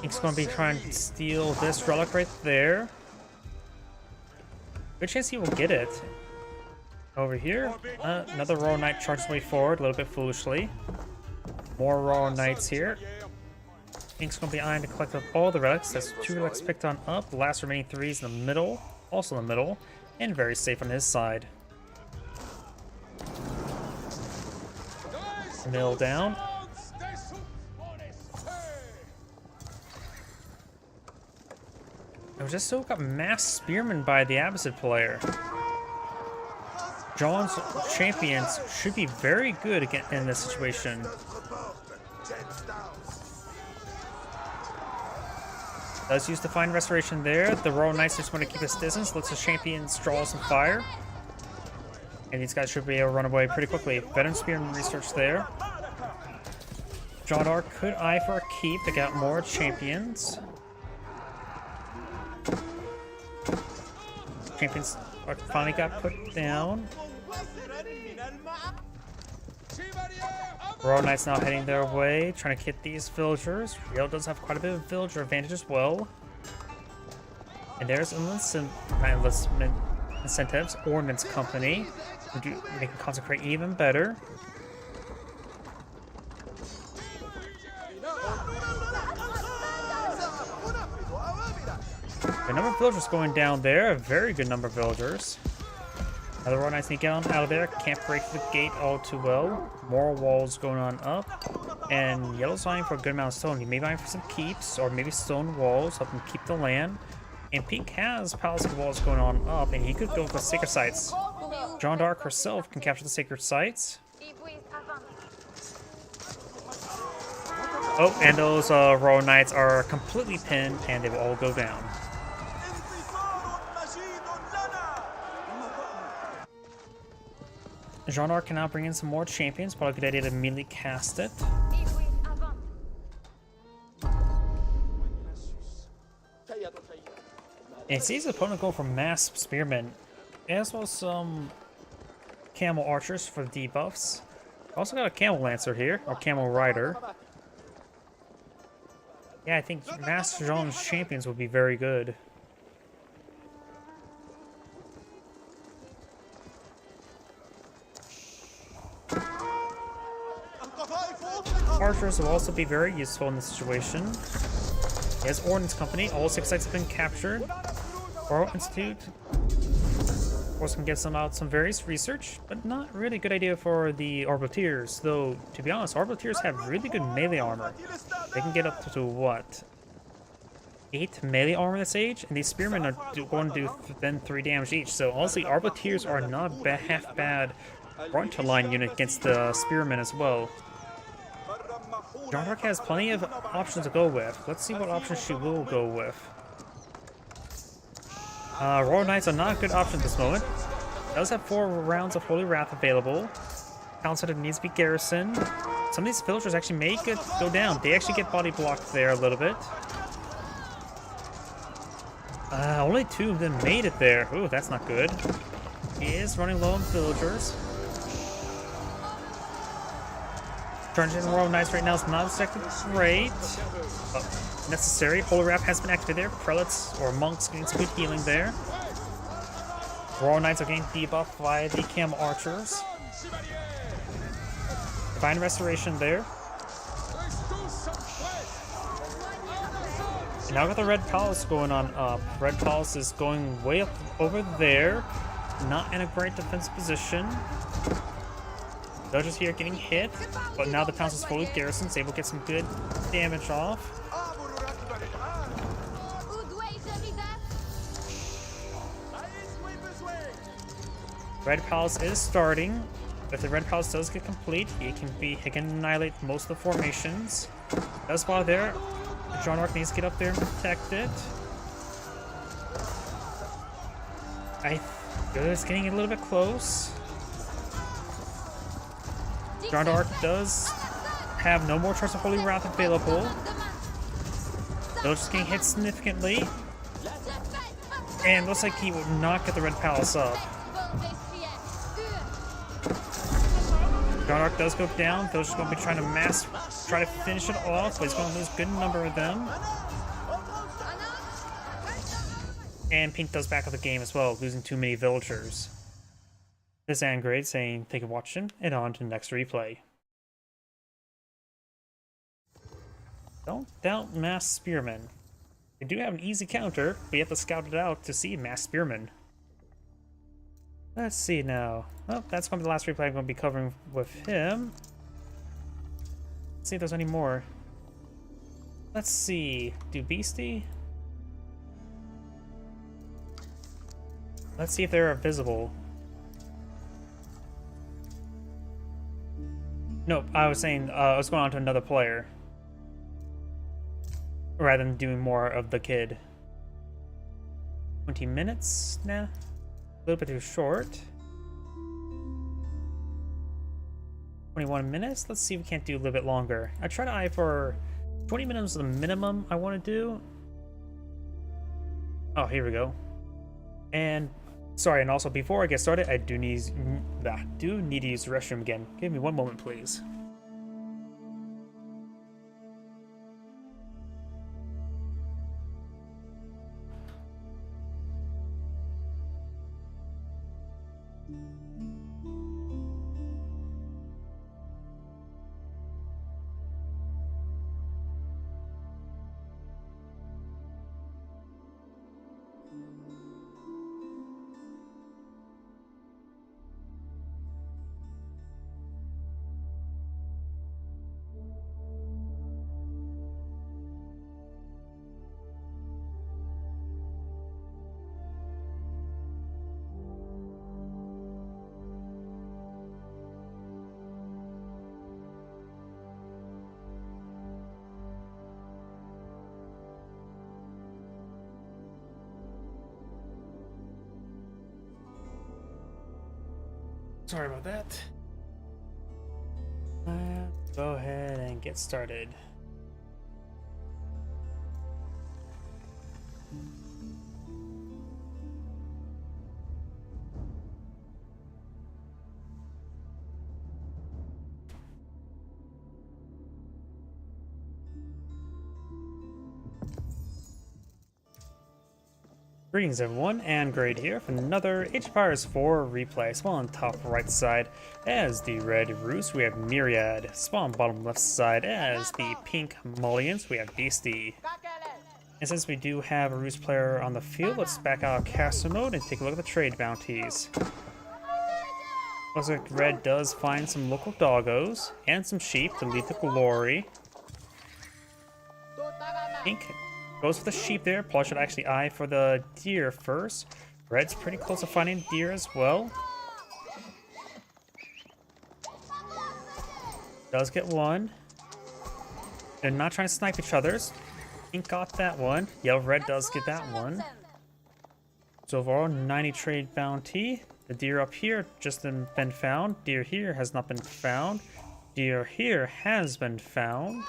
He's going to be trying to steal this relic right there. Good chance he will get it. Over here, another Royal Knight charges way forward, a little bit foolishly. More Royal Knights here. Ink's going to be eyeing to collect up all the relics. That's 2 relics picked on up. The last remaining 3 is in the middle, also in the middle, and very safe on his side. Mill down. We just so got mass spearmen by the Abbasid player. Jean's champions should be very good again in this situation. Does use Divine Restoration there. The Royal Knights just want to keep his distance. Lets the champions draw some fire. And these guys should be able to run away pretty quickly. Veteran Spearman research there. Jean d'Arc could eye for a keep to get more champions. Champions finally got put down. Royal Knights now heading their way, trying to hit these villagers. Riel does have quite a bit of villager advantage as well. And there's enlistment incentives, Ordnance Company. They can consecrate even better. The number of villagers going down there, a very good number of villagers. Another Royal Knights need to get on out of there. Can't break the gate all too well. More walls going on up. And Yellow's eyeing for a good amount of stone. He may be eyeing for some keeps or maybe stone walls, help him keep the land. And Pink has palisade walls going on up, and he could go for sacred sites. Jean d'Arc herself can capture the sacred sites. Oh, and those Royal Knights are completely pinned, and they will all go down. Jean d'Arc can now bring in some more champions. Probably a good idea to immediately cast it. And he sees his opponent go for mass spearmen, as well as some camel archers for the debuffs. Also got a camel lancer here, or camel rider. Yeah, I think mass Jean's champions would be very good. Archers will also be very useful in this situation. He has Ordnance Company. All 6 sites have been captured. Royal Institute. Of course, can give some out some various research, but not really a good idea for the Arbaleteers. Though, to be honest, Arbaleteers have really good melee armor. They can get up to what? 8 melee armor this age, and these spearmen are going to do then 3 damage each. So honestly, Arbaleteers are not half bad front line unit against the spearmen as well. Jean d'Arc has plenty of options to go with. Let's see what options she will go with. Royal Knights are not a good option at this moment. Does have 4 rounds of Holy Wrath available. Town Center needs to be garrisoned. Some of these villagers actually may go down. They actually get body blocked there a little bit. Only 2 of them made it there. Ooh, that's not good. He is running low on villagers. Charging Royal Knights right now is not exactly great. Necessary. Holy Wrath has been activated there. Prelates or monks getting some good healing there. Royal Knights are getting debuffed by the camel archers. Divine Restoration there. And now got the Red Palace going on up. Red Palace is going way up over there. Not in a great defense position. Villagers here getting hit, but now the town is fully garrisoned, so able to get some good damage off. Red Palace is starting. If the Red Palace does get complete, he can annihilate most of the formations. That's why there. Jean d'Arc needs to get up there and protect it. It's getting a little bit close. Jean d'Arc does have no more Charts of Holy Wrath available. Those just getting hit significantly. And looks like he will not get the Red Palace up. Jean d'Arc does go down. Those are going to be trying to try to finish it off, but he's going to lose a good number of them. And Pink does back up the game as well, losing too many villagers. This is Angrade saying thank you for watching, and on to the next replay. Don't doubt Mass Spearmen. They do have an easy counter, but you have to scout it out to see Mass Spearmen. Let's see now. Well, that's going to be the last replay I'm going to be covering with him. Let's see if there's any more. Let's see. Do Beastie? Let's see if they're visible. Nope, I was saying I was going on to another player. Rather than doing more of the kid. 20 minutes? Nah. A little bit too short. 21 minutes? Let's see if we can't do a little bit longer. I try to eye for 20 minutes is the minimum I want to do. Oh, here we go. And sorry, and also before I get started, I do need to use the restroom again. Give me one moment, please. Sorry about that. Go ahead and get started. Greetings everyone, Angrade here for another Age of Empires 4 replay. Spawn on top right side as the Red Roost, we have Myriad. Spawn bottom left side as the Pink Mullions, we have Beastie. And since we do have a Roost player on the field, let's back out castle mode and take a look at the trade bounties. Looks like Red does find some local doggos and some sheep to lead to glory. Pink goes for the sheep there. Probably should actually eye for the deer first. Red's pretty close to finding deer as well. Does get one. They're not trying to snipe each other's. Pink got that one. Yeah, Red does get that one. So overall, 90 trade bounty. The deer up here just been found. Deer here has not been found. Deer here has been found.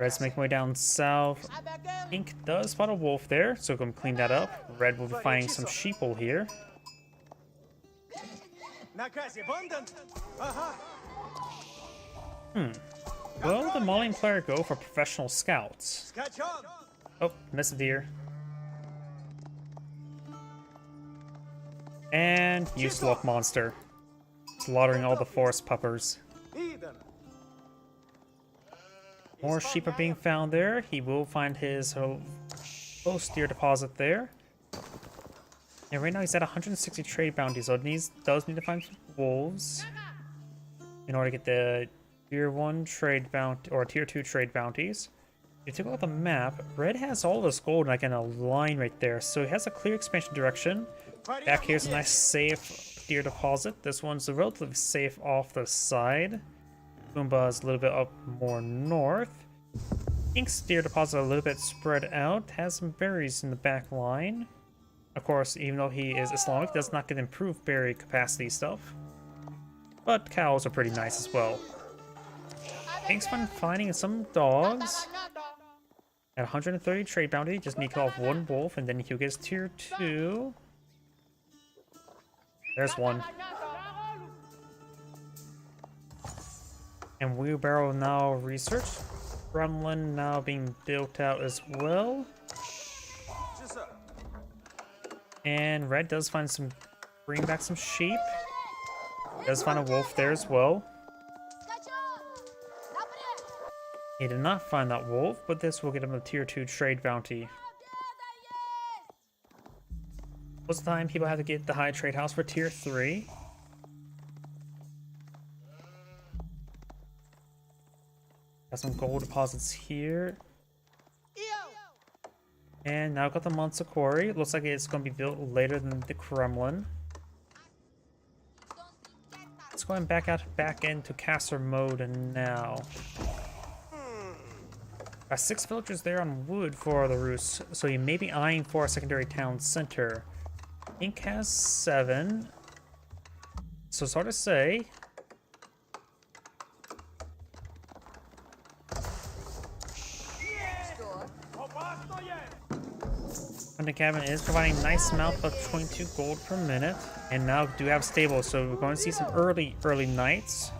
Red's making way down south. Pink does spot a wolf there, so go and clean that up. Red will be finding some sheeple here. Will the Mauling player go for professional scouts? Oh, missed a deer. And you sloth monster. Slaughtering all the forest puppers. More sheep are being found there. He will find his close deer deposit there. And right now he's at 160 trade bounties, so he does need to find some wolves in order to get the tier 1 trade bounty or tier 2 trade bounties. you take a look at the map, red has all this gold like in a line right there, so it has a clear expansion direction. Back here's a nice safe deer deposit. This one's relatively safe off the side. Pumbaa is a little bit up more north. Ink's deer deposit a little bit spread out, has some berries in the back line. Of course, even though he is Islamic, does not get improved berry capacity stuff. But cows are pretty nice as well. Ink's been finding some dogs. At 130 trade bounty, just need to kill off one wolf, and then he'll get his tier 2. There's one. And wheelbarrow now researched. Gremlin now being built out as well. And red does find some, bring back some sheep. Does find a wolf there as well. He did not find that wolf, but this will get him a tier 2 trade bounty. Most of the time, people have to get the high trade house for tier 3. Got some gold deposits here. And now got the Manticore. Looks like it's going to be built later than the Kremlin. Let's go back into caster mode now. Got 6 villagers there on wood for the roost, so you may be eyeing for a secondary town center. Ink has 7, so it's hard to say. The cabin is providing nice amount of 22 gold per minute, and now do have stable, so we're going to see some early nights.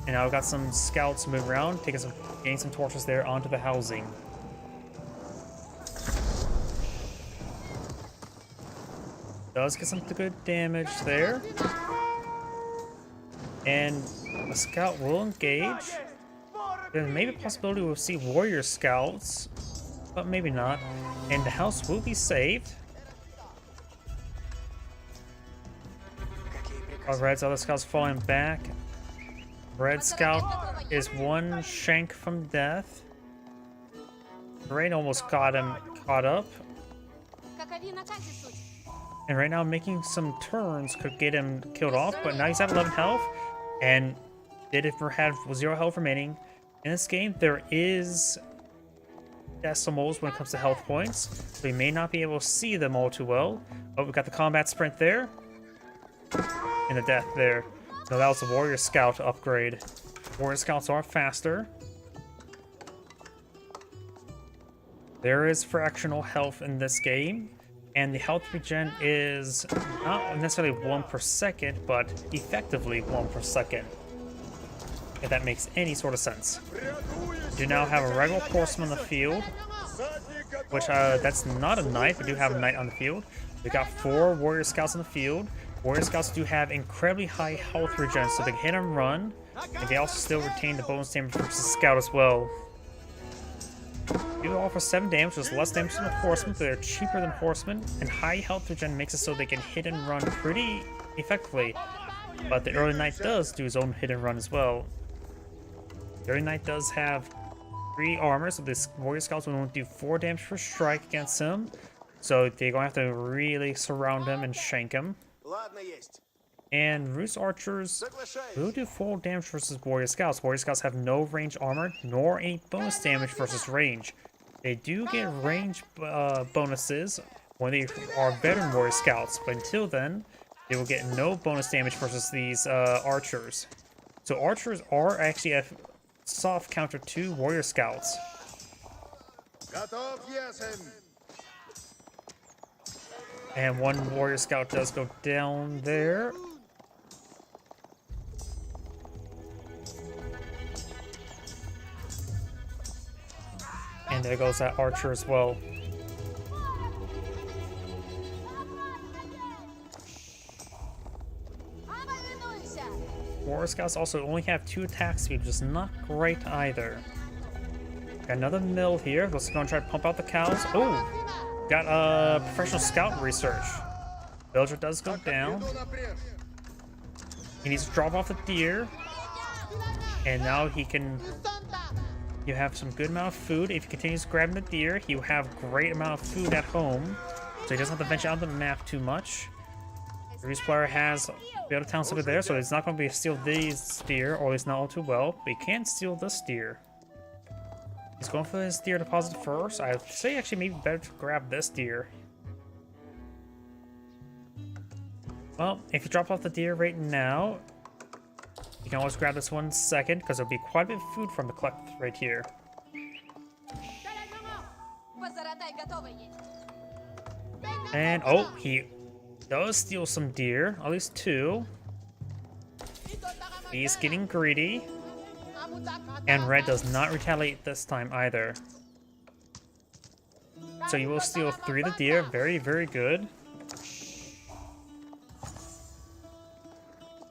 And now we've got some scouts move around, getting some torches there onto the housing. Does get some good damage there. And a scout will engage. There may be a possibility we'll see warrior scouts, but maybe not. And the house will be saved. Red's other scouts falling back. Red scout is one shank from death. Rain almost got him caught up. And right now making some turns could get him killed off, but now he's at 11 health and did it have 0 health remaining. In this game there is decimals when it comes to health points, so you may not be able to see them all too well. Oh, we got the combat sprint there. And the death there. So that was a warrior scout upgrade. Warrior scouts are faster. There is fractional health in this game, and the health regen is not necessarily 1 per second, but effectively 1 per second. If that makes any sort of sense. Do now have a regular horseman on the field, which that's not a knight. We do have a knight on the field. We got 4 warrior scouts on the field. Warrior scouts do have incredibly high health regen, so they can hit and run, and they also still retain the bonus damage versus scout as well. They do offer 7 damage, which is less damage than the horsemen, but they're cheaper than horsemen, and high health regen makes it so they can hit and run pretty effectively. But the early knight does do his own hit and run as well. The early knight does have 3 armor, so this warrior scouts will only do 4 damage per strike against him, so they're going to have to really surround him and shank him. And Roost Archers will do full damage versus Warrior Scouts. Warrior Scouts have no range armor, nor any bonus damage versus range. They do get range bonuses when they are veteran Warrior Scouts, but until then, they will get no bonus damage versus these Archers. So Archers are actually a soft counter to Warrior Scouts. And one warrior scout does go down there. And there goes that archer as well. Warrior scouts also only have 2 attack speed, which is not great either. Got another mill here. Let's go and try to pump out the cows. Oh! Got a professional scout research. Villager does go down. He needs to drop off the deer. And now he can You have some good amount of food. If he continues grabbing the deer, he will have great amount of food at home, so he doesn't have to venture out the map too much. The Reese player has the other towns over there, so he's not going to be able to steal these deer, or at least not all too well, but he can steal this deer. He's going for his deer deposit first. I'd say actually maybe better to grab this deer. Well, if you drop off the deer right now, you can always grab this one second, because there'll be quite a bit of food from the collect right here. And, oh, he does steal some deer, at least 2. He's getting greedy. And red does not retaliate this time either. So you will steal 3 of the deer, very, very good.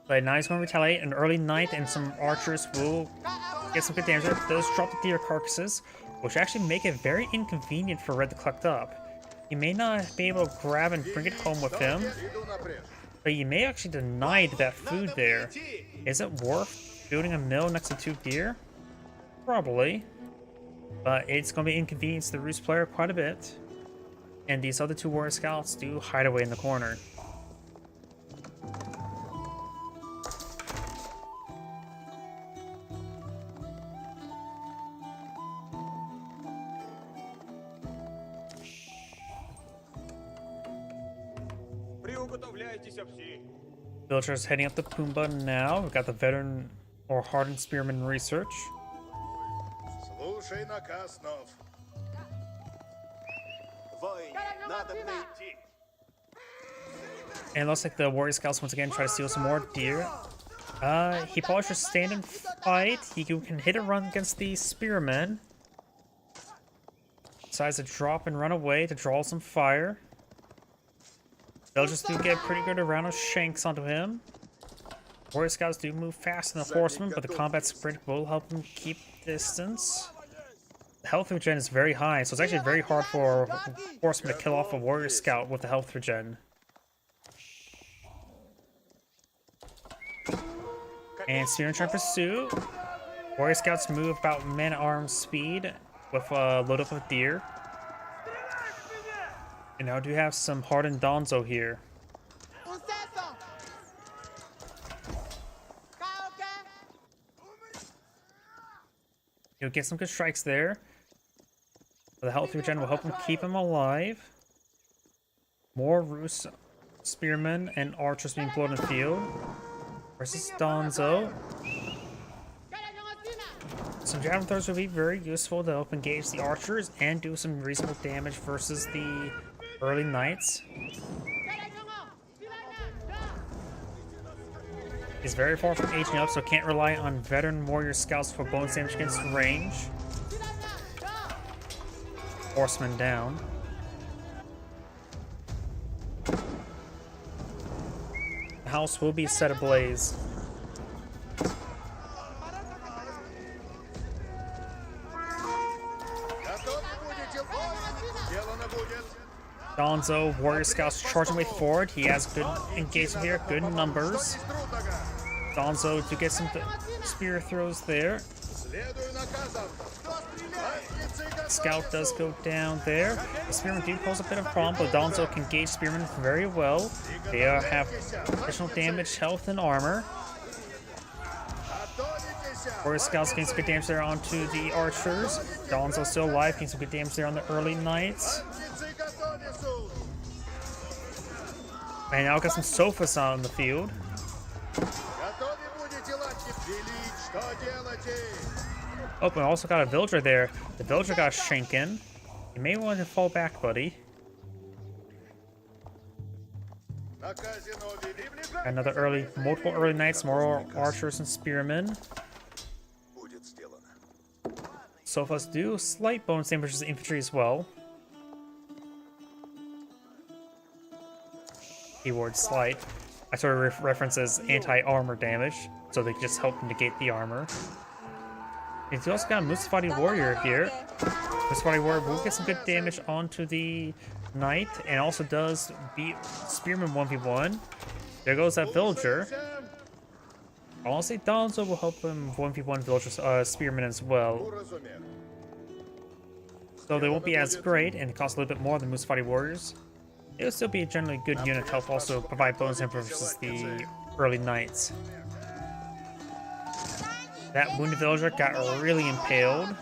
But now he's going to retaliate an early night, and some archers will get some good damage. It does drop the deer carcasses, which actually make it very inconvenient for red to collect up. You may not be able to grab and bring it home with him, but you may actually deny that food there. Is it worth building a mill next to 2 deer? Probably. But it's going to be inconvenience to the Roost player quite a bit. And these other 2 warrior scouts do hide away in the corner. Villagers heading up to Pumbaa now. We've got the veteran or hardened spearman research. And it looks like the warrior scouts once again try to steal some more deer. He probably should stand and fight. He can hit and run against the spearmen. Decides to drop and run away to draw some fire. They'll just do get a pretty good round of shanks onto him. Warrior scouts do move faster than the horsemen, but the combat sprint will help them keep distance. The health regen is very high, so it's actually very hard for horsemen to kill off a warrior scout with the health regen. And spearmen try to pursue. Warrior scouts move about man-at-arms speed with a load up of deer. And now do have some hardened Donzo here. You'll get some good strikes there. But the health regen will help him keep him alive. More Roost spearmen and archers being blown in the field. Versus Donzo. Some javelin throws will be very useful to help engage the archers and do some reasonable damage versus the early knights. He's very far from aging up, so can't rely on veteran warrior scouts for bonus damage against range. Horseman down. The house will be set ablaze. Donzo, warrior scouts charging way forward. He has good engagement here, good numbers. Donzo to get some spear throws there. Scout does go down there. The spearmen do pose a bit of a problem, but Donzo can gauge spearmen very well. They have additional damage, health, and armor. Warrior scouts getting some good damage there onto the archers. Donzo still alive, getting some good damage there on the early knights. And now got some sofas on the field. Oh, we also got a villager there. The villager got shanken. You may want to fall back, buddy. Another multiple early knights, more archers and spearmen. Sofas do slight bonus damage to infantry as well. Keyword slight. I sort of references anti-armor damage, so they just help negate the armor. And you also got a Mustafati warrior here. Mustafati warrior will get some good damage onto the knight, and also does beat spearman 1v1. There goes that villager. Honestly, Donzo will help him 1v1 villagers, spearmen as well. Уразумел. So they won't be as great and cost a little bit more than Musfari warriors. It'll still be a generally good unit to help also provide bonus info versus the early knights. That wounded villager got really impaled.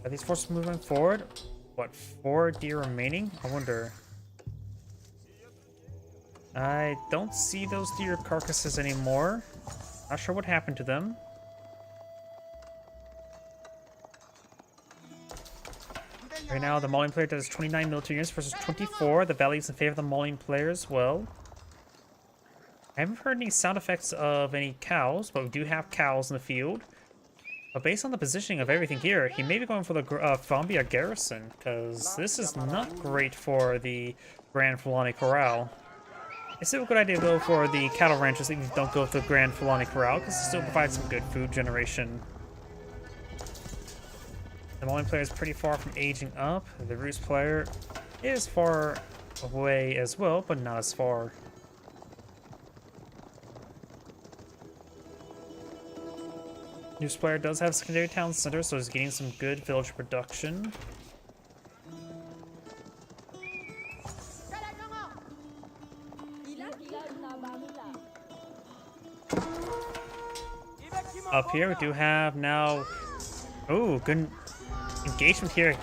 Are these forces moving forward? What, 4 deer remaining? I wonder. I don't see those deer carcasses anymore. Not sure what happened to them. Right now, the Mauling player does 29 military units versus 24. The Valley is in favor of the Mauling player as well. I haven't heard any sound effects of any cows, but we do have cows in the field. But based on the positioning of everything here, he may be going for the Fombia garrison, because this is not great for the Grand Fulani Corral. It's still a good idea to go for the cattle ranches, even if you don't go for the Grand Fulani Corral, because it still provides some good food generation. The Mauling player is pretty far from aging up. The Roost player is far away as well, but not as far. Roost player does have a secondary town center, so he's getting some good village production. Up here, we do have now... Oh, good engagement here.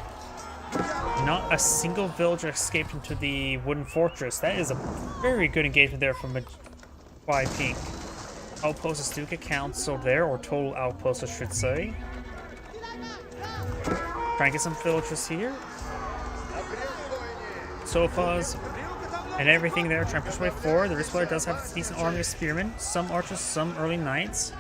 Not a single villager escaped into the wooden fortress. That is a very good engagement there from by Pink. Outposts do get counseled there, or total outposts, I should say. Try and get some villagers here. Sofas and everything there. Try and push way forward. The Roost player does have a decent army of spearmen. Some archers, some early knights.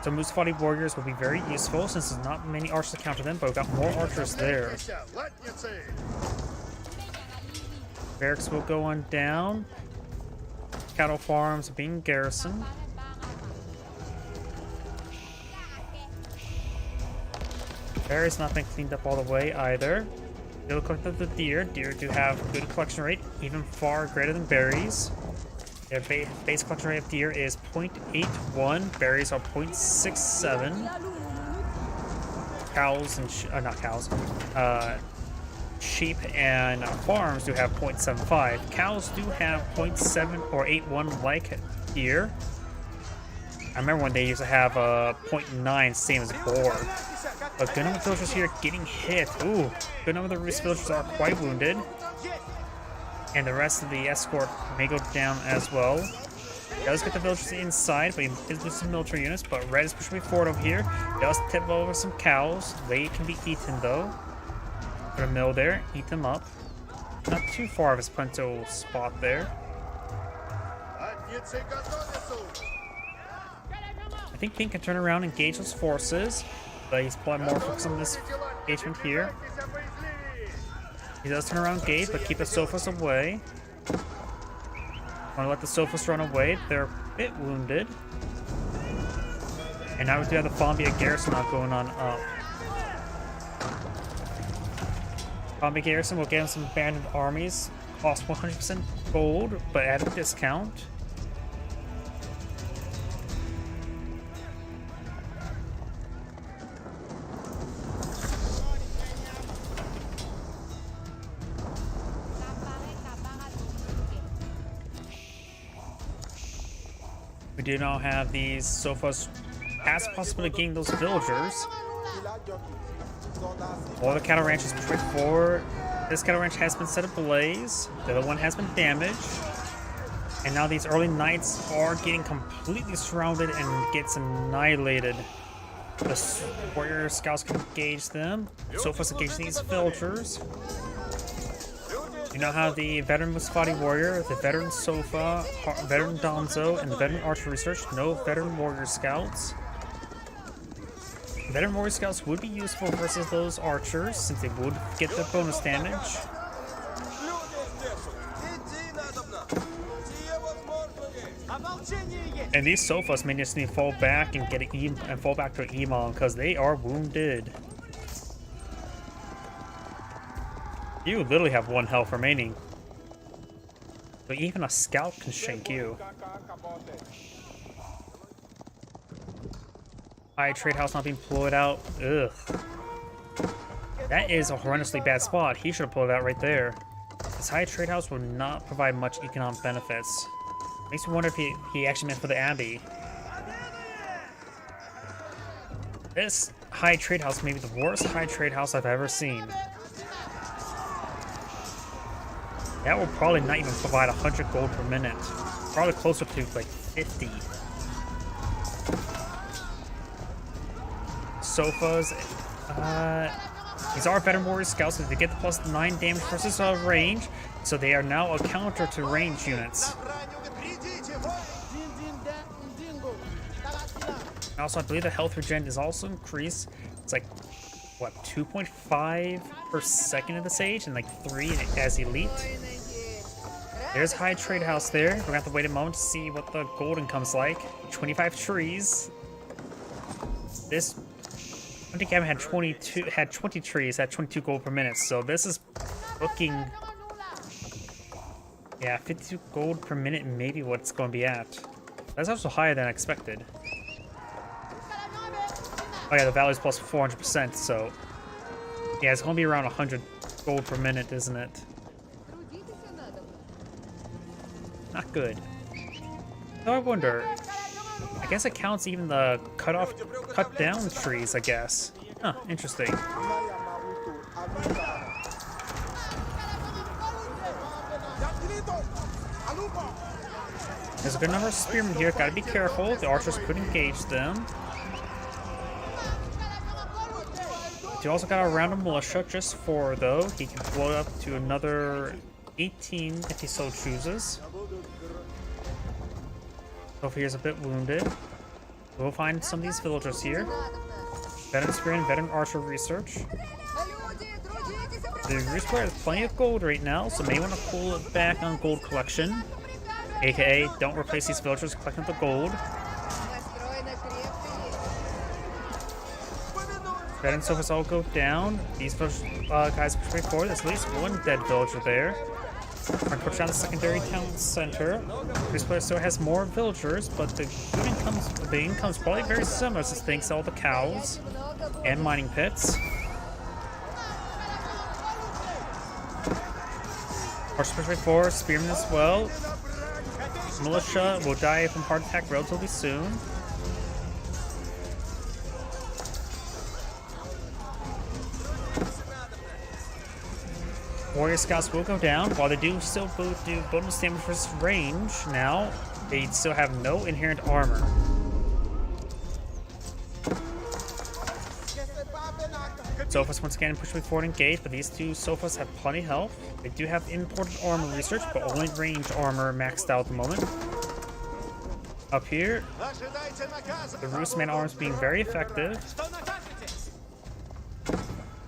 So Musfari warriors will be very useful since there's not many archers to counter them, but we've got more archers there. Barracks will go on down. Cattle farms being garrisoned. Berries not been cleaned up all the way either. They'll collect the deer. Deer do have a good collection rate, even far greater than berries. Their base collection rate of deer is 0.81. Berries are 0.67. Cows and not cows. Sheep and farms do have 0.75. Cows do have 0.7 or 81 like deer. I remember when they used to have 0.9, same as boar. But good number of villagers here getting hit. Ooh, good number of the Roost villagers are quite wounded. And the rest of the escort may go down as well. He does get the villagers inside, but he does lose some military units. But Red is pushing forward over here. He does tip over some cows. They can be eaten though. Put a mill there, eat them up. Not too far of his Punto spot there. I think Pink can turn around and engage those forces, but he's probably more focused on this engagement here. He does turn around engage, but keep the Sofas away. Want to let the Sofas run away. They're a bit wounded. And now we do have the Fombia garrison not going on up. Fombia garrison will get him some abandoned armies. Cost 100% gold, but at a discount. We do now have these Sofas as possible to gain those villagers. All the cattle ranches pushed forward. This cattle ranch has been set ablaze. The other one has been damaged. And now these early knights are getting completely surrounded and gets annihilated. The warrior scouts can engage them. Sofas engage these villagers. You now have the veteran Musfati warrior, the veteran Sofa, veteran Donzo, and the veteran archer research. No veteran warrior scouts. Veteran warrior scouts would be useful versus those archers since they would get their bonus damage. And these Sofas may just need to fall back and get and fall back to an Imam because they are wounded. You literally have 1 health remaining. So even a scout can shank you. High trade house not being pulled out. Ugh. That is a horrendously bad spot. He should have pulled it out right there. This high trade house will not provide much economic benefits. Makes me wonder if he actually meant for the Abbey. This high trade house may be the worst high trade house I've ever seen. That will probably not even provide 100 gold per minute. Probably closer to like 50. Sofas. These are veteran warrior scouts, so they get the plus 9 damage versus range, so they are now a counter to range units. Also, I believe the health regen is also increased. It's like, what, 2.5 per second at this age, and like 3 as elite. There's high trade house there. We're gonna have to wait a moment to see what the gold income's like. 25 trees. This cabin had 20 trees at 22 gold per minute, so this is looking, yeah, 52 gold per minute, maybe what it's going to be at. That's also higher than expected. Oh yeah, the value's plus 400%, so yeah, it's going to be around 100 gold per minute, isn't it? Not good. So I wonder, I guess it counts even the cut down trees, I guess. Huh, interesting. There's a good number of spearmen here, gotta be careful. The archers could engage them. You also got a round of militia just 4 though. He can blow it up to another 18 if he so chooses. Sophie is a bit wounded. We'll find some of these villagers here. Veteran spearman, veteran archer research. The Roost player has plenty of gold right now, so may want to pull it back on gold collection. AKA, don't replace these villagers collecting the gold. Veteran Sofas all go down. These guys push way forward. There's at least 1 dead villager there. We're going to push down the secondary town center. This player still has more villagers, but the income's probably very similar since thanks to all the cows and mining pits. Horse push way forward, spearmen as well. Militia will die from heart attack relatively soon. Warrior scouts will go down. While they do still do bonus damage versus range now, they still have no inherent armor. Sofas once again push forward and engage, but these 2 Sofas have plenty of health. They do have imported armor research, but only range armor maxed out at the moment. Up here, the Roostman arms being very effective.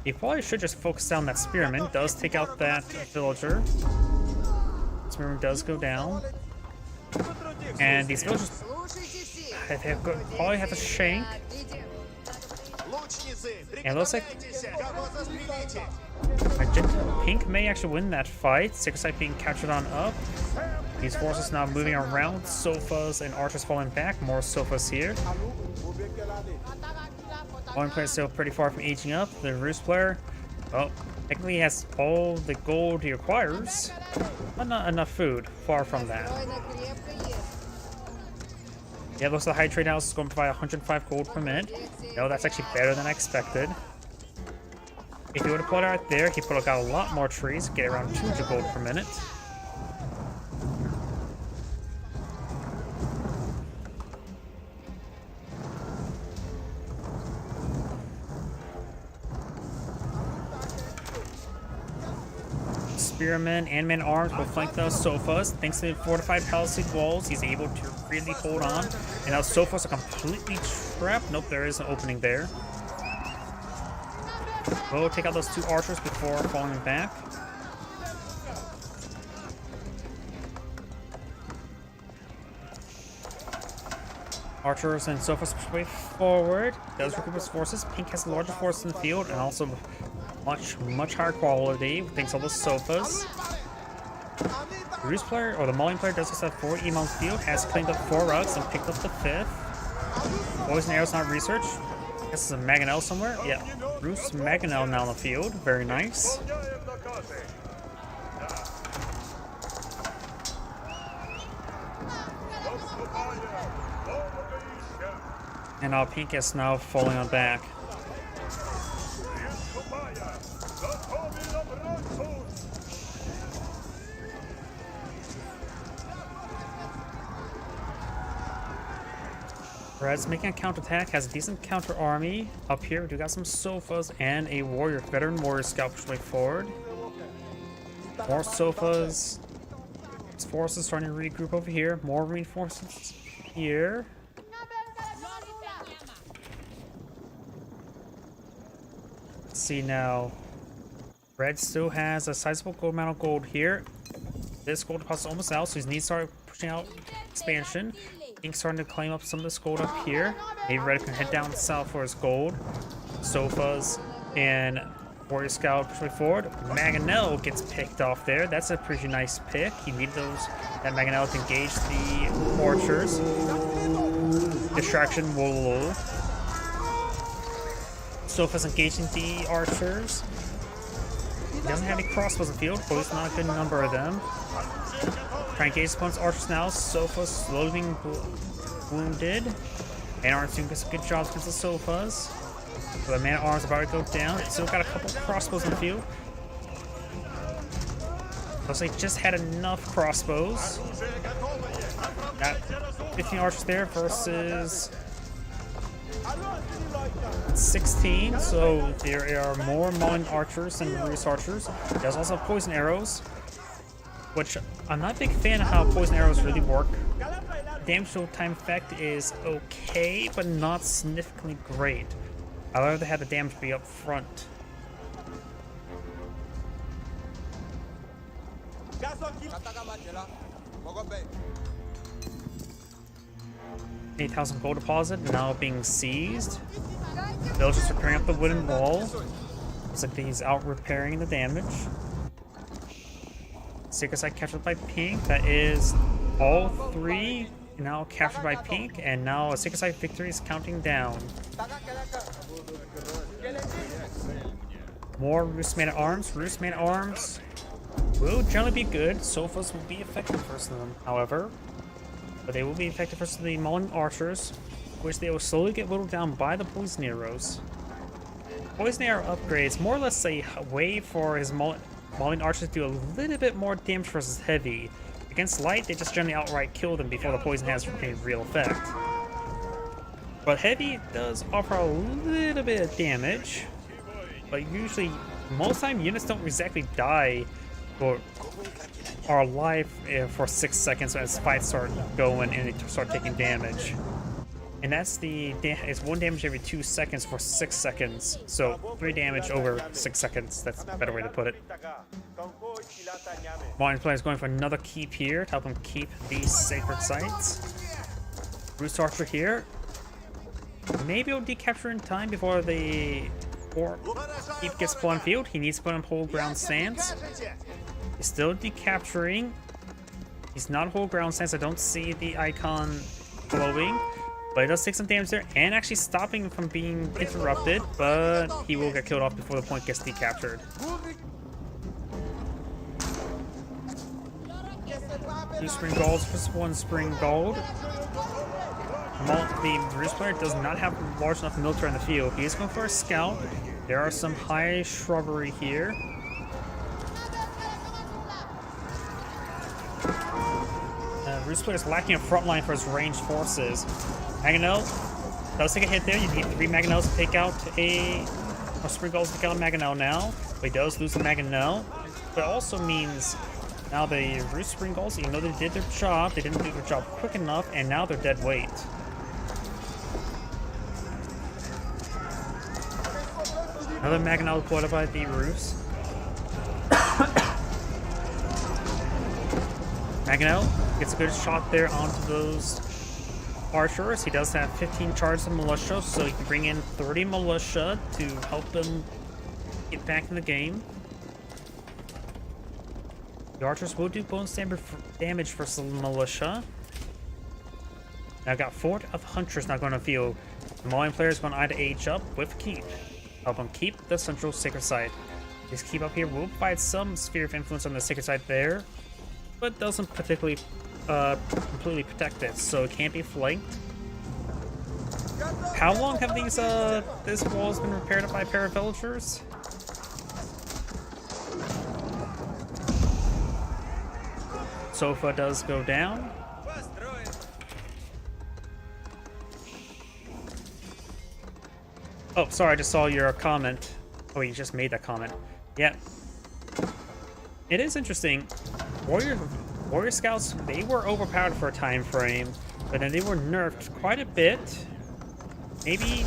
He probably should just focus down that spearman. Does take out that villager. Spearman does go down. And these villagers probably have a shank. And it looks like Magenta Pink may actually win that fight. Sight being captured on up. These forces now moving around. Sofas and archers falling back. More Sofas here. One player still pretty far from aging up. The Roost player, well, technically he has all the gold he requires, but not enough food. Far from that. Yeah, looks like the high trade house is going to provide 105 gold per minute. No, that's actually better than I expected. If he would have put it out there, he would have got a lot more trees, get around 200 gold per minute. Spearmen and men-arms will flank those Sofas. Thanks to the fortified palisade walls, he's able to really hold on. And now Sofas are completely trapped. Nope, there is an opening there. We'll take out those 2 archers before falling back. Archers and Sofas push way forward. Does recoup his forces. Pink has the larger force in the field and also much higher quality thanks to all the Sofas. The Ruse player, or the Mauling player, does also have 4 emo on the field, has cleaned up 4 rugs and picked up the 5th. Poison Arrow's not research. This is a Mangonel somewhere. Yeah, Ruse Mangonel now on the field. Very nice. And our pink is now falling on back. Red's making a counterattack, has a decent counter army. Up here, we do got some sofas and a warrior, veteran warrior scout pushing way forward. More sofas. Its forces starting to regroup over here. More reinforcements here. Let's see now. Red still has a sizable amount of gold here. This gold deposit is almost out, so he needs to start pushing out expansion. Pink's starting to claim up some of this gold up here. Maybe Red can head down south for his gold. Sofas and Warrior Scout push way forward. Mangonel gets picked off there. That's a pretty nice pick. He needed that Mangonel to engage the archers. Distraction, whoa. Sofas engaging the archers. He doesn't have any crossbows in the field, but it's not a good number of them. Trying to engage opponent's archers now. Sofas slowly being wounded. Man-at-arms doing some good jobs against the sofas. So the man-at-arms about to go down. Still got a couple crossbows in the field. Looks like just had enough crossbows. Got 15 archers there versus 16, so there are more Mauling archers than Ruse archers. There's also poison arrows, which I'm not a big fan of how poison arrows really work. Damage to time effect is okay, but not significantly great. I'd rather have the damage be up front. 8,000 gold deposit now being seized. Villagers repairing up the wooden wall. Looks like he's out repairing the damage. Secret site captured by Pink. That is all 3 now captured by Pink, and now a secret site victory is counting down. More Ruse Man-at-Arms. Ruse Man-at-Arms will generally be good. Sofas will be effective versus them, however. But they will be effective versus the Mauling archers, which they will slowly get whittled down by the poison arrows. Poison arrow upgrades more or less a way for his Mauling archers to do a little bit more damage versus heavy. Against light, they just generally outright kill them before the poison has a real effect. But heavy does offer a little bit of damage, but usually, most of the time, units don't exactly die or are alive for 6 seconds as fights start going and they start taking damage. And that's it's 1 damage every 2 seconds for 6 seconds. So 3 damage over 6 seconds. That's a better way to put it. Mauling player is going for another keep here to help him keep these sacred sites. Ruse archer here. Maybe he'll decapture in time before the keep gets put on field. He needs to put on whole ground stance. He's still decapturing. He's not whole ground stance. I don't see the icon glowing. But it does take some damage there and actually stopping him from being interrupted, but he will get killed off before the point gets decaptured. 2 spring golds versus 1 spring gold. The Ruse player does not have large enough military in the field. He is going for a scout. There are some high shrubbery here. Ruse player is lacking a front line for his ranged forces. Mangonel does take a hit there. You need 3 Mangonels to take out spring golds to take out a Mangonel now. But he does lose the Mangonel. But it also means now the Ruse spring golds, even though they did their job, they didn't do their job quick enough, and now they're dead weight. Another Mangonel deployed by the Ruse. Mangonel gets a good shot there onto those archers. He does have 15 charges of militia, so he can bring in 30 militia to help them get back in the game. The archers will do bonus damage versus the militia. Now I got Fort of Hunters not going to feel. The Malian player is going to either age up with Keep. Help them keep the central sacred site. This Keep up here will provide some sphere of influence on the sacred site there, but doesn't particularly completely protect it, so it can't be flanked. How long have this wall's been repaired by paravillagers? Sofa does go down. Oh, sorry, I just saw your comment. Oh, you just made that comment. Yeah. It is interesting. Warrior Scouts, they were overpowered for a time frame, but then they were nerfed quite a bit. Maybe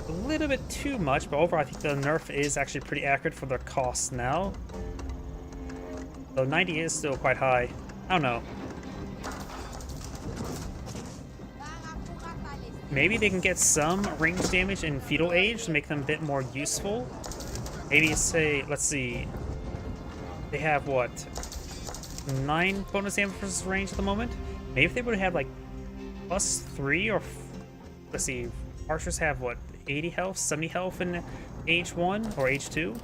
a little bit too much, but overall I think the nerf is actually pretty accurate for their costs now. Though 90 is still quite high. I don't know. Maybe they can get some range damage in Feudal Age to make them a bit more useful. Maybe say, let's see. They have what? 9 bonus damage versus range at the moment? Maybe if they would have like +3 or let's see, archers have what, 80 health, 70 health in Age 1 or Age 2?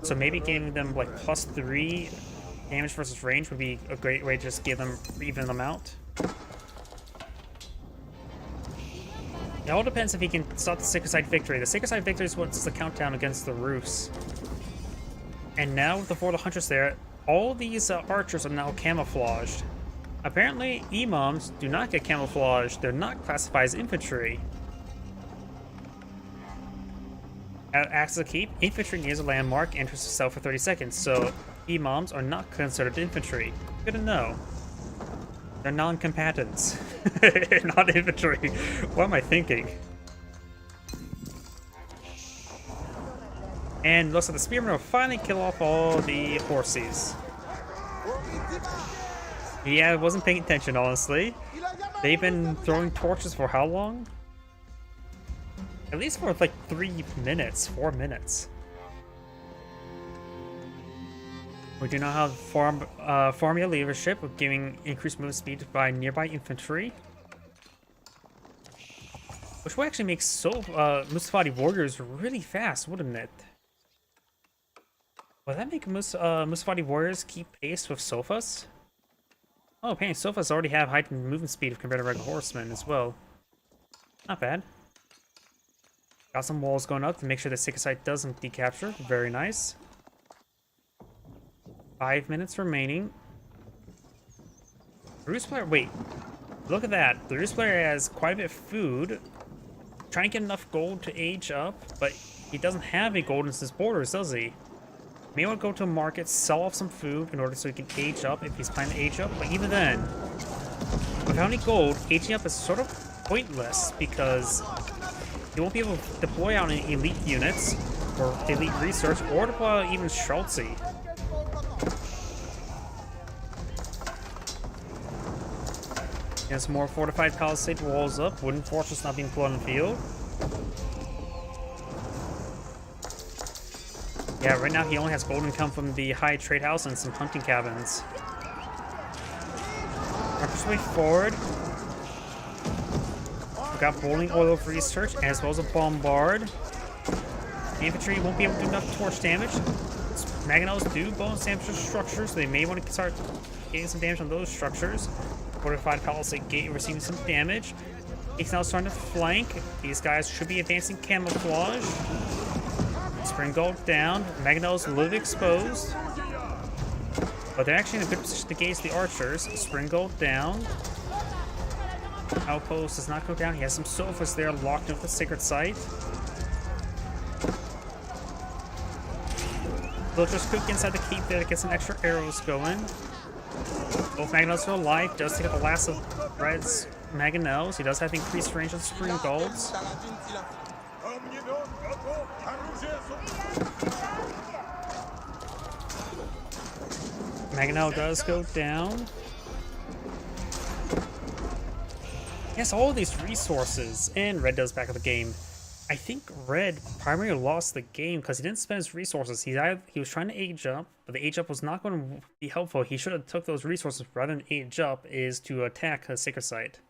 So maybe giving them like +3 damage versus range would be a great way to just give them, even them out. It all depends if he can stop the Sacred Site victory. The Sacred Site victory is what's the countdown against the Rus. And now with the Fort of Hunters there, all these archers are now camouflaged. Apparently, imams do not get camouflaged. They're not classified as infantry. At Axis of Keep, infantry nears a landmark enters the cell for 30 seconds, so imams are not considered infantry. Good to know. They're non-combatants, not infantry. What am I thinking? And looks like the spearmen will finally kill off all the horses. Yeah, I wasn't paying attention, honestly. They've been throwing torches for how long? At least for like 3 minutes, 4 minutes. We do now have Formia leadership, giving increased movement speed by nearby infantry. Which will actually make Mustafadi warriors really fast, wouldn't it? Will that make Mustafadi warriors keep pace with Sofas? Oh, apparently Sofas already have heightened movement speed compared to regular horsemen as well. Not bad. Got some walls going up to make sure the Sacred Site doesn't decapture. Very nice. 5 minutes remaining. The Rus player, wait. Look at that. The Rus player has quite a bit of food. Trying to get enough gold to age up, but he doesn't have any gold in his borders, does he? May want to go to a market, sell off some food in order so he can age up if he's planning to age up. But even then, without any gold, aging up is sort of pointless because he won't be able to deploy out any elite units or elite research or deploy out even Schultzy. And some more fortified palisade walls up, wooden fortress not being put on the field. Yeah, right now he only has gold income from the high trade house and some hunting cabins. March his way forward. We got bowling oil of research as well as a bombard. The infantry won't be able to do enough torch damage. Mangonels do bonus damage to structures, so they may want to start getting some damage on those structures. Fortified palisade gate receiving some damage. He's now starting to flank. These guys should be advancing camouflage. Springald down. Mangonels a little bit exposed. But they're actually in a good position to gauge the archers. Springald down. Outpost does not go down. He has some sofas there locked in with the Sacred Site. Villagers cook inside the keep there to get some extra arrows going. Both Mangonels are alive. Does take out the last of Red's Mangonels. He does have increased range on Springalds. Mangonel does go down. Yes, all of these resources, and Red does back of the game. I think Red primarily lost the game because he didn't spend his resources. He was trying to age up, but the age up was not going to be helpful. He should have took those resources rather than age up is to attack a Sacred Site.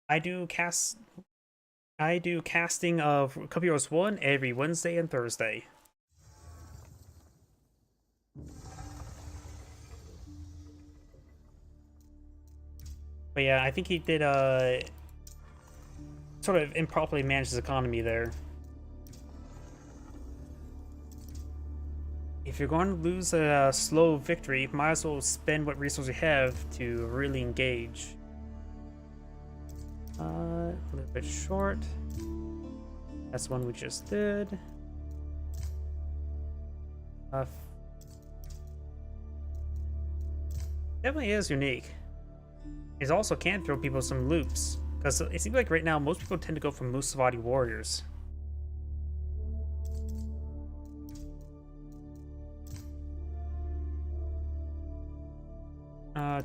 I do casting of Cup Heroes 1 every Wednesday and Thursday. But yeah, I think he did sort of improperly manage his economy there. If you're going to lose a slow victory, might as well spend what resources you have to really engage. A little bit short. That's the one we just did. Definitely is unique. It also can throw people some loops, because it seems like right now most people tend to go for Musavati warriors.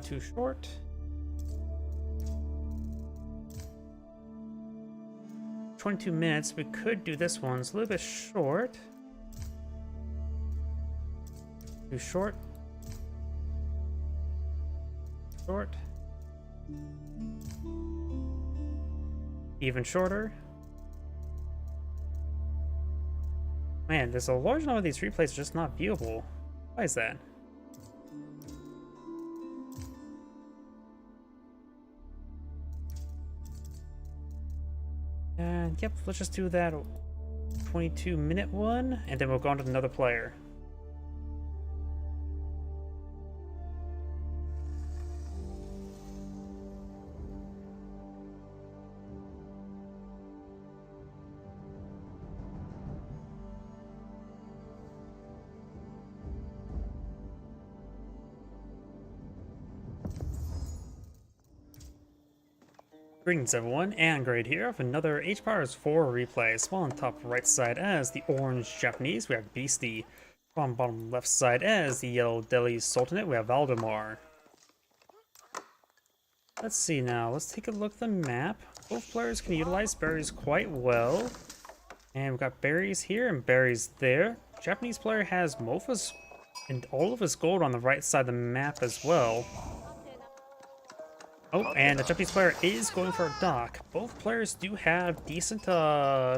Too short. "22 minutes. We could do this one. It's a little bit short. Too short. Short. Even shorter. Man, there's a large number of these replays just not viewable. Why is that? And yep, let's just do that 22-minute one, and then we'll go on to another player. Greetings everyone, and Grade here of another H-Powers 4 replay. Small on top right side as the orange Japanese, we have Beastie. On bottom left side as the yellow Delhi Sultanate, we have Valdemar. Let's see now, let's take a look at the map. Both players can utilize berries quite well. And we've got berries here and berries there. Japanese player has Mofas and all of his gold on the right side of the map as well. Oh, and the Japanese player is going for a dock. Both players do have decent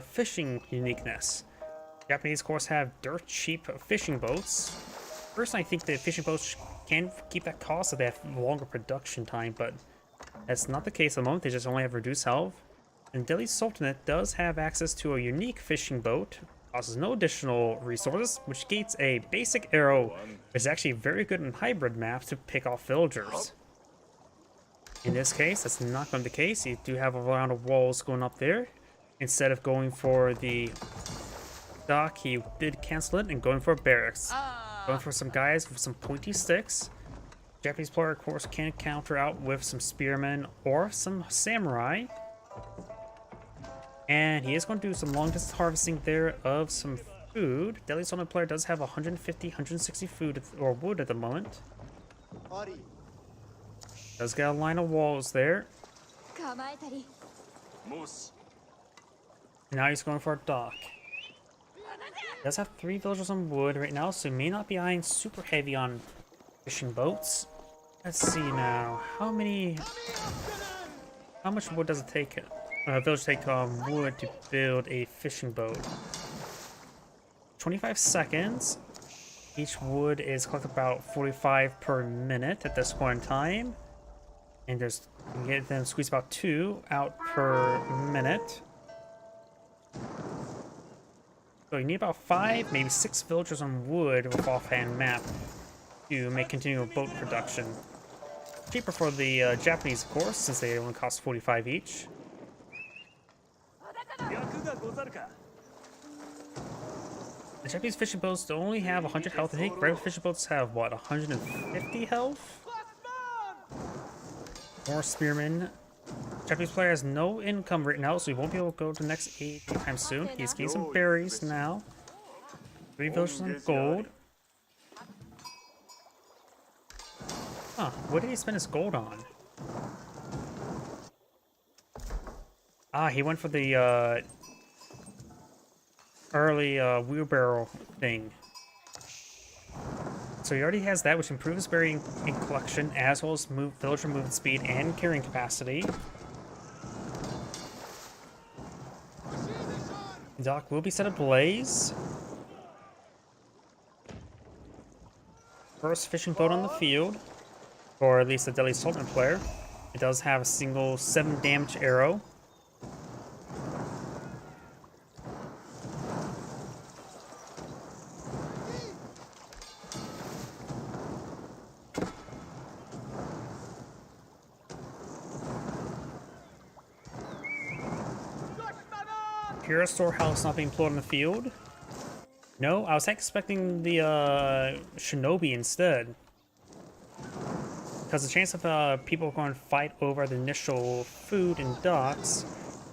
fishing uniqueness. Japanese, of course, have dirt cheap fishing boats. Personally, I think the fishing boats can keep that cost so they have longer production time, but that's not the case at the moment. They just only have reduced health. And Delhi Sultanate does have access to a unique fishing boat. Costs no additional resources, which gates a basic arrow, which is actually very good in hybrid maps to pick off villagers. In this case, that's not going to be the case. You do have a round of walls going up there. Instead of going for the dock, he did cancel it and going for barracks. Going for some guys with some pointy sticks. Japanese player, of course, can counter out with some spearmen or some samurai. And he is going to do some long distance harvesting there of some food. Delhi Sultan player does have 150, 160 food or wood at the moment. Does got a line of walls there. Now he's going for a dock. He does have 3 villagers on wood right now, so he may not be eyeing super heavy on fishing boats. Let's see now. How much wood does it take? Village take wood to build a fishing boat. 25 seconds. Each wood is collected about 45 per minute at this point in time. And you can get them squeeze about 2 out per minute. So you need about 5, maybe 6 villagers on wood with offhand map to make continual boat production. Cheaper for the Japanese, of course, since they only cost 45 each. The Japanese fishing boats only have 100 health. I think regular fishing boats have, what, 150 health? More spearmen. Japanese player has no income right now, so he won't be able to go to the next age anytime soon. He's getting some berries now. 3 villagers on gold. Huh, what did he spend his gold on? Ah, he went for the early wheelbarrow thing. So he already has that, which improves berry in collection, as well as villager movement speed and carrying capacity. The dock will be set ablaze. First fishing boat on the field, or at least the Deadly Sultan player. It does have a single 7 damage arrow. Pure storehouse not being employed in the field. No, I was expecting the shinobi instead. Because the chance of people going to fight over the initial food and docks,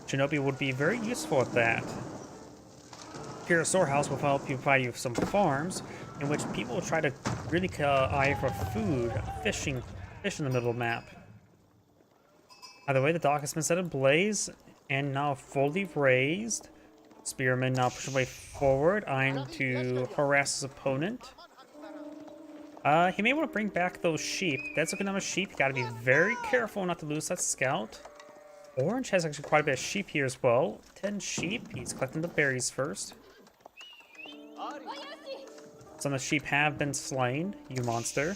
shinobi would be very useful at that. Pure storehouse will help you provide you with some farms in which people will try to really eye for food, fish in the middle of the map. Either way, the dock has been set ablaze and now fully raised. Spearman now pushing way forward, eyeing to harass his opponent. He may want to bring back those sheep. That's a good number of sheep. You gotta be very careful not to lose that scout. Orange has actually quite a bit of sheep here as well. 10 sheep. He's collecting the berries first. Some of the sheep have been slain, you monster.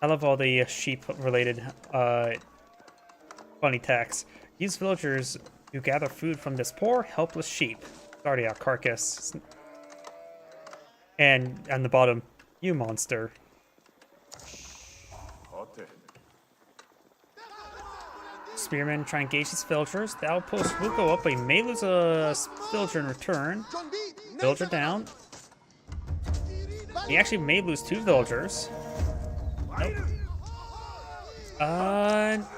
I love all the sheep-related funny text. These villagers who gather food from this poor, helpless sheep. Sorry, a carcass. And on the bottom, you monster. Spearman try and engage these villagers. The outpost will go up, but he may lose a villager in return. Villager down. He actually may lose 2 villagers. Nope.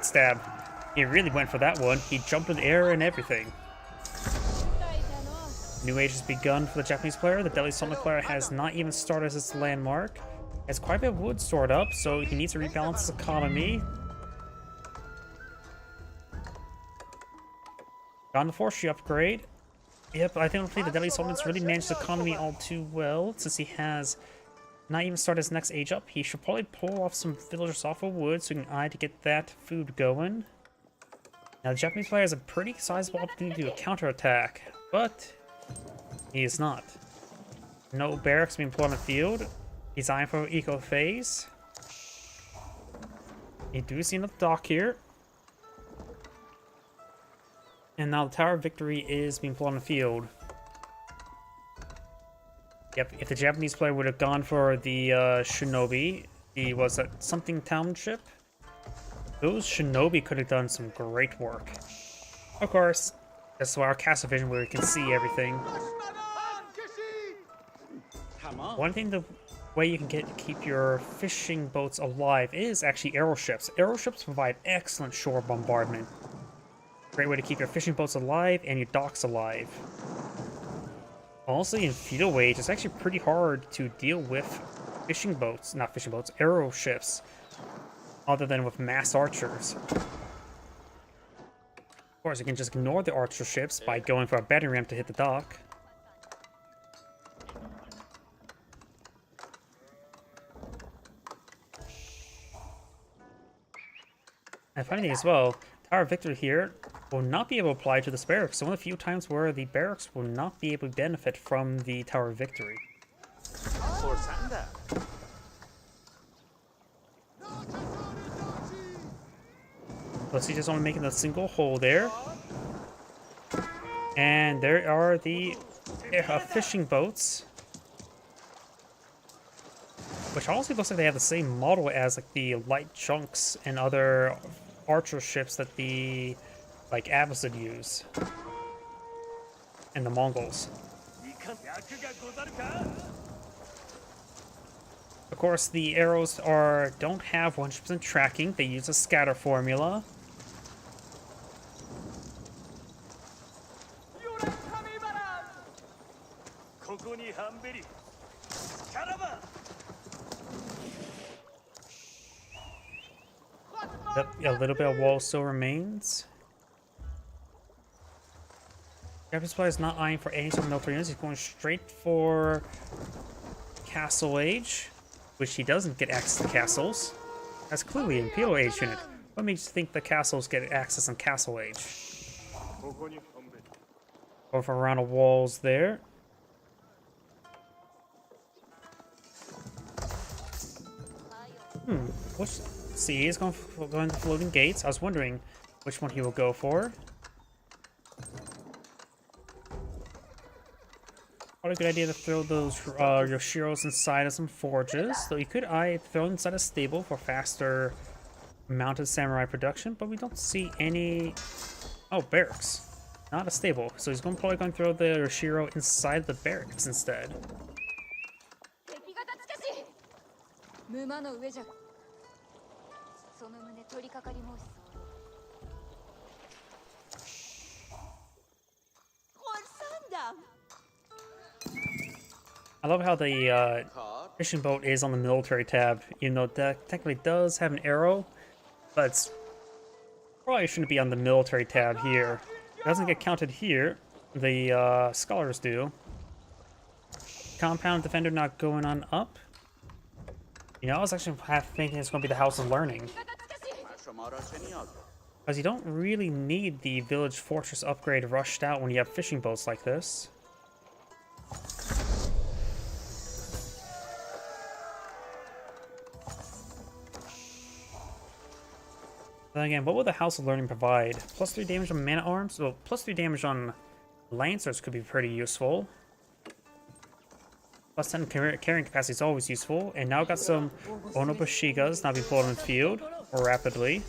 Stab. He really went for that one. He jumped in the air and everything. New age has begun for the Japanese player. The Deadly Sultan player has not even started as its landmark. Has quite a bit of wood stored up, so he needs to rebalance his economy. Got the forestry upgrade. Yep, I think the Deadly Sultan's really managed the economy all too well, since he has not even started his next age up. He should probably pull off some villagers off of wood so he can eye to get that food going. Now, the Japanese player has a pretty sizable opportunity to do a counterattack, but he is not. No barracks being put on the field. He's eyeing for eco phase. You do see another dock here. And now the Tower of Victory is being put on the field. Yep, if the Japanese player would have gone for the shinobi, he was at something township, those shinobi could have done some great work. Of course, that's why our castle vision where we can see everything. One thing, the way you can keep your fishing boats alive is actually arrow ships. Arrow ships provide excellent shore bombardment. Great way to keep your fishing boats alive and your docks alive. Honestly, in Feudal Age, it's actually pretty hard to deal with arrow ships, other than with mass archers. Of course, you can just ignore the archer ships by going for a battering ram to hit the dock. And funny thing as well, Tower of Victory here will not be able to apply to this barracks. So one of the few times where the barracks will not be able to benefit from the Tower of Victory. Let's see, just only making a single hole there. And there are the fishing boats. Which honestly looks like they have the same model as like the light chunks and other archer ships that the Abbasid use. And the Mongols. Of course, the arrows don't have 100% tracking. They use a scatter formula. Yep, a little bit of wall still remains. Japanese player is not eyeing for any sort of military units. He's going straight for Castle Age, which he doesn't get access to castles. That's clearly an Imperial Age unit. What makes you think the castles get access on Castle Age? Go for a round of walls there. Which, see, he's going to floating gates. I was wondering which one he will go for. Probably a good idea to throw those Yoshiros inside of some forges. So you could throw them inside a stable for faster mounted samurai production, but we don't see any. Oh, barracks, not a stable. So he's probably going to throw the Yoshiro inside the barracks instead. 敵が立ちかし沼の上じゃその旨取り掛かり申す I love how the fishing boat is on the military tab, even though that technically does have an arrow, but it's probably shouldn't be on the military tab here. It doesn't get counted here. The scholars do. Compound defender not going on up. You know, I was actually half thinking it's going to be the House of Learning. Because you don't really need the village fortress upgrade rushed out when you have fishing boats like this. Then again, what will the House of Learning provide? Plus 3 damage on mana arms? Well, plus 3 damage on lancers could be pretty useful. Plus 10 carrying capacity is always useful. And now got some Onobushigas now being pulled in the field more rapidly.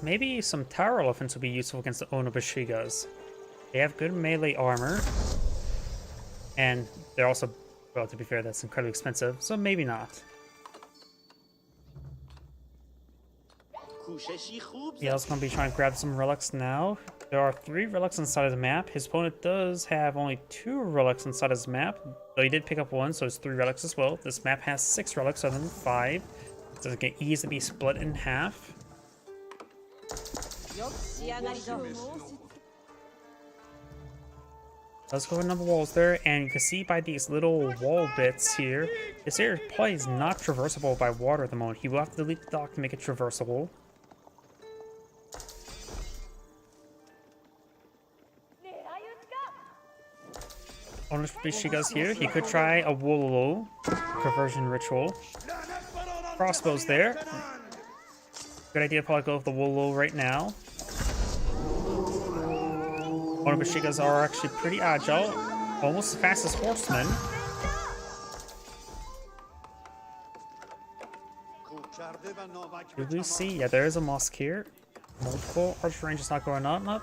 Maybe some tower elephants will be useful against the Onobushigas. They have good melee armor. And they're also, well, to be fair, that's incredibly expensive, so maybe not. Yeah, I was going to be trying to grab some relics now. There are 3 relics inside of the map. His opponent does have only 2 relics inside his map, though he did pick up 1, so it's 3 relics as well. This map has 6 relics other than 5, so it can easily be split in half. Let's go with number walls there, and you can see by these little wall bits here, this area probably is not traversable by water at the moment. He will have to delete the dock to make it traversable. Onobushiga's here. He could try a Wololo conversion ritual. Crossbows there. Good idea to probably go with the Wololo right now. Onobushigas are actually pretty agile, almost as fast as horsemen. Did we see? Yeah, there is a mosque here. Multiple archer range is not going on up.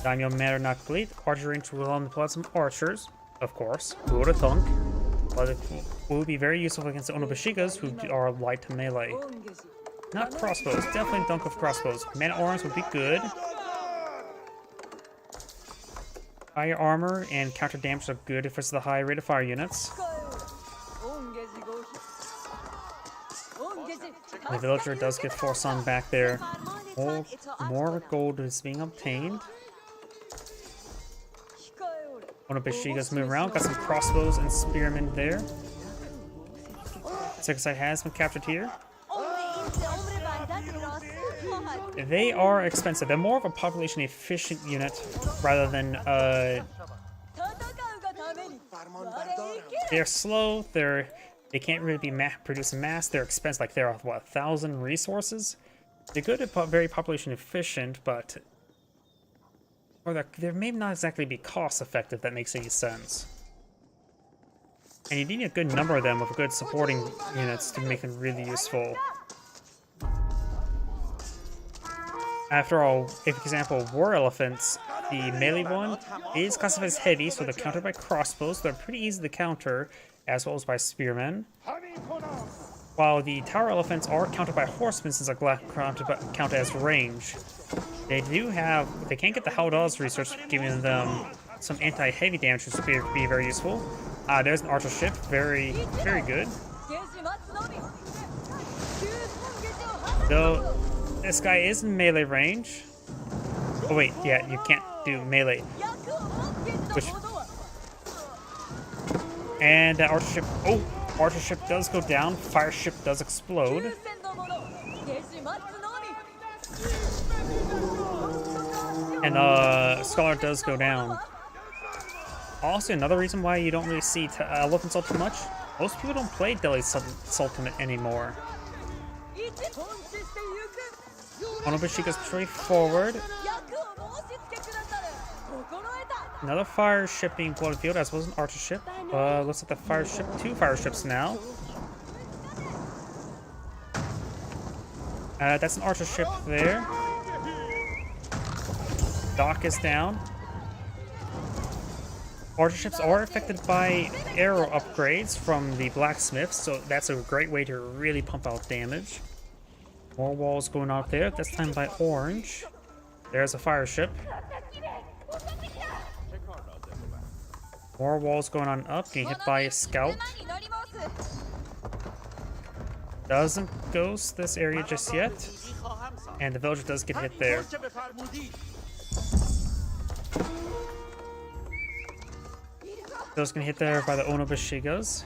Daimyo matter not complete. Archer range will employ some archers, of course. Who would have thunk? But it will be very useful against the Onobushigas, who are light to melee. Not crossbows. Definitely dunk with crossbows. Man arms would be good. Higher armor and counter damage are good if it's the high rate of fire units. The villager does get force on back there. More gold is being obtained. Onobushigas move around. Got some crossbows and spearmen there. Second side has been captured here. They are expensive. They're more of a population efficient unit rather than they're slow. They can't really be produced in mass. They're expensive. Like they're what, 1,000 resources. They're good at very population efficient, but they may not exactly be cost effective. That makes any sense. And you need a good number of them with good supporting units to make them really useful. After all, if, for example, War Elephants, the melee one is classified as heavy, so they're countered by crossbows. They're pretty easy to counter, as well as by spearmen. While the Tower Elephants are countered by horsemen, since they're counted as range. They can't get the Haldaz research, giving them some anti-heavy damage, which would be very useful. There's an archer ship, very, very good. Though this guy is in melee range. Oh wait, yeah, you can't do melee. Which and that archer ship. Oh, archer ship does go down. Fire ship does explode. And Scholar does go down. Also, another reason why you don't really see elephants all too much. Most people don't play Delhi Sultanate anymore. Onobushi goes straight forward. Another fire ship being blown field, as was an archer ship. Looks like the fire ship, 2 fire ships now. That's an archer ship there. Dock is down. Archer ships are affected by arrow upgrades from the blacksmiths, so that's a great way to really pump out damage. More walls going out there, this time by orange. There's a fire ship. More walls going on up, getting hit by a scout. Doesn't ghost this area just yet. And the villager does get hit there. Those gonna hit there by the Onobushigas.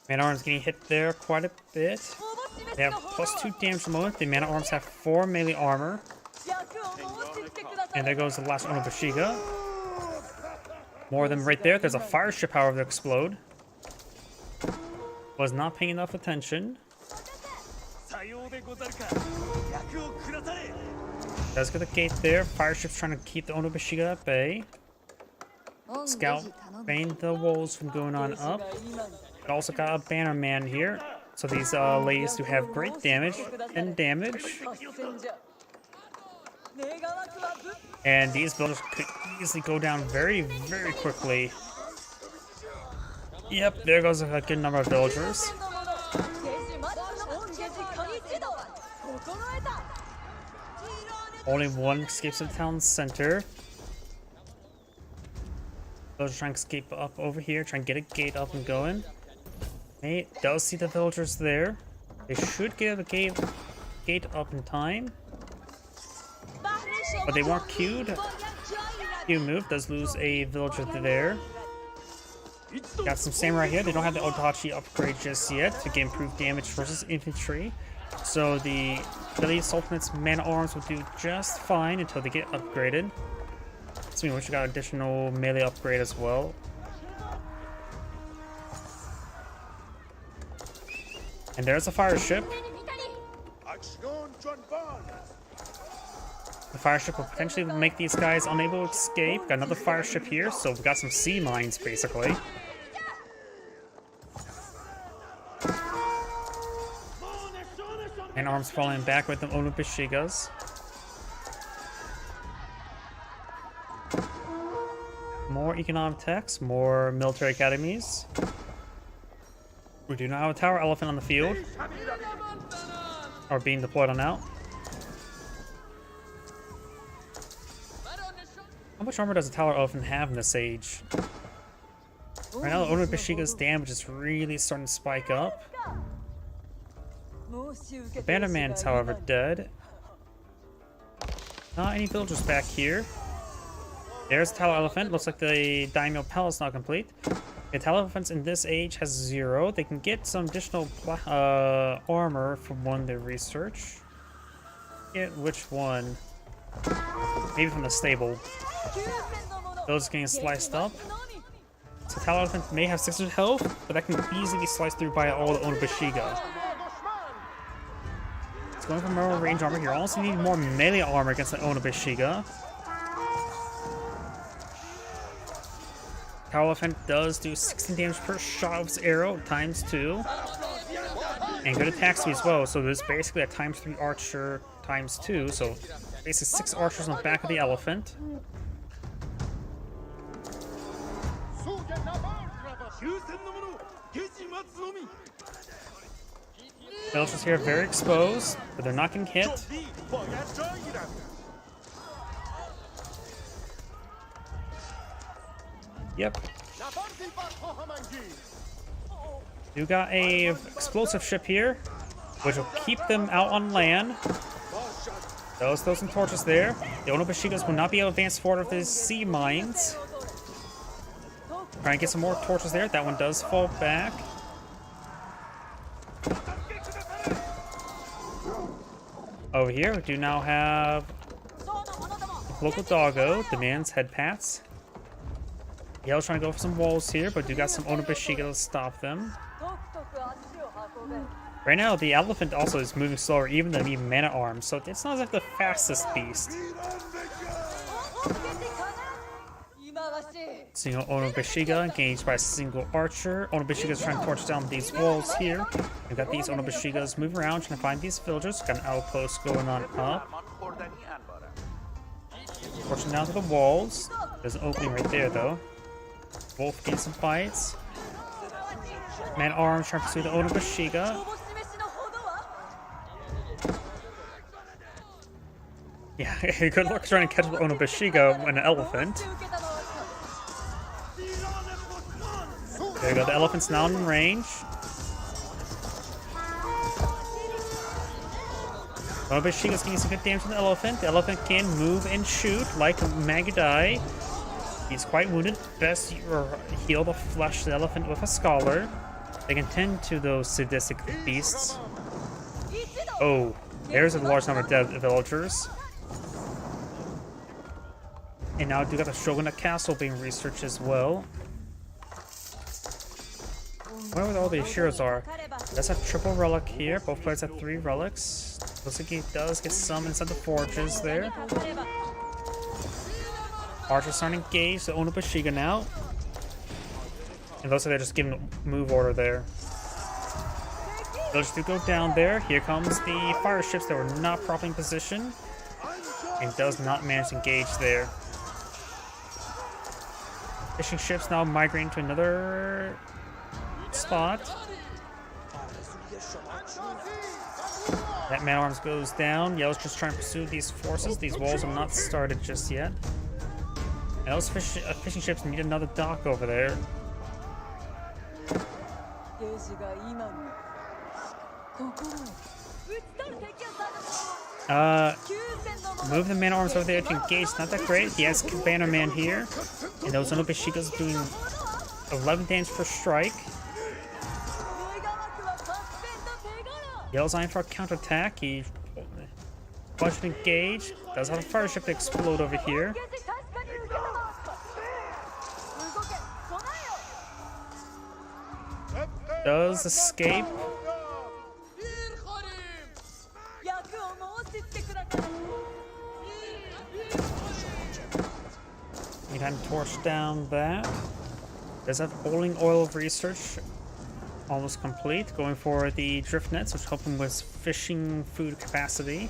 Man-at-Arms getting hit there quite a bit. They have +2 damage at the moment. The Man-at-Arms have 4 melee armor. And there goes the last Onobushiga. More of them right there. There's a fire ship, however, that explode. Was not paying enough attention. Does get the gate there. Fire ship's trying to keep the Onobushiga at bay. Scout banned the wolves from going on up. But also got a banner man here. So these ladies do have great damage and damage. And these villagers could easily go down very, very quickly. Yep, there goes a good number of villagers. Only one escapes the town center. Villagers trying to escape up over here, trying to get a gate up and going. Hey, does see the villagers there. They should get the gate up in time. But they weren't queued. Q move does lose a villager there. Got some samurai here. They don't have the Odachi upgrade just yet to get improved damage versus infantry. So the Delhi Sultanate's man-at-arms will do just fine until they get upgraded. So we wish we got additional melee upgrade as well. And there's a fire ship. The fire ship will potentially make these guys unable to escape. Got another fire ship here, so we've got some sea mines basically. And arms falling back with the Onobushigas. More economic techs, more military academies. We do not have a tower elephant on the field. Or being deployed on out. How much armor does a tower elephant have in this age? Right now, the Onobushiga's damage is really starting to spike up. The Bannerman's, however, dead. Not any villagers back here. There's the tower elephant. Looks like the daimyo palace not complete. The tower elephants in this age has 0. They can get some additional armor from one they research. Get which one? Maybe from the stable. Those getting sliced up. So tower elephant may have 600 health, but that can easily be sliced through by all the Onobushiga. It's going for more range armor here. Also need more melee armor against the Onobushiga. Tower elephant does do 16 damage per shot of his arrow, ×2. And good attack speed as well, so there's basically a ×3 archer ×2, so basically 6 archers on the back of the elephant. Villagers here are very exposed, but they're not getting hit. Yep. You got a explosive ship here, which will keep them out on land. Those some torches there. The Onobushigas will not be able to advance forward with these sea mines. Try and get some more torches there. That one does fall back. Over here, we do now have local doggo demands head paths. Yellow's trying to go for some walls here, but do got some Onobushiga to stop them. Right now, the elephant also is moving slower even than the man-at-arms, so it's not like the fastest beast. Single Onobushiga engaged by a single archer. Onobushiga is trying to torch down these walls here. We've got these Onobushigas moving around trying to find these villagers. Got an outpost going on up. Torching down to the walls. There's an opening right there though. Wolf getting some bites. Man-at-arms trying to pursue the Onobushiga. Yeah, good luck trying to catch the Onobushiga and an elephant. There you go, the elephant's now in range. Onobushiga's getting some good damage from the elephant. The elephant can move and shoot like Magadai. He's quite wounded. Best heal the flesh the elephant with a scholar. They can tend to those sadistic beasts. Oh, there's a large number of dead villagers. And now do got the Shogunate Castle being researched as well. I wonder what all these heroes are. That's a triple relic here. Both players have 3 relics. Looks like he does get some inside the forges there. Archers starting to engage the Onobushiga now. And looks like they're just giving a move order there. Villagers do go down there. Here comes the fire ships that were not properly in position. And does not manage to engage there. Fishing ships now migrating to another spot. That man-at-arms goes down. Yellow's just trying to pursue these forces. These walls are not started just yet. And those fishing ships need another dock over there. Move the man-at-arms over there to engage. Not that great. He has Bannerman here. And those Onobushigas doing 11 damage per strike. Yellow's eyeing for a counterattack. He bunch to engage. Does have a fire ship to explode over here. Does escape. You can torch down that. Does have bowling oil research almost complete. Going for the drift nets, which help him with fishing food capacity.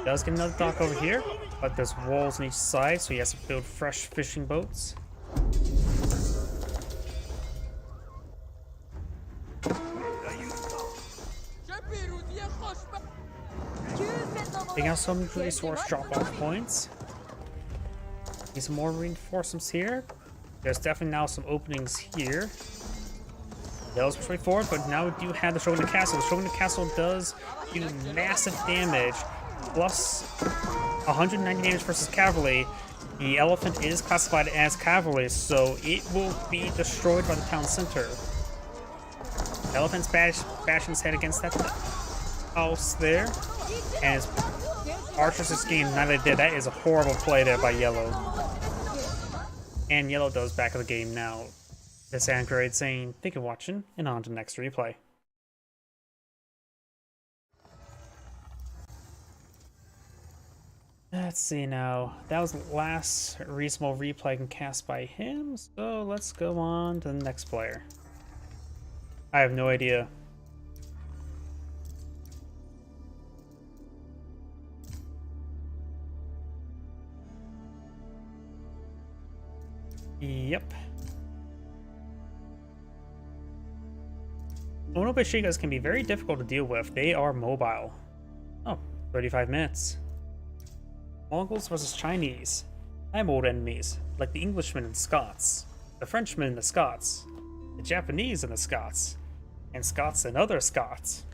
Does get another dock over here, but there's walls on each side, so he has to build fresh fishing boats. Taking out some resource drop-off points. Need some more reinforcements here. There's definitely now some openings here. That was pretty forward, but now we do have the Shogunate Castle. The Shogunate Castle does do massive damage, plus 190 damage versus cavalry. The elephant is classified as cavalry, so it will be destroyed by the town center. The elephant's bashing his head against that house there, and his archers is getting neither dead. That is a horrible play there by Yellow. And Yellow does back of the game now. This Android saying, thank you for watching, and on to the next replay. Let's see now. That was the last reasonable replay I can cast by him, so let's go on to the next player. I have no idea. Yep. Onobushigas can be very difficult to deal with. They are mobile. Oh, 35 minutes. Mongols versus Chinese. I'm old enemies, like the Englishmen and Scots, the Frenchmen and the Scots, the Japanese and the Scots, and Scots and other Scots.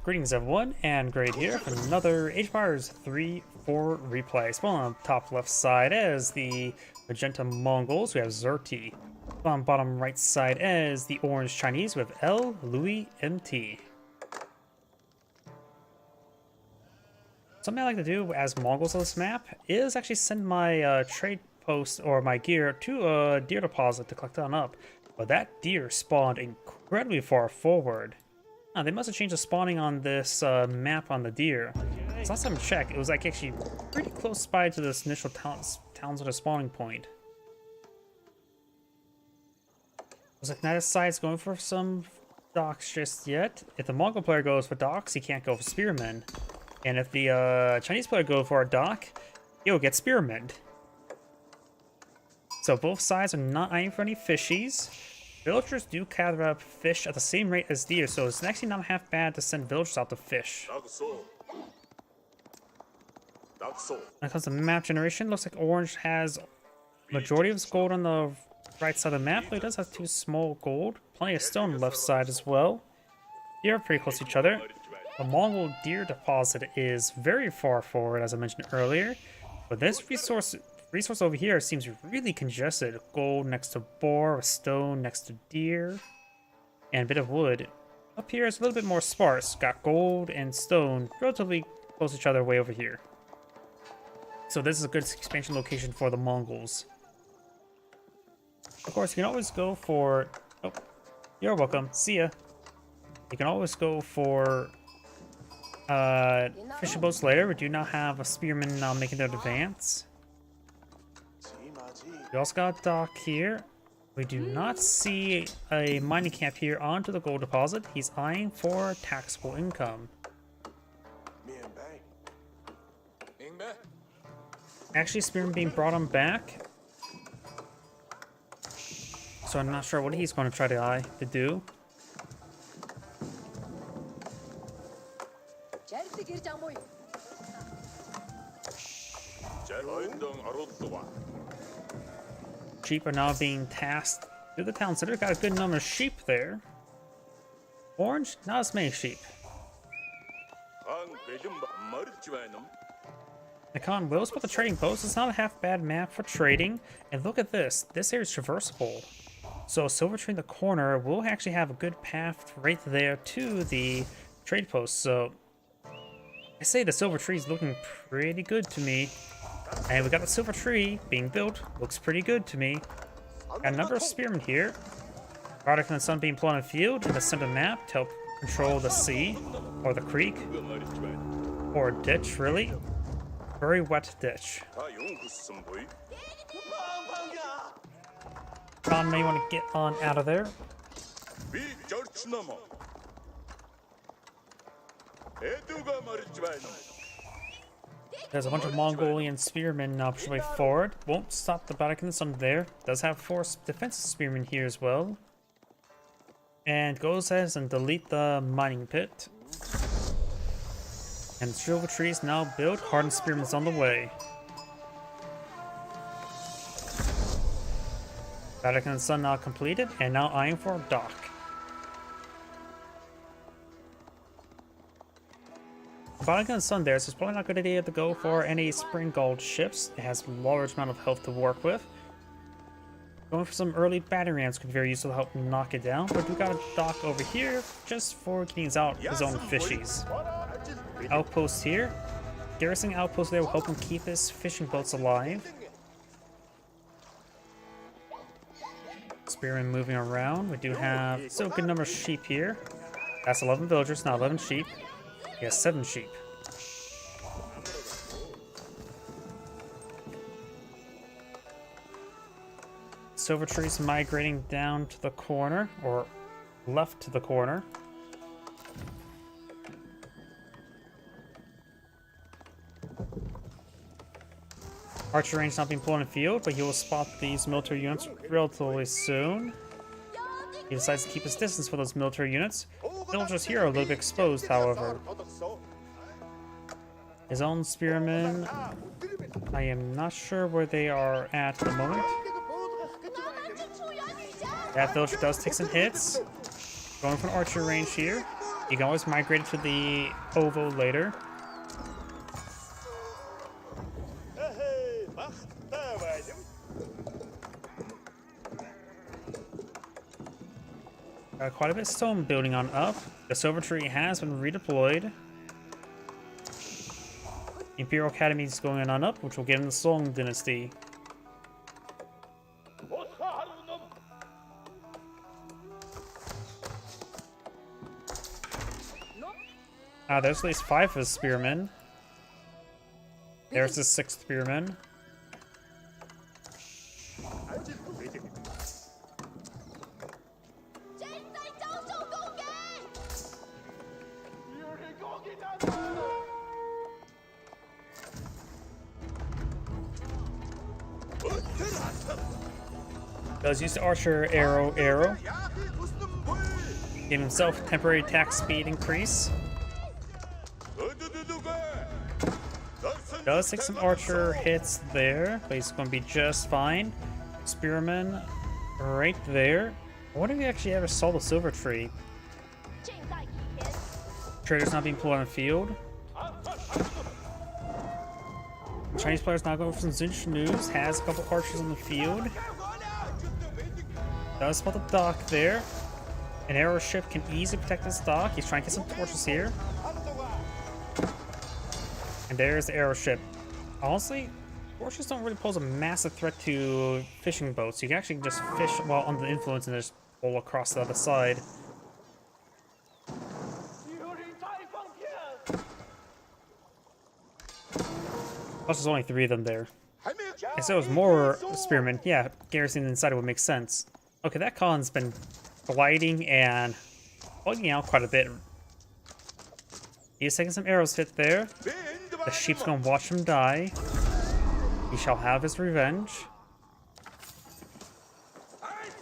Greetings everyone, and Grade here for another Age of Empires 3-4 replay. Spawn on top left side as the Magenta Mongols, we have Zerti. On bottom right side as the Orange Chinese, we have L, Louis, MT. Something I like to do as Mongols on this map is actually send my trade post or my gear to a deer deposit to collect on up. But that deer spawned incredibly far forward. They must have changed the spawning on this map on the deer. So last time I checked, it was like actually pretty close by to this initial towns with a spawning point. Looks like neither side's going for some docks just yet. If the Mongol player goes for docks, he can't go for spearmen. And if the Chinese player goes for a dock, he'll get spearmen. So both sides are not eyeing for any fishies. Villagers do gather up fish at the same rate as deer, so it's actually not half bad to send villagers out to fish. When it comes to map generation, looks like Orange has majority of his gold on the right side of the map, but he does have 2 small gold. Plenty of stone on the left side as well. They are pretty close to each other. The Mongol deer deposit is very far forward, as I mentioned earlier, but this resource over here seems really congested. Gold next to boar, stone next to deer, and a bit of wood. Up here is a little bit more sparse. Got gold and stone relatively close to each other way over here. So this is a good expansion location for the Mongols. Of course, you can always go for... Oh, you're welcome. See ya. You can always go for fishing boats later. We do not have a spearman now making their advance. We also got a dock here. We do not see a mining camp here onto the gold deposit. He's eyeing for taxable income. Actually, spearman being brought on back. So I'm not sure what he's going to try to do. Sheep are now being tasked to the town center. Got a good number of sheep there. Orange, not as many sheep. The Khan will split the trading post. It's not a half bad map for trading. And look at this. This area is traversable. So Silver Tree in the corner will actually have a good path right there to the trade post. So I say the Silver Tree is looking pretty good to me. And we got the Silver Tree being built. Looks pretty good to me. Got a number of spearmen here. Product and the Sun being plotted in the field in the center map to help control the sea or the creek or a ditch, really. Very wet ditch. Khan may want to get on out of there. There's a bunch of Mongolian spearmen now pushing way forward. Won't stop the Barak in the Sun there. Does have 4 defensive spearmen here as well. And goes ahead and delete the mining pit. And the Silver Tree is now built. Hardened spearmen is on the way. Barak in the Sun now completed, and now eyeing for a dock. Barak in the Sun there, so it's probably not a good idea to go for any Spring Gold ships. It has a large amount of health to work with. Going for some early battery rams could be very useful to help knock it down, but we got a dock over here just for getting his own fishies. Outpost here. Garrison outpost there will help him keep his fishing boats alive. Spearmen moving around. We do have still a good number of sheep here. That's 11 villagers, not 11 sheep. He has 7 sheep. Silver Tree's migrating down to the corner, or left to the corner. Archer range not being pulled in the field, but he will spot these military units relatively soon. He decides to keep his distance for those military units. Villagers here are a little bit exposed, however. His own spearmen, I am not sure where they are at the moment. That villager does take some hits. Going for an archer range here. You can always migrate to the OVO later. Quite a bit of stone building on up. The Silver Tree has been redeployed. Imperial Academy is going on up, which will give him the Song Dynasty. There's at least 5 of his spearmen. There's the 6th spearman. Does use the archer arrow. Give himself temporary attack speed increase. Does take some archer hits there, but he's going to be just fine. Spearman right there. I wonder if he actually ever saw the Silver Tree. Trader's not being pulled on the field. Chinese players not going for some Zinch News. Has a couple archers on the field. Does spot the dock there. An arrow ship can easily protect this dock. He's trying to get some torches here. And there's the arrow ship. Honestly, torches don't really pose a massive threat to fishing boats. You can actually just fish while under the influence and just pull across the other side. Plus, there's only 3 of them there. And so there's more spearmen. Yeah, garrison inside would make sense. Okay, that column's been gliding and bugging out quite a bit. He's taking some arrows hit there. The sheep's gonna watch him die. He shall have his revenge.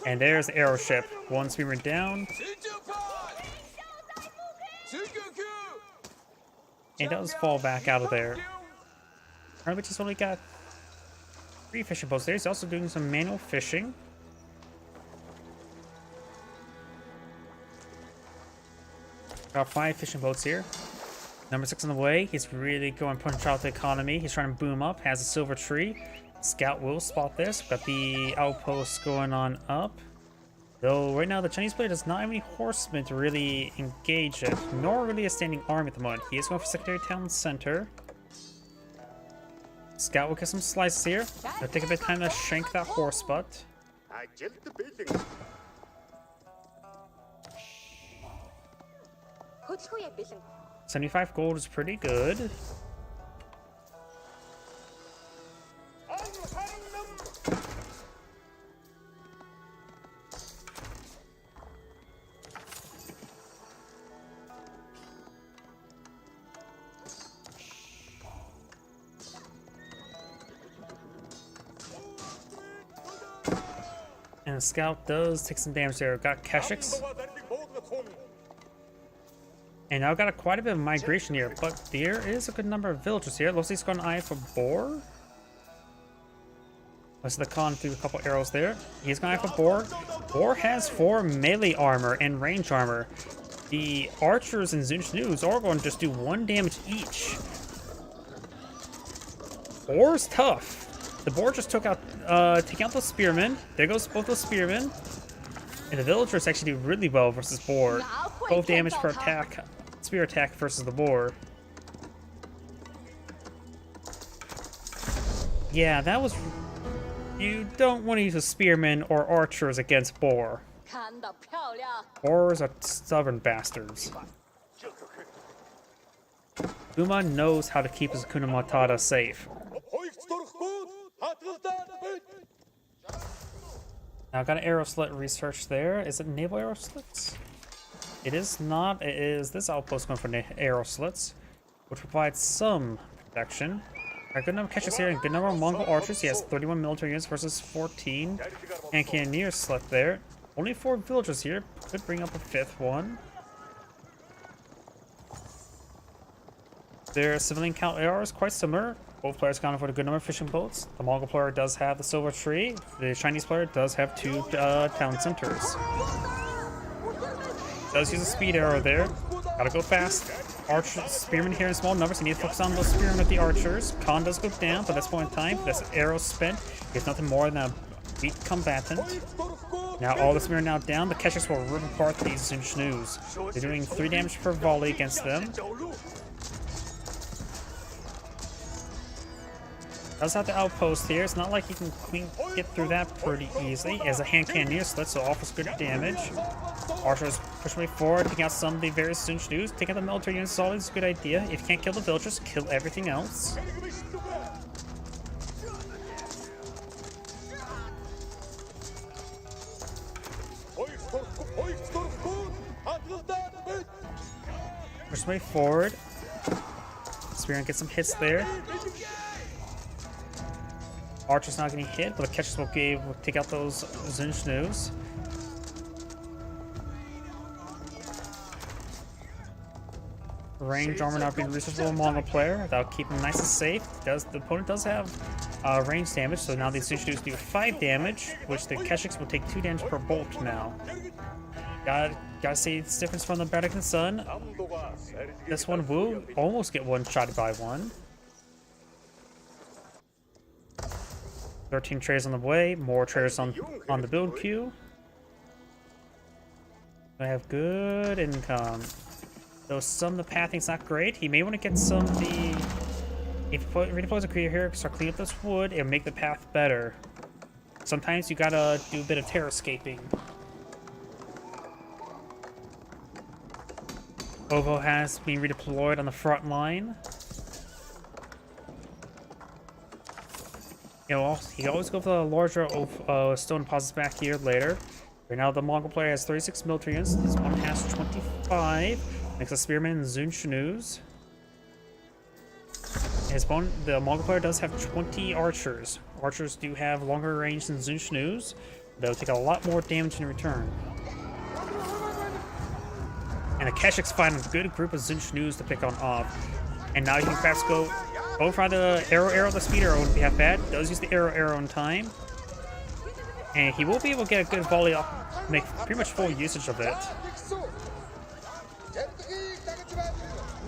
And there's the arrow ship. 1 spearman down. And does fall back out of there. Alright, he's only got 3 fishing boats there. He's also doing some manual fishing. Got 5 fishing boats here. Number 6 on the way. He's really going to punch out the economy. He's trying to boom up. Has a Silver Tree. Scout will spot this. Got the outposts going on up. Though right now the Chinese player does not have any horsemen to really engage it, nor really a standing army at the moment. He is going for Secondary Town Center. Scout will get some slices here. It'll take a bit of time to shank that horse butt. 75 gold is pretty good. And the scout does take some damage there. Got Keshiks. And now got quite a bit of migration here, but there is a good number of villagers here. Looks like he's going to eye for boar. Let's the Khan threw a couple arrows there. He's going to eye for boar. Boar has 4 melee armor and range armor. The archers in Zinch News are going to just do 1 damage each. Boar's tough. The boar just took out, taking out the spearmen. There goes both the spearmen. And the villagers actually do really well versus boar. 12 damage per attack. Spear attack versus the boar. Yeah, that was... You don't want to use a spearman or archers against boar. Boars are stubborn bastards. Uma knows how to keep his Hakuna Matata safe. Now I've got an arrow slit research there. Is it naval arrow slits? It is not. It is this outpost going for arrow slits, which provides some protection. A good number of catches here and good number of Mongol archers. He has 31 military units versus 14. And cannoneers slept there. Only 4 villagers here. Could bring up a 5th one. Their civilian count AR is quite similar. Both players accounted for a good number of fishing boats. The Mongol player does have the silver tree. The Chinese player does have 2 town centers. Does use a speed arrow there. Gotta go fast. Archer, spearmen here in small numbers. You need to focus on those spearmen with the archers. Khan does go down, but at this point in time, this arrow spent. He's nothing more than a weak combatant. Now all the spearmen are now down. The Keshiks will rip apart these Zinchnoos. They're doing 3 damage per volley against them. Does have the outpost here. It's not like you can get through that pretty easily. As a hand cannoneer slit, so offers good damage. Archers push way forward, taking out some of the various Zinchnoos. Taking out the military units is always a good idea. If you can't kill the villagers, kill everything else. Push way forward. Spearman gets some hits there. Archer's not getting hit, but the catchers will be able to take out those Zinchnoos. Range armor not being researchable among a player. That'll keep him nice and safe. The opponent does have range damage, so now these Zinchnoos do 5 damage, which the Keshiks will take 2 damage per bolt now. Gotta see the difference from the Battling Sun. This one will almost get one-shotted by one. 13 trays on the way, more trays on the build queue. I have good income. Though some of the pathing's not great, he may want to get some of the... If you redeploys a creature here, start cleaning up this wood, it'll make the path better. Sometimes you gotta do a bit of terrascaping. Ovo has been redeployed on the front line. He always go for the larger stone deposits back here later. Right now, the Mongol player has 36 military units. This one has 25. Makes a spearman and Zinchnoos. The Mongol player does have 20 archers. Archers do have longer range than Zinchnoos. They'll take a lot more damage in return. And the Keshiks find a good group of Zinchnoos to pick on off. And now you can perhaps go for the arrow, the speed arrow wouldn't be half bad. Does use the arrow in time. And he will be able to get a good volley off, make pretty much full usage of it.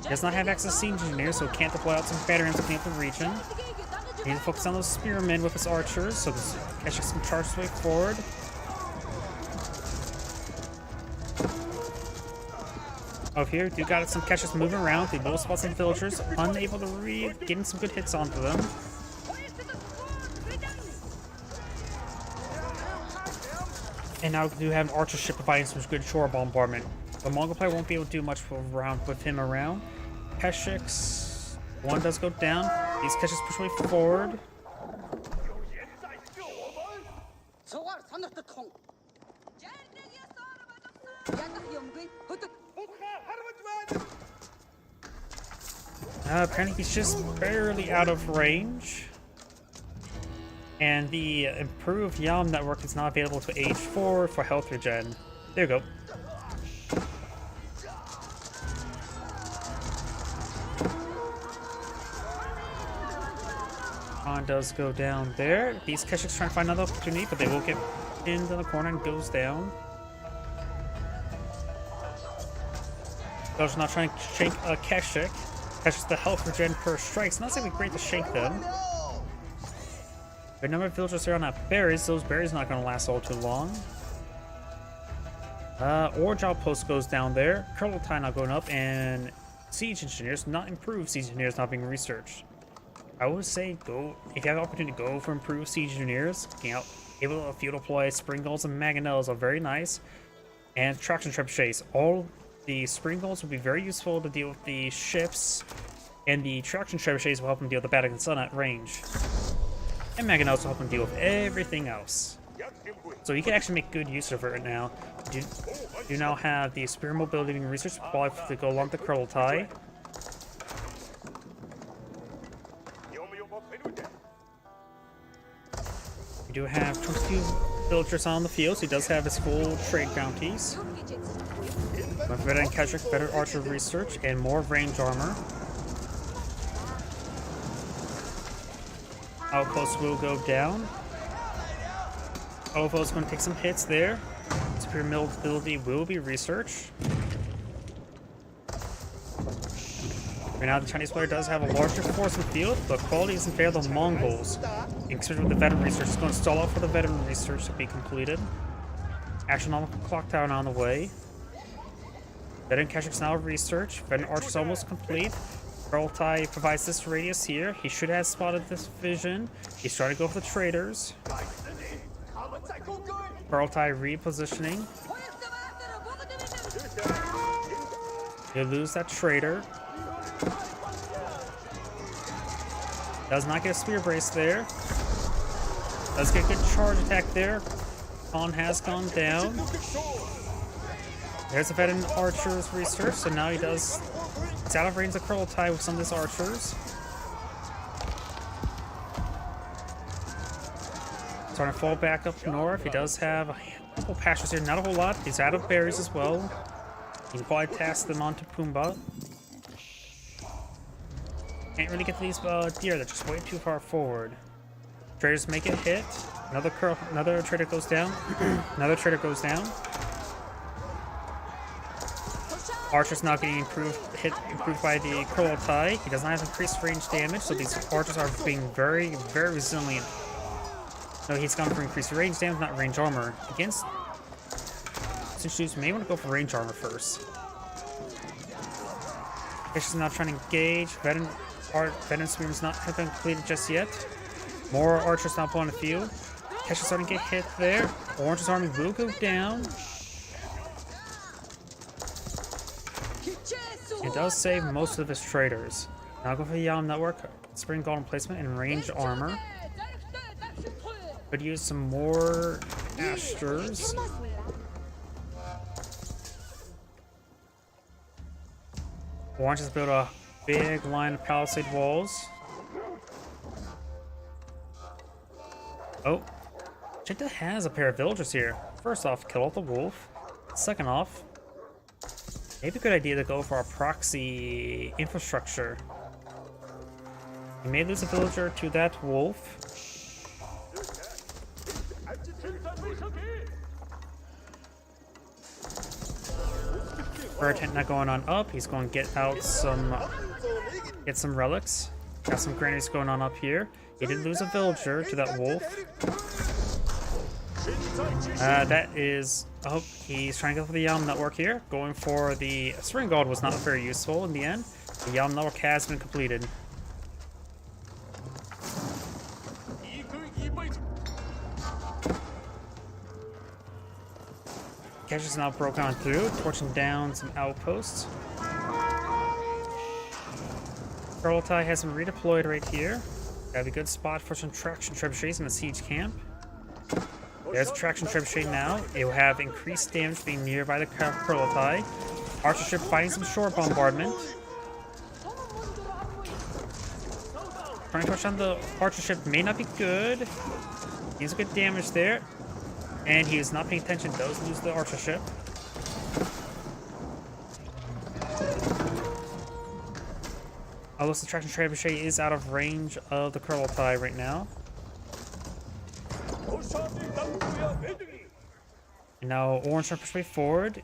He does not have access to siege engineers, so can't deploy out some veterans to clean up the region. He needs to focus on those spearmen with his archers, so the Keshiks can charge his way forward. Over here, we got some Keshiks moving around. They both spot some villagers, unable to getting some good hits onto them. And now we do have an archer ship providing some good shore bombardment. The Mongol player won't be able to do much with him around. Keshiks, one does go down. These Keshiks push way forward. Apparently he's just barely out of range. And the improved Yam network is not available to age 4 for health regen. There you go. Khan does go down there. These Keshiks trying to find another opportunity, but they will get pinned in the corner and goes down. Those not trying to shank a Keshik. That's just the health regen per strike. It's not exactly great to shake them. The number of villagers here on that berries. Those berries not going to last all too long. Orange outpost goes down there. Kurultai not going up, and siege engineers not improved. Siege engineers not being researched. I would say go if you have the opportunity to go for improved siege engineers. Able to field deploy Springulls and Mangonels are very nice, and traction trebuchets. All the Springulls will be very useful to deal with the ships, and the traction trebuchets will help them deal with the Battling Sun at range. And Mangonels will help them deal with everything else. So you can actually make good use of it right now. You now have the spear mobility and research qualified to go along the Kurultai. do have 22 villagers on the field, so he does have his full trade bounties. With veteran Kedrick, better archer research, and more range armor. Outpost will go down. Ovo's going to take some hits there. Superior mobility will be researched. Right now, the Chinese player does have a larger force in the field, but quality is in favor of the Mongols. Considering with the veteran research, it's going to stall out for the veteran research to be completed. Astronomical clock tower on the way. Veteran Kedrick's now research. Veteran archer's almost complete. Kurultai provides this radius here. He should have spotted this vision. He's trying to go for the traders. Kurultai repositioning. You lose that trader. Does not get a spear brace there. Does get a good charge attack there. Khan has gone down. There's a veteran archer's research, so now he does. It's out of range of Kurultai with some of his archers. Starting to fall back up north. He does have a couple pastures here, not a whole lot. He's out of berries as well. He can probably task them onto Pumbaa. Can't really get to these deer, they're just way too far forward. Traders make it hit. Another trader goes down. Another trader goes down. Archer's not getting improved by the Kurultai. He does not have increased range damage, so these archers are being very, very resilient. No, he's gone for increased range damage, not range armor. Against Since you may want to go for range armor first. Fish is now trying to engage. Veteran Spearman's not have been completed just yet. More archers now pulling the field. Kesh is starting to get hit there. Orange's army will go down. It does save most of his traders. Now go for the Yalm Network, Spring Golden Placement, and range armor. Could use some more Asters. Orange has built a big line of palisade walls. Oh, Jinta has a pair of villagers here. First off, kill off the wolf. Second off, maybe a good idea to go for a proxy infrastructure. You may lose a villager to that wolf. Tent not going on up. He's going to get out some relics. Got some granaries going on up here. He did lose a villager to that wolf. That is. Oh, he's trying to go for the Yalm Network here. Going for the Spring Guard was not very useful in the end. The Yalm Network has been completed. Kesh is now broken on through, torching down some outposts. Kurultai has been redeployed right here. Got a good spot for some traction trebuchets in the siege camp. There's a traction trebuchet now. It will have increased damage being nearby the Kurultai. Archer ship fighting some shore bombardment. Trying to touch on the archer ship may not be good. He's good damage there. And he is not paying attention, does lose the archer ship. Although the traction trebuchet is out of range of the Kurultai right now. And now Orange trying to push way forward.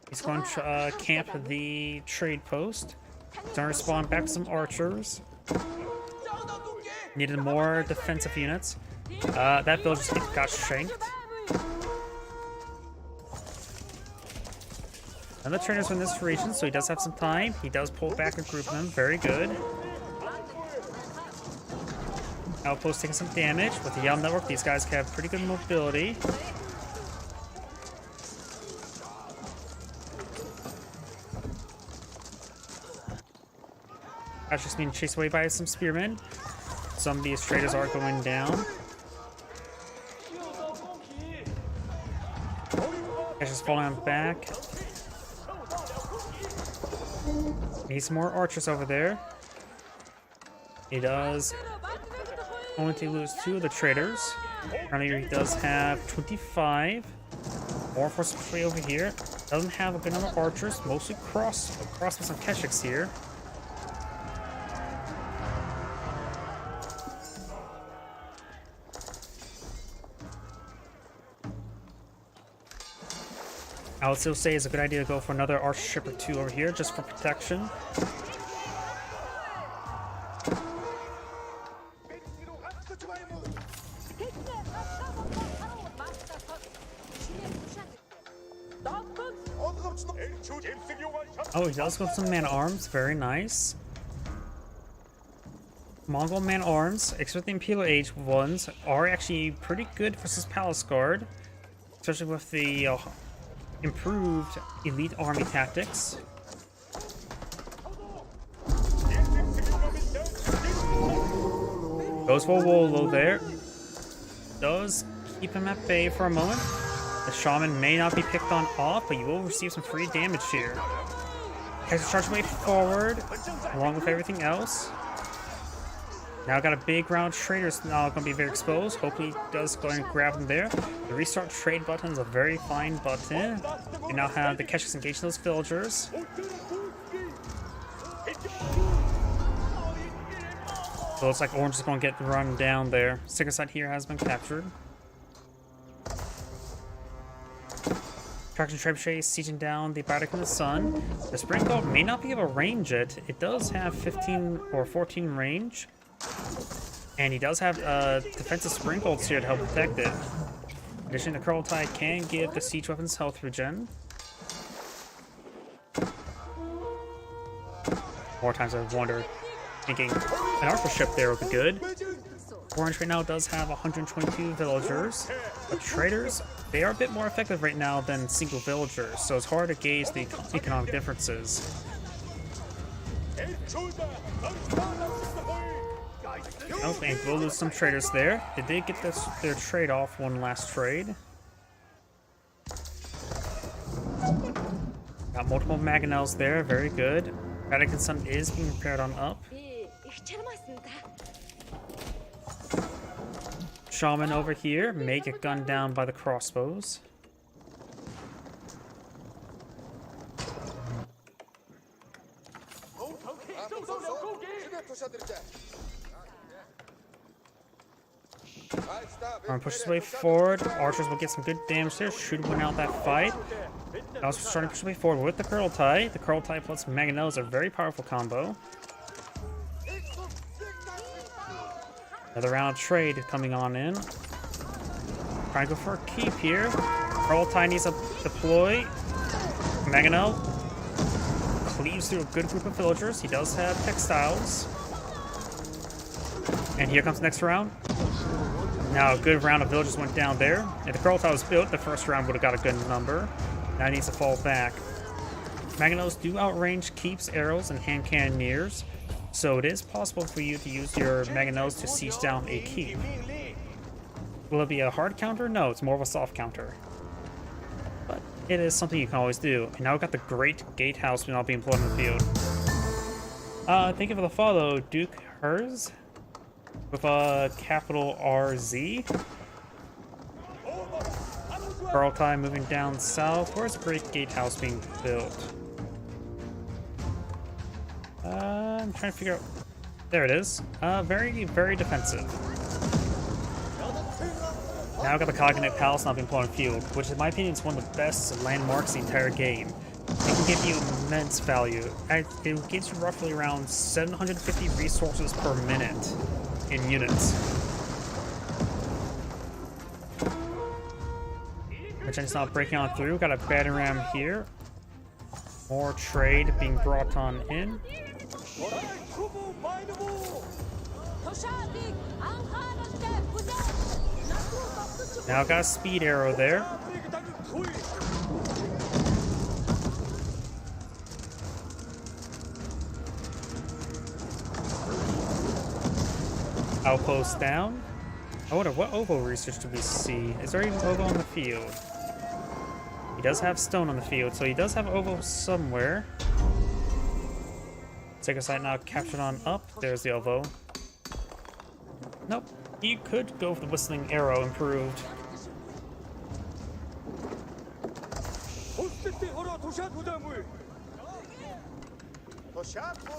He's going to camp the trade post. He's going to respawn back to some archers. Needed more defensive units. That village just got shanked. And the trainers in this region, so he does have some time. He does pull back a group of them. Very good. Outpost taking some damage. With the Yalm Network, these guys have pretty good mobility. That's just being chased away by some spearmen. Some of these traders are going down. That's just falling on back. Need some more archers over there. He does only to lose 2 of the traders. Apparently he does have 25. More force infantry over here. Doesn't have a good number of archers, mostly crossbows and Keshiks here. I would still say it's a good idea to go for another archer ship or two over here just for protection. Oh, he does go with some man-arms. Very nice. Mongol man-arms, except the Imperial Age ones, are actually pretty good versus Palace Guard. Especially with the improved elite army tactics. Goes for Wolo there. Does keep him at bay for a moment. The shaman may not be picked on off, but you will receive some free damage here. Has to charge way forward, along with everything else. Now got a big round of traders now going to be very exposed. Hopefully he does go and grab them there. The restart trade button is a very fine button. You now have the Keshiks engage those villagers. So it's like Orange is going to get run down there. Second side here has been captured. Traction Trebuchet is sieging down the Bardic in the Sun. The Spring Guard may not be able to range it. It does have 15 or 14 range. And he does have defensive Springbolts here to help protect it. Additionally, the Kurultai can give the siege weapons health regen. More times I've wondered, thinking an archer ship there would be good. Orange right now does have 122 villagers, but traders, they are a bit more effective right now than single villagers, so it's hard to gauge the economic differences. Oh, and we'll lose some traders there. They did get their trade off one last trade. Got multiple Mangonels there, very good. Vatican Sun is being repaired on up. Shaman over here may get gunned down by the crossbows. Arm pushes his way forward. Archers will get some good damage there. Should win out that fight. Also starting to push his way forward with the Kurultai. The Kurultai plus Mangonel is a very powerful combo. Another round of trade coming on in. Trying to go for a keep here. Kurultai needs to deploy. Mangonel cleaves through a good group of villagers. He does have textiles. And here comes the next round. Now a good round of villagers went down there. If the Kurultai was built, the first round would have got a good number. Now he needs to fall back. Mangonels do outrange keeps, arrows, and hand cannoneers, so it is possible for you to use your Mangonels to siege down a keep. Will it be a hard counter? No, it's more of a soft counter. But it is something you can always do. And now we've got the Great Gatehouse now being employed in the field. Thank you for the follow, Duke Hers. With a capital RZ. Kurultai moving down south. Where's the Great Gatehouse being built? I'm trying to figure out. There it is. Very, very defensive. Now I've got the Cognate Palace now being employed in field, which in my opinion is one of the best landmarks in the entire game. It can give you immense value. It gives you roughly around 750 resources per minute in units. Which is now breaking on through. Got a battering ram here. More trade being brought on in. Now got a speed arrow there. Outpost down. I wonder what Ovo research do we see? Is there even Ovo on the field? He does have stone on the field, so he does have Ovo somewhere. Take a site now captured on up. There's the Ovo. Nope. He could go for the Whistling Arrow improved.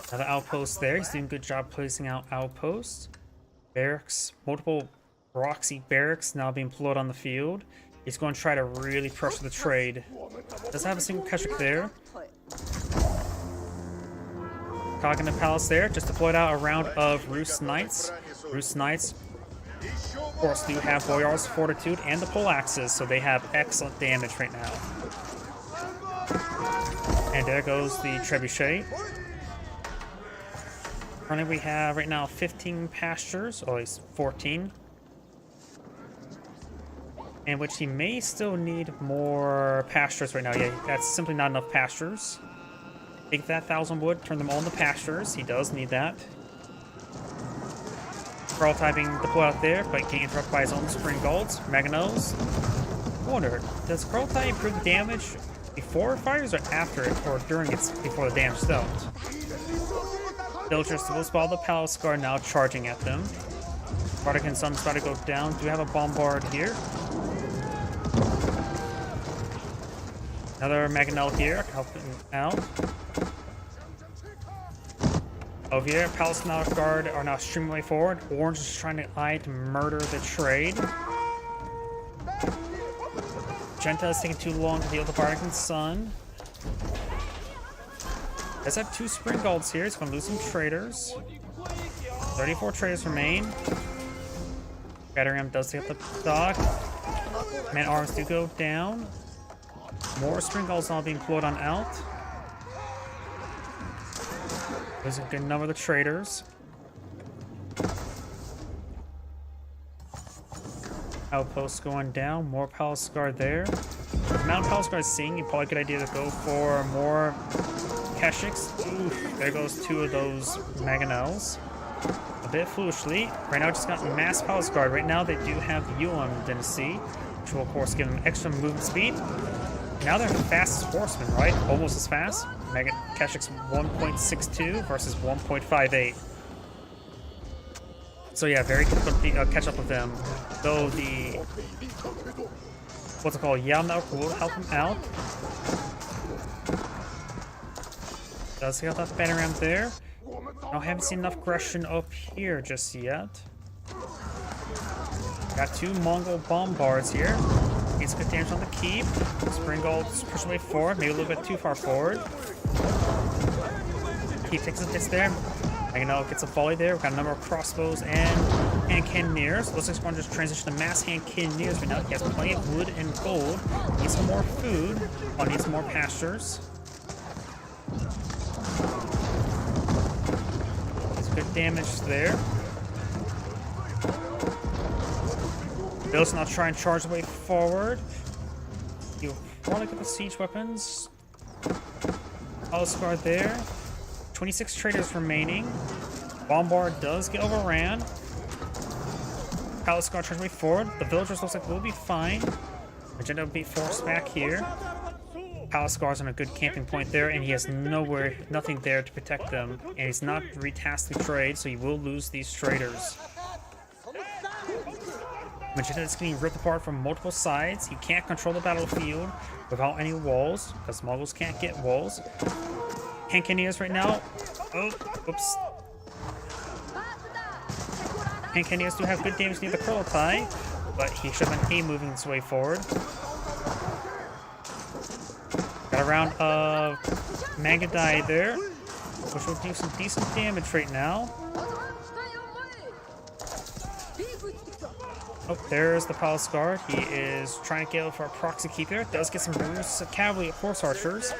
Another outpost there. He's doing a good job placing out outposts. Barracks, multiple Roxy barracks now being deployed on the field. He's going to try to really pressure the trade. Does have a single Keshik there. Cognitive Palace there. Just deployed out a round of Roost Knights. Roost Knights, of course, do have Boyar's Fortitude and the Poleaxes, so they have excellent damage right now. And there goes the Trebuchet. Currently we have right now 15 pastures, or at least 14. In which he may still need more pastures right now. Yeah, that's simply not enough pastures. Take that 1,000 wood, turn them all into pastures. He does need that. Kraltai being deployed out there, but getting interrupted by his own Springolds, Maganos. I wonder, does Kraltai improve the damage before it fires or after it, or during it before the damage stopped? Villagers will spot the Palace Guard now charging at them. Bardic and Sun's about to go down. Do we have a Bombard here? Another Maganel here, helping out. Over here, Palace Guard are now streaming way forward. Orange is trying to eye to murder the trade. Genta is taking too long to deal with the Bardic and Sun. Does have 2 Springolds here. He's going to lose some traders. 34 traders remain. Battering does take up the dock. Man arms do go down. More Springolds now being deployed on out. There's a good number of the traders. Outposts going down. More Palace Guard there. The amount of Palace Guard seeing, probably a good idea to go for more Keshiks. Oof, there goes 2 of those Maganels. A bit foolishly. Right now, just got mass Palace Guard. Right now, they do have the Yuan Dynasty, which will, of course, give them extra movement speed. Now they're fastest horsemen, right? Almost as fast. Keshik's 1.62 versus 1.58. So yeah, very difficult to catch up with them. Though the what's it called? Yamnauk will help him out. Does he have that banner ramp there? No, I haven't seen enough aggression up here just yet. Got 2 Mongol bombards here. Needs good damage on the keep. Springolds push away forward, maybe a little bit too far forward. Keep takes some hits there. Maganel gets a volley there. We've got a number of crossbows and cannoneers. Looks like he's going to just transition to mass hand cannoneers right now. He has plenty of wood and gold. Needs some more food. Needs some more pastures. There's good damage there. Bill's now try and charge the way forward. You want to get the siege weapons. Palace Guard there. 26 traders remaining. Bombard does get overran. Palace Guard charge way forward. The villagers looks like will be fine. Magenta will be forced back here. Palace Guard's on a good camping point there, and he has nothing there to protect them. And he's not retasked the trade, so he will lose these traders. Magenta is getting ripped apart from multiple sides. He can't control the battlefield without any walls, because Mongols can't get walls. Cannoneers right now. Oh, oops. Cannoneers do have good damage near the Kraltai, but he should have been moving his way forward. Got a round of Magadai there, which will do some decent damage right now. Oh, there's the Palace Guard. He is trying to get for a proxy keeper. Does get some boosts of cavalry horse archers.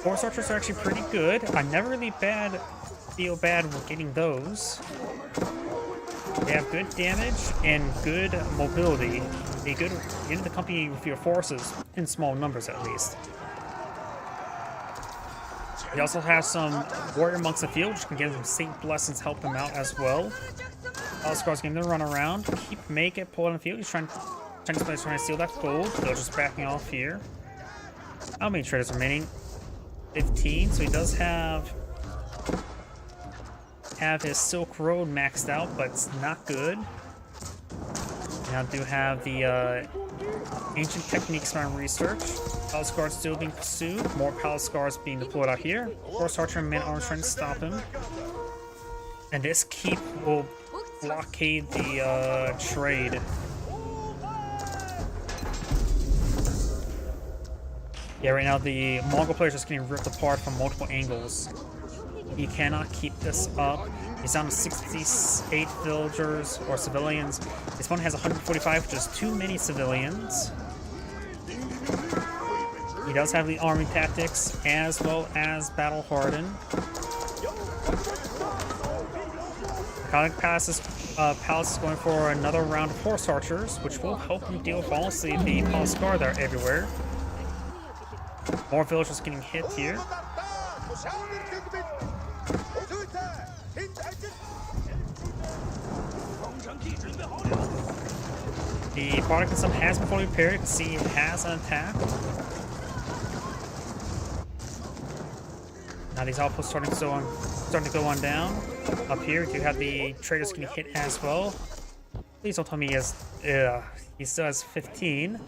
Horse archers are actually pretty good. I never really feel bad with getting those. They have good damage and good mobility. They good in the company with your forces, in small numbers at least. He also has some warrior monks in the field, which can give him Saint Blessings, help him out as well. Palace Guard's getting the run around. Make it pull on the field. He's trying to steal that gold. They're just backing off here. How many traders remaining? 15. So he does have his Silk Road maxed out, but it's not good. now do have the ancient techniques from research. Palace guards still being pursued. More palace guards being deployed out here. Horse archer and man-at-arms trying to stop him. And this keep will blockade the trade. Yeah, right now the Mongol player is just getting ripped apart from multiple angles. He cannot keep this up. He's down to 68 villagers or civilians. His opponent has 145, which is too many civilians. He does have the army tactics as well as battle hardened. Iconic Palace is going for another round of horse archers, which will help him deal with honestly the palace guard that are everywhere. More villagers getting hit here. The product system has been fully repaired. You can see it has an attack. Now these outposts starting to go on down. Up here, you have the traders getting hit as well. Please don't tell me he still has 15.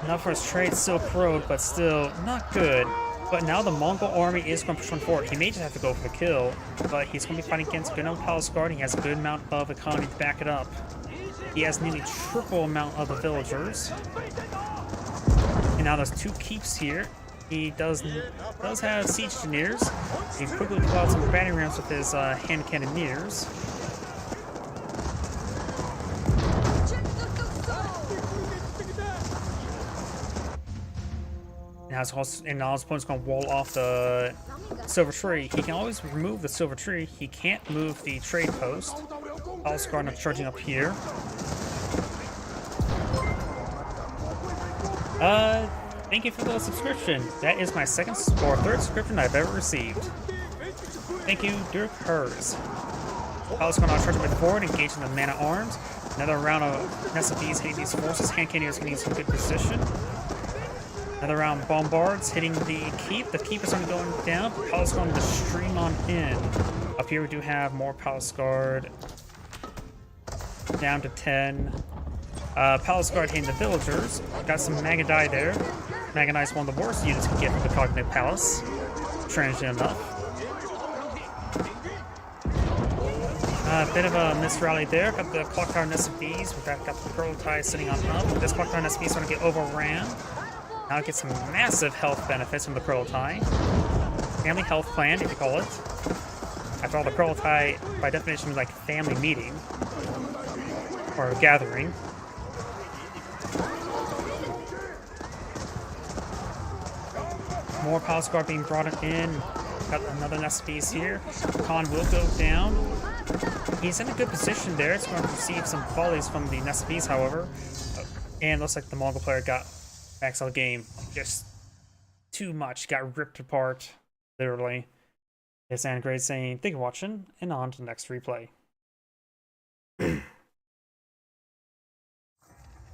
Enough for his trade, Silk Road, but still not good. But now the Mongol army is going to push one forward. He may just have to go for the kill, but he's going to be fighting against a good amount of Palace Guard. He has a good amount of economy to back it up. He has nearly triple amount of the villagers. And now there's 2 keeps here. He does have siege engineers. He quickly pulled out some battering rams with his hand cannoneers. Now his opponent's going to wall off the silver tree. He can always remove the silver tree. He can't move the trade post. Palace Guard not charging up here. Thank you for the subscription. That is my second or third subscription I've ever received. Thank you, Dirk Hers. Palace Guard not charging with forward, engaging the man-at-arms. Another round of SFVs hitting these forces. Hand cannoneers getting some good position. Another round bombards hitting the keep. The keep is only going down. Palace Guard to stream on in. Up here we do have more Palace Guard. Down to 10. Palace Guard hitting the villagers. Got some Magadai there. Magadai is one of the worst units you can get from the Cognitive Palace. Strangely enough. A bit of a misrally there. Got the Clock Tower and SFVs. We've got the Kurultai sitting on top. This Clock Tower and SFV is going to get overran. Now it gets some massive health benefits from the Kurultai. Family health plan, if you call it. After all, the Kurultai, by definition, is like family meeting. Or gathering. More Palace Guard being brought in. Got another SPs here. Khan will go down. He's in a good position there. It's going to receive some volleys from the SPs, however. And looks like the Mongol player got max out of the game. Just too much. Got ripped apart. Literally. It's Angrade saying, thank you for watching, and on to the next replay.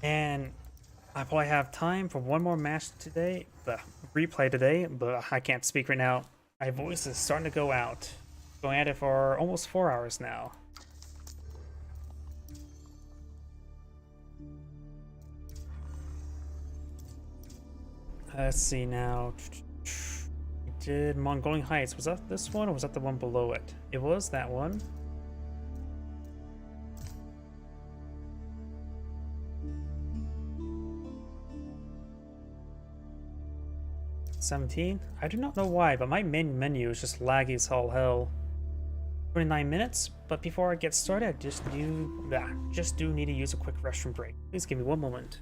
And I probably have time for one more match today, the replay today, but I can't speak right now. My voice is starting to go out. Going at it for almost 4 hours now. Let's see now. We did Mongolian Heights. Was that this one or was that the one below it? It was that one. $17? I do not know why, but my main menu is just laggy as all hell. 29 minutes, but before I get started, I just do need to use a quick restroom break. Please give me one moment.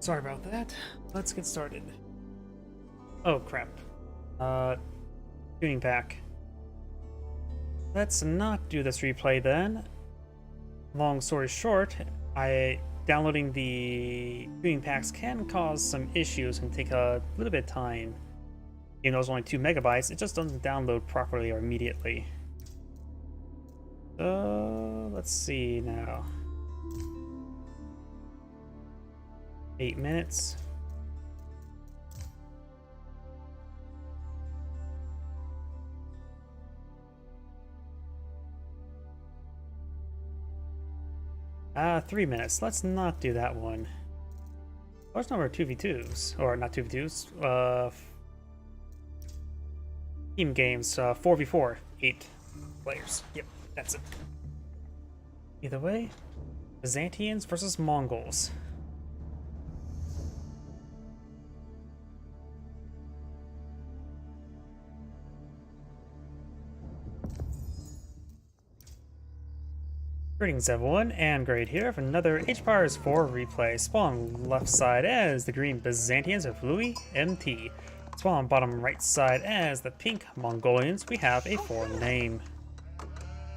Sorry about that. Let's get started. Oh crap. Tuning pack. Let's not do this replay then. Long story short, downloading the tuning packs can cause some issues and take a little bit of time. Even though it's only 2 megabytes, it just doesn't download properly or immediately. Let's see now. 8 minutes. 3 minutes. Let's not do that one. Large number of 2v2s, or not 2v2s, team games, 4v4, 8 players. Yep, that's it. Either way, Byzantines versus Mongols. Greetings everyone, and Great here for another Age of Empires 4 replay. Spawn left side as the green Byzantines of Louis MT. Spawn bottom right side as the pink Mongolians. We have a foreign name.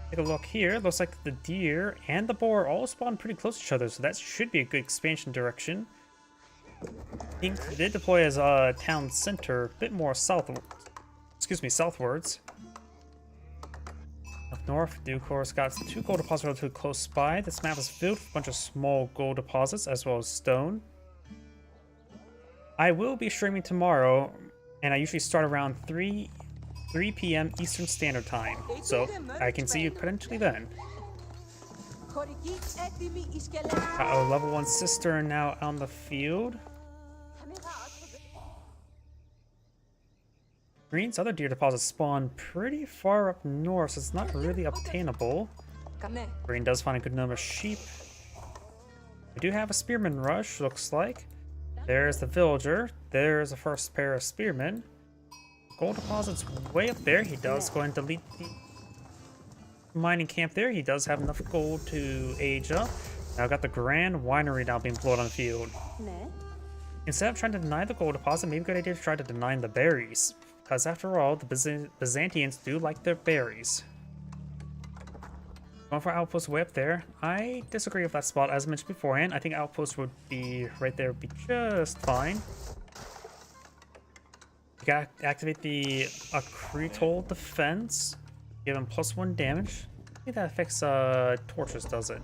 Take a look here, looks like the deer and the boar all spawn pretty close to each other, so that should be a good expansion direction. Pink did deploy as a town center, a bit more southwards. Up north, Dukor's got 2 gold deposits relatively close by. This map is filled with a bunch of small gold deposits as well as stone. I will be streaming tomorrow, and I usually start around 3 p.m. Eastern Standard Time, so I can see you potentially then. Got a level 1 cistern now on the field. Green's other deer deposits spawn pretty far up north, so it's not really obtainable. Green does find a good number of sheep. We do have a spearman rush, looks like. There's the villager. There's the first pair of spearmen. Gold deposits way up there. He does go and delete the mining camp there. He does have enough gold to age up. Now I've got the Grand Winery now being blown on the field. Instead of trying to deny the gold deposit, maybe a good idea to try to deny the berries. Because after all, the Byzantines do like their berries. Going for outpost way up there. I disagree with that spot as mentioned beforehand. I think outpost would be right there, would be just fine. You gotta activate the Akritol defense. Give him +1 damage. I think that affects torches, does it?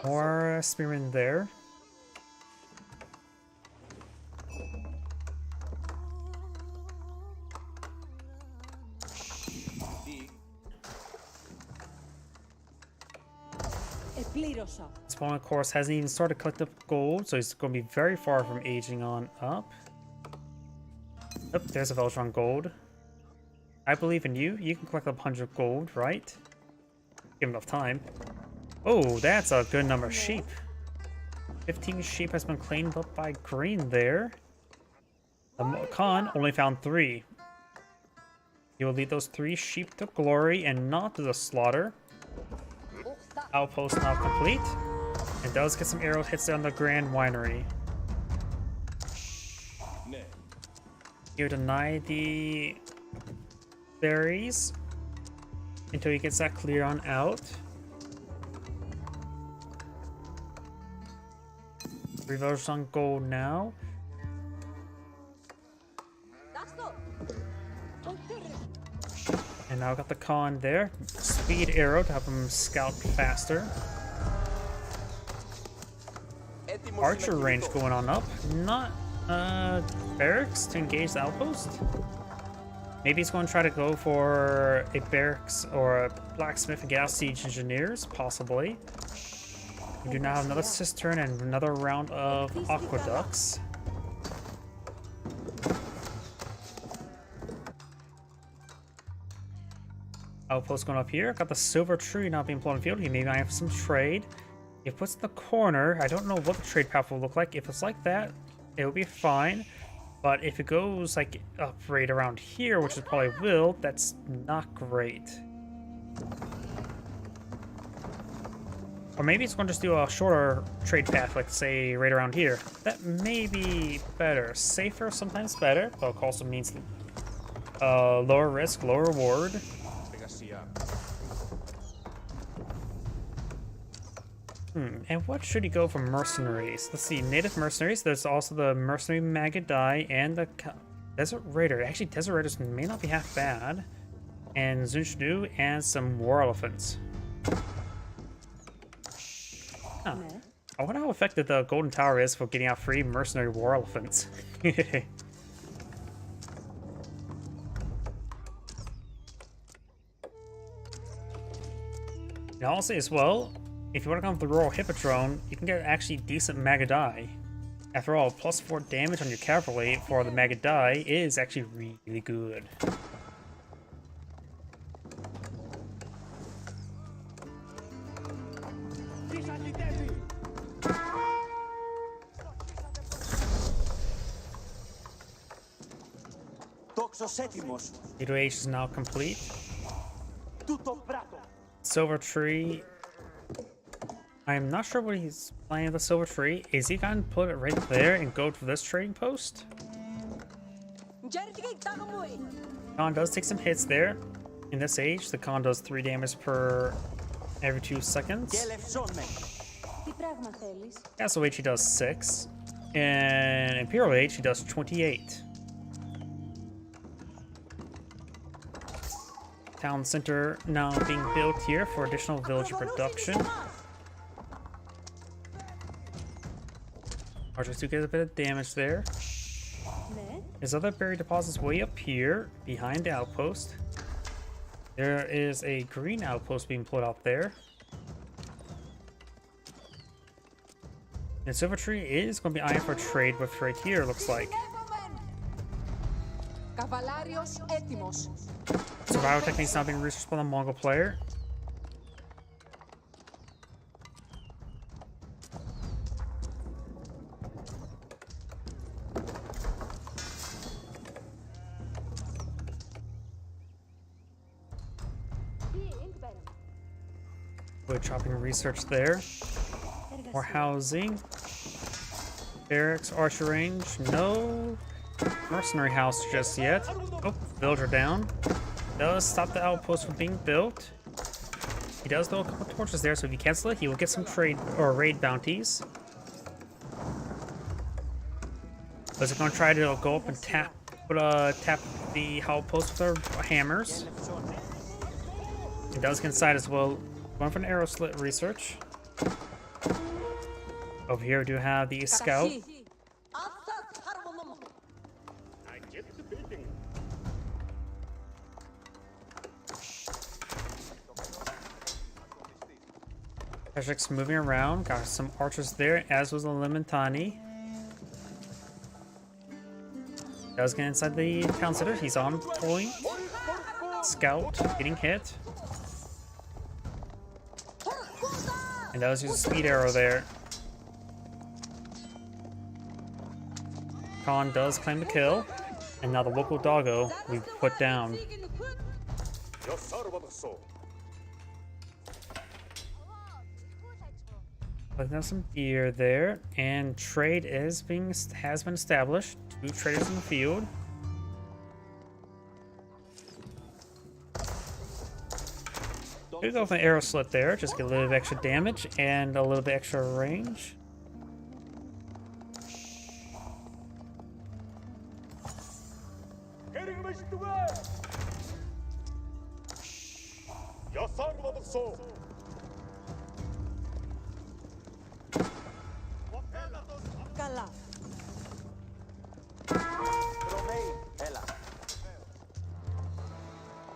More spearmen there. Spawn, of course, hasn't even started collecting up gold, so he's going to be very far from aging on up. Oh, there's a Veltron gold. I believe in you. You can collect up 100 gold, right? Give enough time. Oh, that's a good number of sheep. 15 sheep has been claimed up by green there. The Khan only found 3. He will lead those 3 sheep to glory and not to the slaughter. Outpost now complete. And does get some arrow hits on the Grand Winery. Here deny the berries until he gets that clear on out. Reverse on gold now. And now got the Khan there. Speed arrow to help him scout faster. Archer range going on up. Not barracks to engage the outpost. Maybe he's going to try to go for a barracks or a blacksmith and gas siege engineers, possibly. We do now have another cistern and another round of aqueducts. Outpost going up here. Got the silver tree now being blown in the field. He may have some trade. If it puts in the corner, I don't know what the trade path will look like. If it's like that, it'll be fine. But if it goes like up right around here, which it probably will, that's not great. Or maybe it's going to just do a shorter trade path, like say right around here. That may be better. Safer, sometimes better, but also means lower risk, lower reward. And what should he go for mercenaries? Let's see, native mercenaries. There's also the mercenary Magadai and the Desert Raider. Actually, Desert Raiders may not be half bad. And Zunshnu and some war elephants. Huh. I wonder how effective the Golden Tower is for getting out free mercenary war elephants. And I'll say as well, if you want to come with the Royal Hippodrome, you can get actually decent Magadai. After all, +4 damage on your cavalry for the Magadai is actually really good. Hero H is now complete. Silver Tree. I'm not sure what he's playing with the Silver Tree. Is he gonna put it right there and go to this trading post? Khan does take some hits there. In this age, the Khan does 3 damage per every 2 seconds. Castle H he does 6. And Imperial H he does 28. Town center now being built here for additional villager production. Archers do get a bit of damage there. There's other buried deposits way up here behind the outpost. There is a green outpost being put out there. And Silver Tree is going to be eyeing for trade with right here, looks like. Survival techniques now being researched by the Mongol player. Wood chopping research there. More housing. Barracks, archer range. No mercenary house just yet. Oh, villager down. Does stop the outpost from being built. He does throw a couple torches there, so if you cancel it, he will get some trade or raid bounties. Is it going to try to go up and tap the outpost with our hammers? It does get inside as well. Going for an arrow slit research. Over here we do have the scout. Keshik's moving around, got some archers there, as was the Limitani. Does get inside the town center, he's on point. Scout getting hit. And that was just a speed arrow there. Khan does claim the kill. And now the local doggo we put down. But there's some deer there, and trade has been established. 2 traders in the field. Could go with an arrow slit there, just get a little bit of extra damage and a little bit extra range.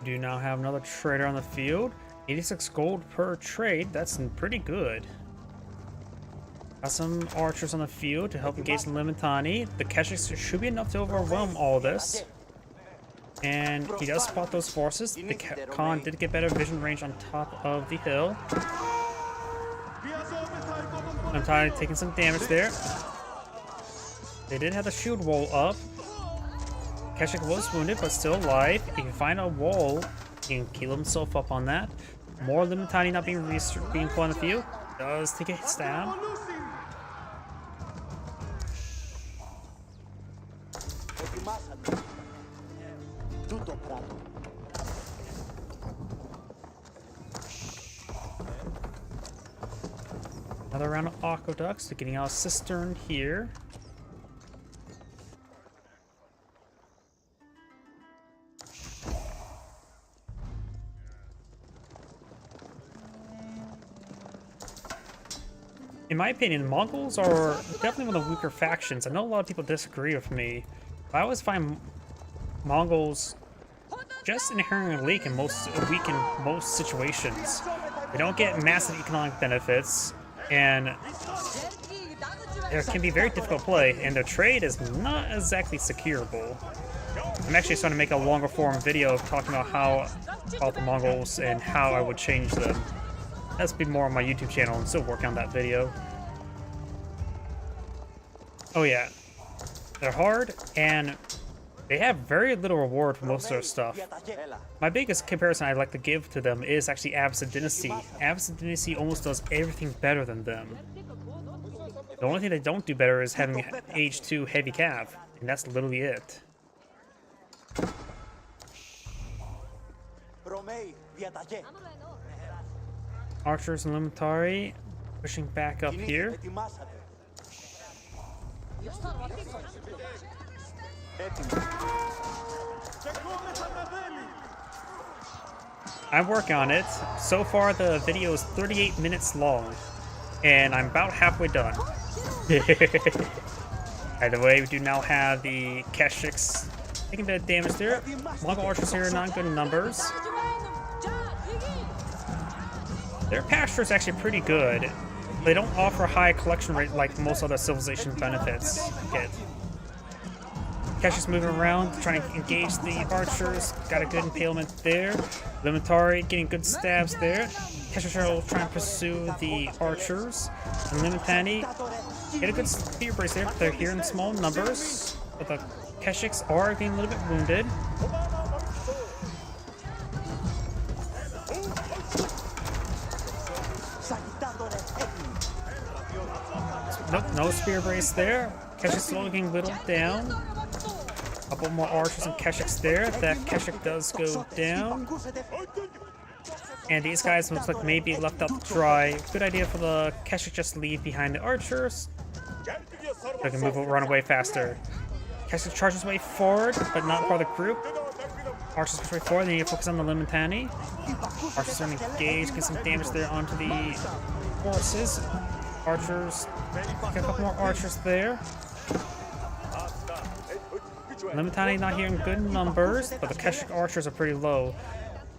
Do now have another trader on the field. 86 gold per trade, that's pretty good. Got some archers on the field to help engage the Limitani. The Keshiks should be enough to overwhelm all this. And he does spot those forces. The Khan did get better vision range on top of the hill. Limitani taking some damage there. They did have the shield wall up. Keshik was wounded, but still alive. If you find a wall, he can heal himself up on that. More Limitani not being put on the field. does take a stab. Another round of aqueducts. They're getting out a cistern here. In my opinion, Mongols are definitely one of the weaker factions. I know a lot of people disagree with me, but I always find Mongols just inherently weak in most situations. They don't get massive economic benefits, and it can be very difficult to play, and their trade is not exactly secureable. I'm actually starting to make a longer form video talking about the Mongols and how I would change them. That's be more on my YouTube channel. I'm still working on that video. Oh yeah, they're hard and they have very little reward for most of their stuff. My biggest comparison I'd like to give to them is actually Abbasid Dynasty. Abbasid Dynasty almost does everything better than them. The only thing they don't do better is having Age 2 heavy cav, and that's literally it. Archers and Limitari pushing back up here. I'm working on it. So far the video is 38 minutes long, and I'm about halfway done. By the way, we do now have the Keshiks taking a bit of damage there. Mongol archers here are not good in numbers. Their pasture is actually pretty good. They don't offer high collection rate like most other civilization benefits get. Keshiks moving around, trying to engage the archers. Got a good impalement there. Limitari getting good stabs there. Keshiks will try and pursue the archers. And Limitani get a good spear brace there, but they're here in small numbers. But the Keshiks are getting a little bit wounded. Nope, no spear brace there. Keshiks slowly getting whittled down. A couple more archers and Keshiks there. That Keshik does go down. And these guys looks like maybe left out to dry. Good idea for the Keshik just leave behind the archers. They can run away faster. Keshik charges way forward, but not part of the group. Archers push way forward, they need to focus on the Limitani. Archers are engaged, get some damage there onto the horses. Archers, get a couple more archers there. Limitani not here in good numbers, but the Keshik archers are pretty low.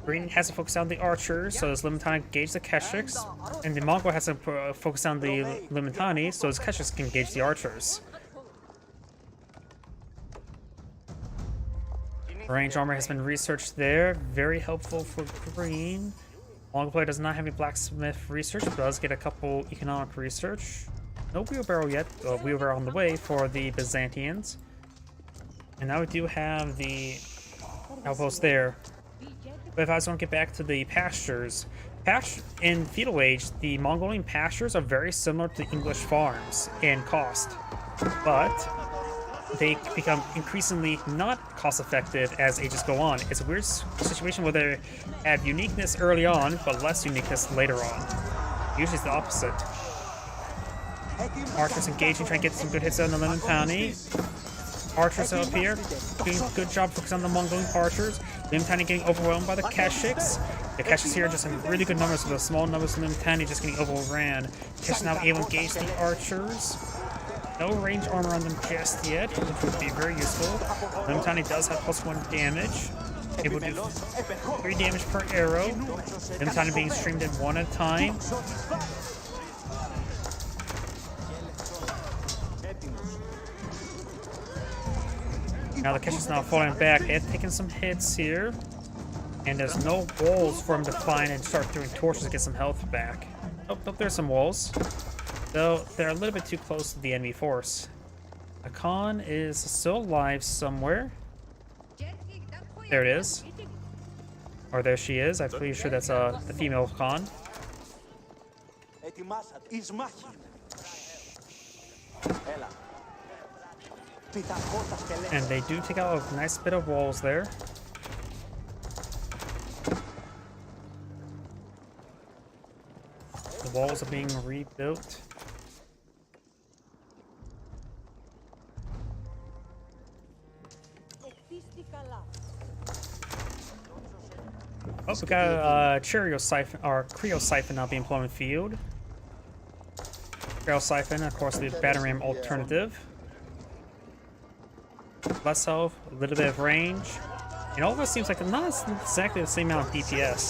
Green has to focus on the archers, so his Limitani engage the Keshiks, and the Mongol has to focus on the Limitani, so his Keshiks can engage the archers. Range armor has been researched there, very helpful for green. Mongol player does not have any blacksmith research, but does get a couple economic research. No wheelbarrow yet, wheelbarrow on the way for the Byzantines. And now we do have the outpost there. But if I just want to get back to the pastures, in Feudal Age, the Mongolian pastures are very similar to English farms in cost, but they become increasingly not cost-effective as ages go on. It's a weird situation where they have uniqueness early on, but less uniqueness later on. Usually it's the opposite. Archers engaging, trying to get some good hits on the Limitani. Archers up here, doing a good job focusing on the Mongolian archers. Limitani getting overwhelmed by the Keshiks. The Keshiks here are just in really good numbers, with the small numbers of Limitani just getting overran. Keshiks now able to engage the archers. No range armor on them just yet, which would be very useful. Limitani does have +1 damage. Able to do 3 damage per arrow. Limitani being streamed in one at a time. Now the Keshiks now falling back. They have taken some hits here. And there's no walls for him to find and start throwing torches to get some health back. Oh, there's some walls. Though they're a little bit too close to the enemy force. The Khan is still alive somewhere. There it is. Or there she is. I'm pretty sure that's the female Khan. ετοιμάσατε εις μάχη. Έλα. Πιταχώ τα σκελέτα. And they do take out a nice bit of walls there. The walls are being rebuilt. Oh, we got a Cheerio siphon, or Creo siphon now being employed in the field. Creo siphon, of course, the battering ram alternative. Less health, a little bit of range. And all of this seems like not exactly the same amount of DPS.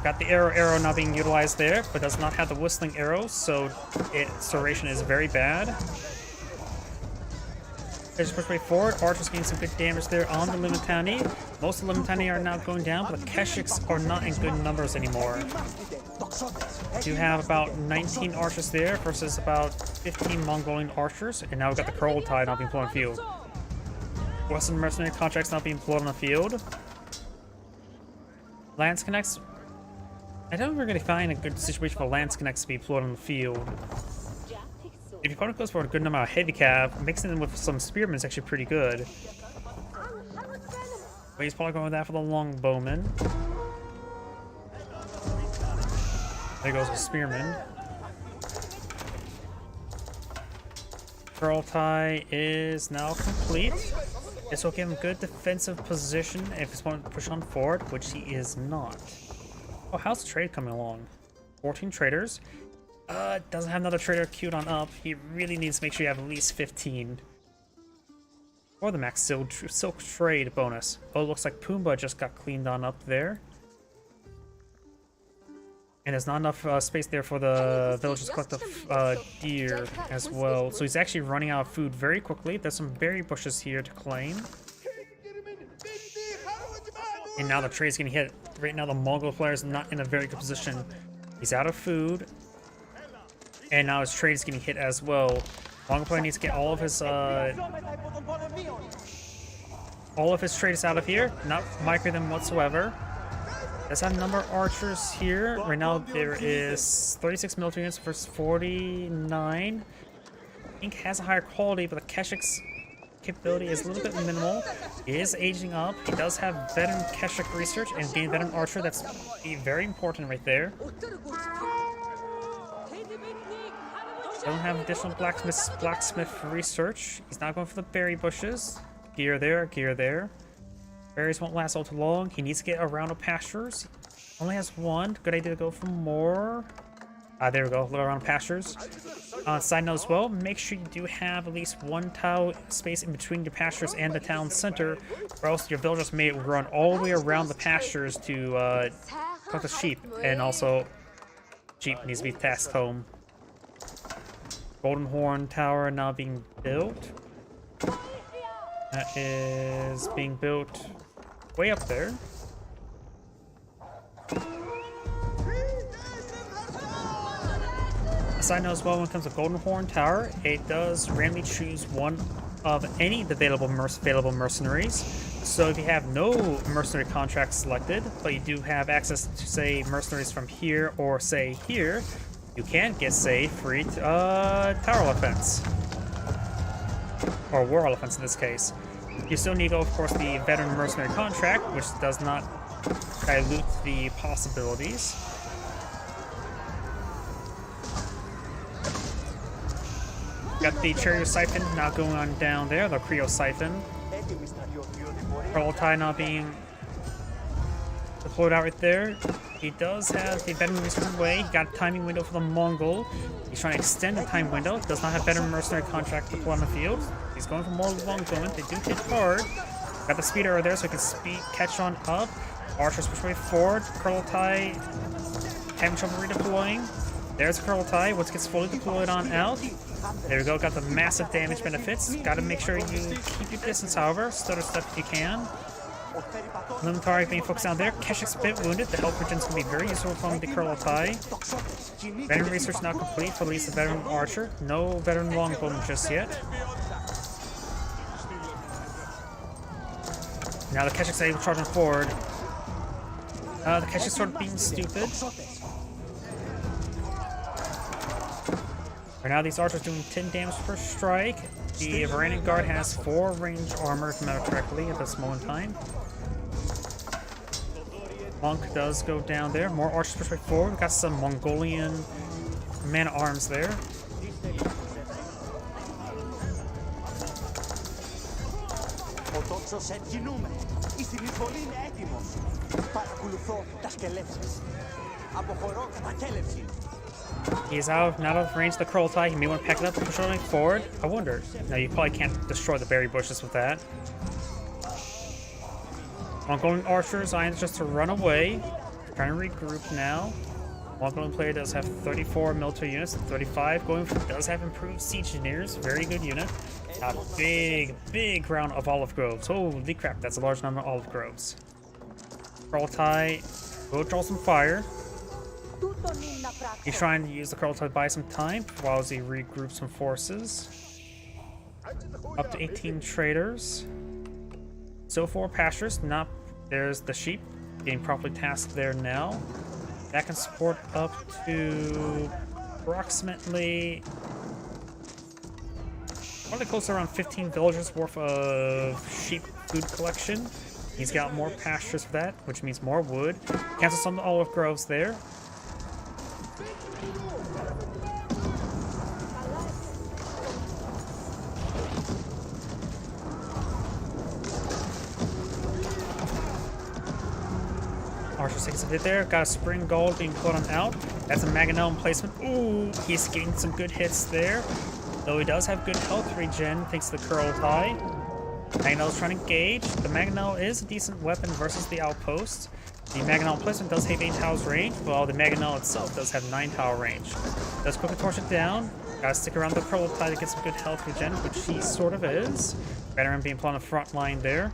Got the arrow now being utilized there, but does not have the whistling arrows, so its duration is very bad. There's push way forward. Archers getting some good damage there on the Limitani. Most of the Limitani are now going down, but the Keshiks are not in good numbers anymore. Do have about 19 archers there versus about 15 Mongolian archers, and now we've got the Kurultai now being employed on the field. Western mercenary contracts now being employed on the field. Lance connects. I don't really find a good situation for Lance connects to be employed on the field. If your opponent goes for a good number of heavy cav, mixing them with some spearmen is actually pretty good. But he's probably going with that for the longbowman. There goes the spearman. Kurultai is now complete. This will give him good defensive position if he's wanting to push on forward, which he is not. Oh, how's the trade coming along? 14 traders. Doesn't have another trader queued on up. He really needs to make sure you have at least 15. Or the max silk trade bonus. Oh, it looks like Pumbaa just got cleaned on up there. And there's not enough space there for the villagers to collect the deer as well. So he's actually running out of food very quickly. There's some berry bushes here to claim. And now the trade's getting hit. Right now the Mongol player is not in a very good position. He's out of food. And now his trade is getting hit as well. Mongol player needs to get all of his trades out of here. Not micro them whatsoever. Does have a number of archers here. Right now there is 36 military units versus 49. Ink has a higher quality, but the Keshik's capability is a little bit minimal. He is aging up. He does have veteran Keshik research and gain veteran archer. That's very important right there. Don't have additional blacksmith research. He's not going for the berry bushes. Gear there, gear there. Berries won't last all too long. He needs to get around the pastures. Only has one. Good idea to go for more. There we go. A little around pastures. Side note as well, make sure you do have at least one tile space in between your pastures and the town center, or else your villagers may run all the way around the pastures to collect the sheep. And also, sheep needs to be tasked home. Golden Horn Tower now being built. That is being built way up there. A side note as well, when it comes to Golden Horn Tower, it does randomly choose one of any of the available mercenaries. So if you have no mercenary contracts selected, but you do have access to, say, mercenaries from here or, say, here, you can get, say, free tower offense. Or war elephants in this case. You still need to go, of course, the veteran mercenary contract, which does not dilute the possibilities. Got the Cheerio siphon now going on down there, the Creo siphon. Kurultai now being deployed out right there. He does have the veteran research way. He got a timing window for the Mongol. He's trying to extend the time window. Does not have veteran mercenary contract deployed on the field. He's going for more longbowmen. They do hit hard. Got the speed arrow there so he can catch on up. Archers push way forward. Kurultai having trouble redeploying. There's Kurultai. Once it gets fully deployed on out. There we go. Got the massive damage benefits. Got to make sure you keep your distance, however. Stutter step if you can. Limitari being focused down there. Keshik's a bit wounded. The health regen's going to be very useful from the Kurultai. Veteran research now complete for at least the veteran archer. No veteran longbowman just yet. Now the Keshik's able to charge on forward. The Keshik's sort of being stupid. Right now, these archers doing 10 damage per strike. The Varangian Guard has 4 range armor, if I remember correctly, at this moment in time. Monk does go down there. More archers per strike forward. We've got some Mongolian man-at-arms there. Ο τόξος εκκινούμε. Η συνεισβολή είναι έτοιμος. Παρακολουθώ τα σκελεύσεις. Αποχωρώ κατακέλευση. He's not out of range of the Kurultai. He may want to pack it up and push it forward. I wonder. No, you probably can't destroy the berry bushes with that. Mongolian archers, I am just to run away. Trying to regroup now. Mongolian player does have 34 military units, 35 going for, does have improved siege engineers. Very good unit. A big round of olive groves. Holy crap, that's a large number of olive groves. Kurultai will draw some fire. He's trying to use the Kurultai to buy some time while he regroups some forces. Up to 18 traders. So for pastures, there's the sheep being properly tasked there now. That can support up to approximately probably close to around 15 villagers worth of sheep food collection. He's got more pastures for that, which means more wood. Cancel some of the olive groves there. Archer's takes a hit there. Got a Spring Gold being put on out. That's a Mangonel emplacement. Ooh, he's getting some good hits there. Though he does have good health regen thanks to the Kurultai. Mangonel's trying to engage. The Mangonel is a decent weapon versus the outpost. The Mangonel emplacement does have 8 towers range, while the Mangonel itself does have 9 tower range. Does quickly torch it down. Gotta stick around the Kurultai to get some good health regen, which he sort of is. Veteran being put on the front line there.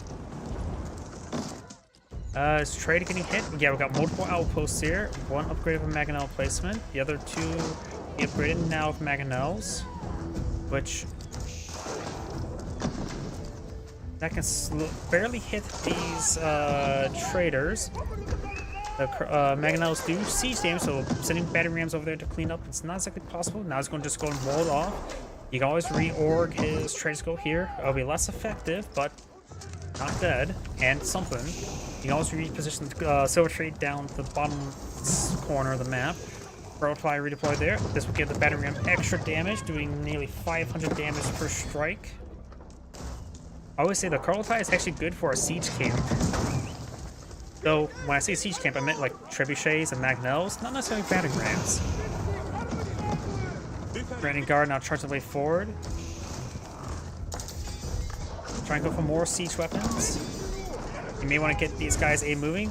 Is trade getting hit? Yeah, we've got multiple outposts here. One upgrade of a Mangonel placement. The other 2 be upgraded now with Mangonels, which that can barely hit these traders. The Mangonels do siege damage, so sending battery rams over there to clean up, it's not exactly possible. Now he's going to just go and wall it off. You can always reorg his trade skill here. It'll be less effective, but not dead, and something. You can also reposition the silver trade down to the bottom corner of the map. Kurultai redeployed there. This will give the battery ram extra damage, doing nearly 500 damage per strike. I always say the Kurultai is actually good for a siege camp. Though, when I say siege camp, I meant like trebuchets and Mangonels, not necessarily battering rams. Varangian Guard now charging the way forward. Try and go for more siege weapons. You may want to get these guys moving.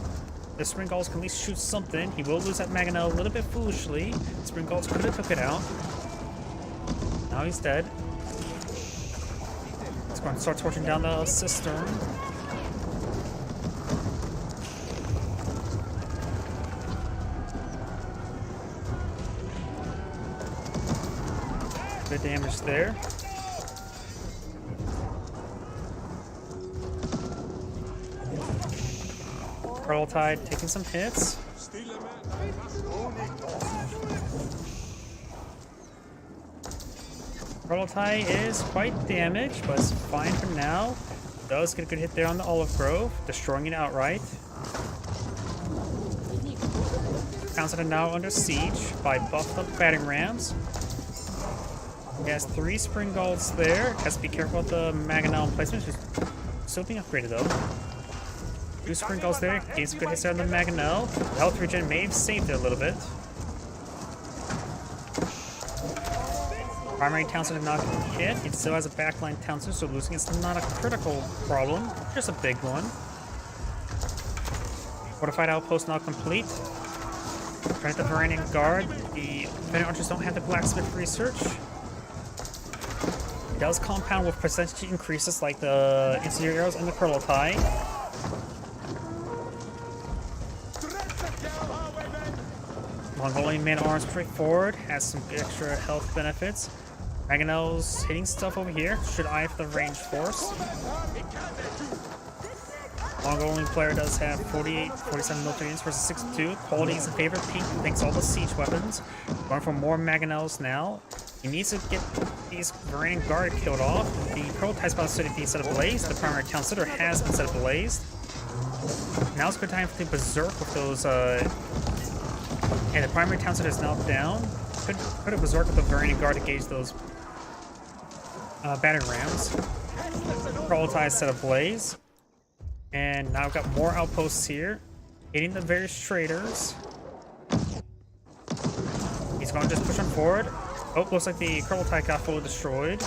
The Spring Gulls can at least shoot something. He will lose that Mangonel a little bit foolishly. Spring Gulls could have took it out. Now he's dead. He's going to start torching down the cistern. Good damage there. Kurultai taking some hits. Kurultai is quite damaged, but it's fine for now. Does get a good hit there on the olive grove, destroying it outright. Townsend are now under siege by buffed up battering rams. He has 3 Spring Golds there. Has to be careful with the Mangonel emplacement, which is still being upgraded though. 2 Spring Golds there, gains some good hits there on the Mangonel. The health regen may have saved it a little bit. Primary Townsend did not get hit. It still has a backline Townsend, so losing is not a critical problem, just a big one. Fortified outpost now complete. Trying to the Varangian Guard. The Veteran Archers don't have the blacksmith research. It does compound with percentage increases like the incendiary arrows and the Kurultai. Mongolian man-at-arms straightforward, has some extra health benefits. Mangonel's hitting stuff over here, should eye for the range force. Mongolian player does have 47 military units versus 62. Quality is in favor. Pink thanks all the siege weapons. Going for more Mangonels now. He needs to get these Varangian Guard killed off. The prototype's about to be set ablaze. The primary town center has been set ablaze. Now's a good time for the Berserk with those, and the primary town center is now down. Could put a Berserk with the Varangian Guard to gauge those battering rams. Prototype set ablaze. And now we've got more outposts here, hitting the various traders. He's going to just push on forward. Oh, looks like the Prototype got fully destroyed.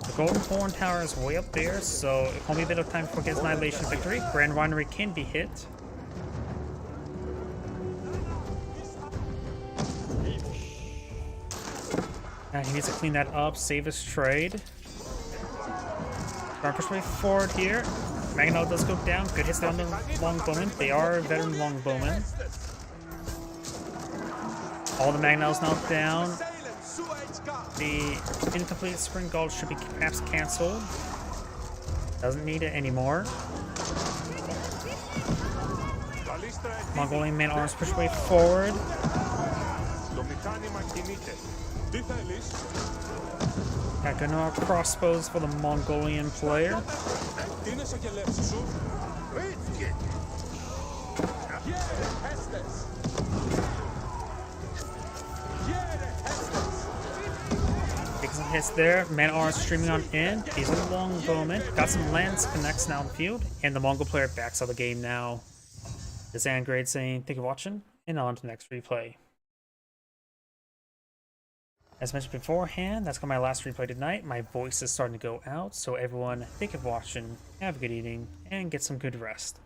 The Golden Horn Tower is way up there, so it won't be a bit of time before it gets Annihilation victory. Grand Winery can be hit. He needs to clean that up, save his trade. Trying to push way forward here. Magno does go down. Good hits down the Longbowmen. They are veteran Longbowmen. All the Magnos now down. The incomplete Spring Gold should be perhaps cancelled. Doesn't need it anymore. Mongolian man-arms push way forward. Got Gunnar crossbows for the Mongolian player. Taking some hits there. Man-arms streaming on in. These are the Longbowmen. Got some lance connects now in the field. And the Mongol player backs out of the game now. This is Angrade saying thank you for watching, and on to the next replay. As mentioned beforehand, that's my last replay tonight. My voice is starting to go out, so everyone, thank you for watching, have a good evening, and get some good rest.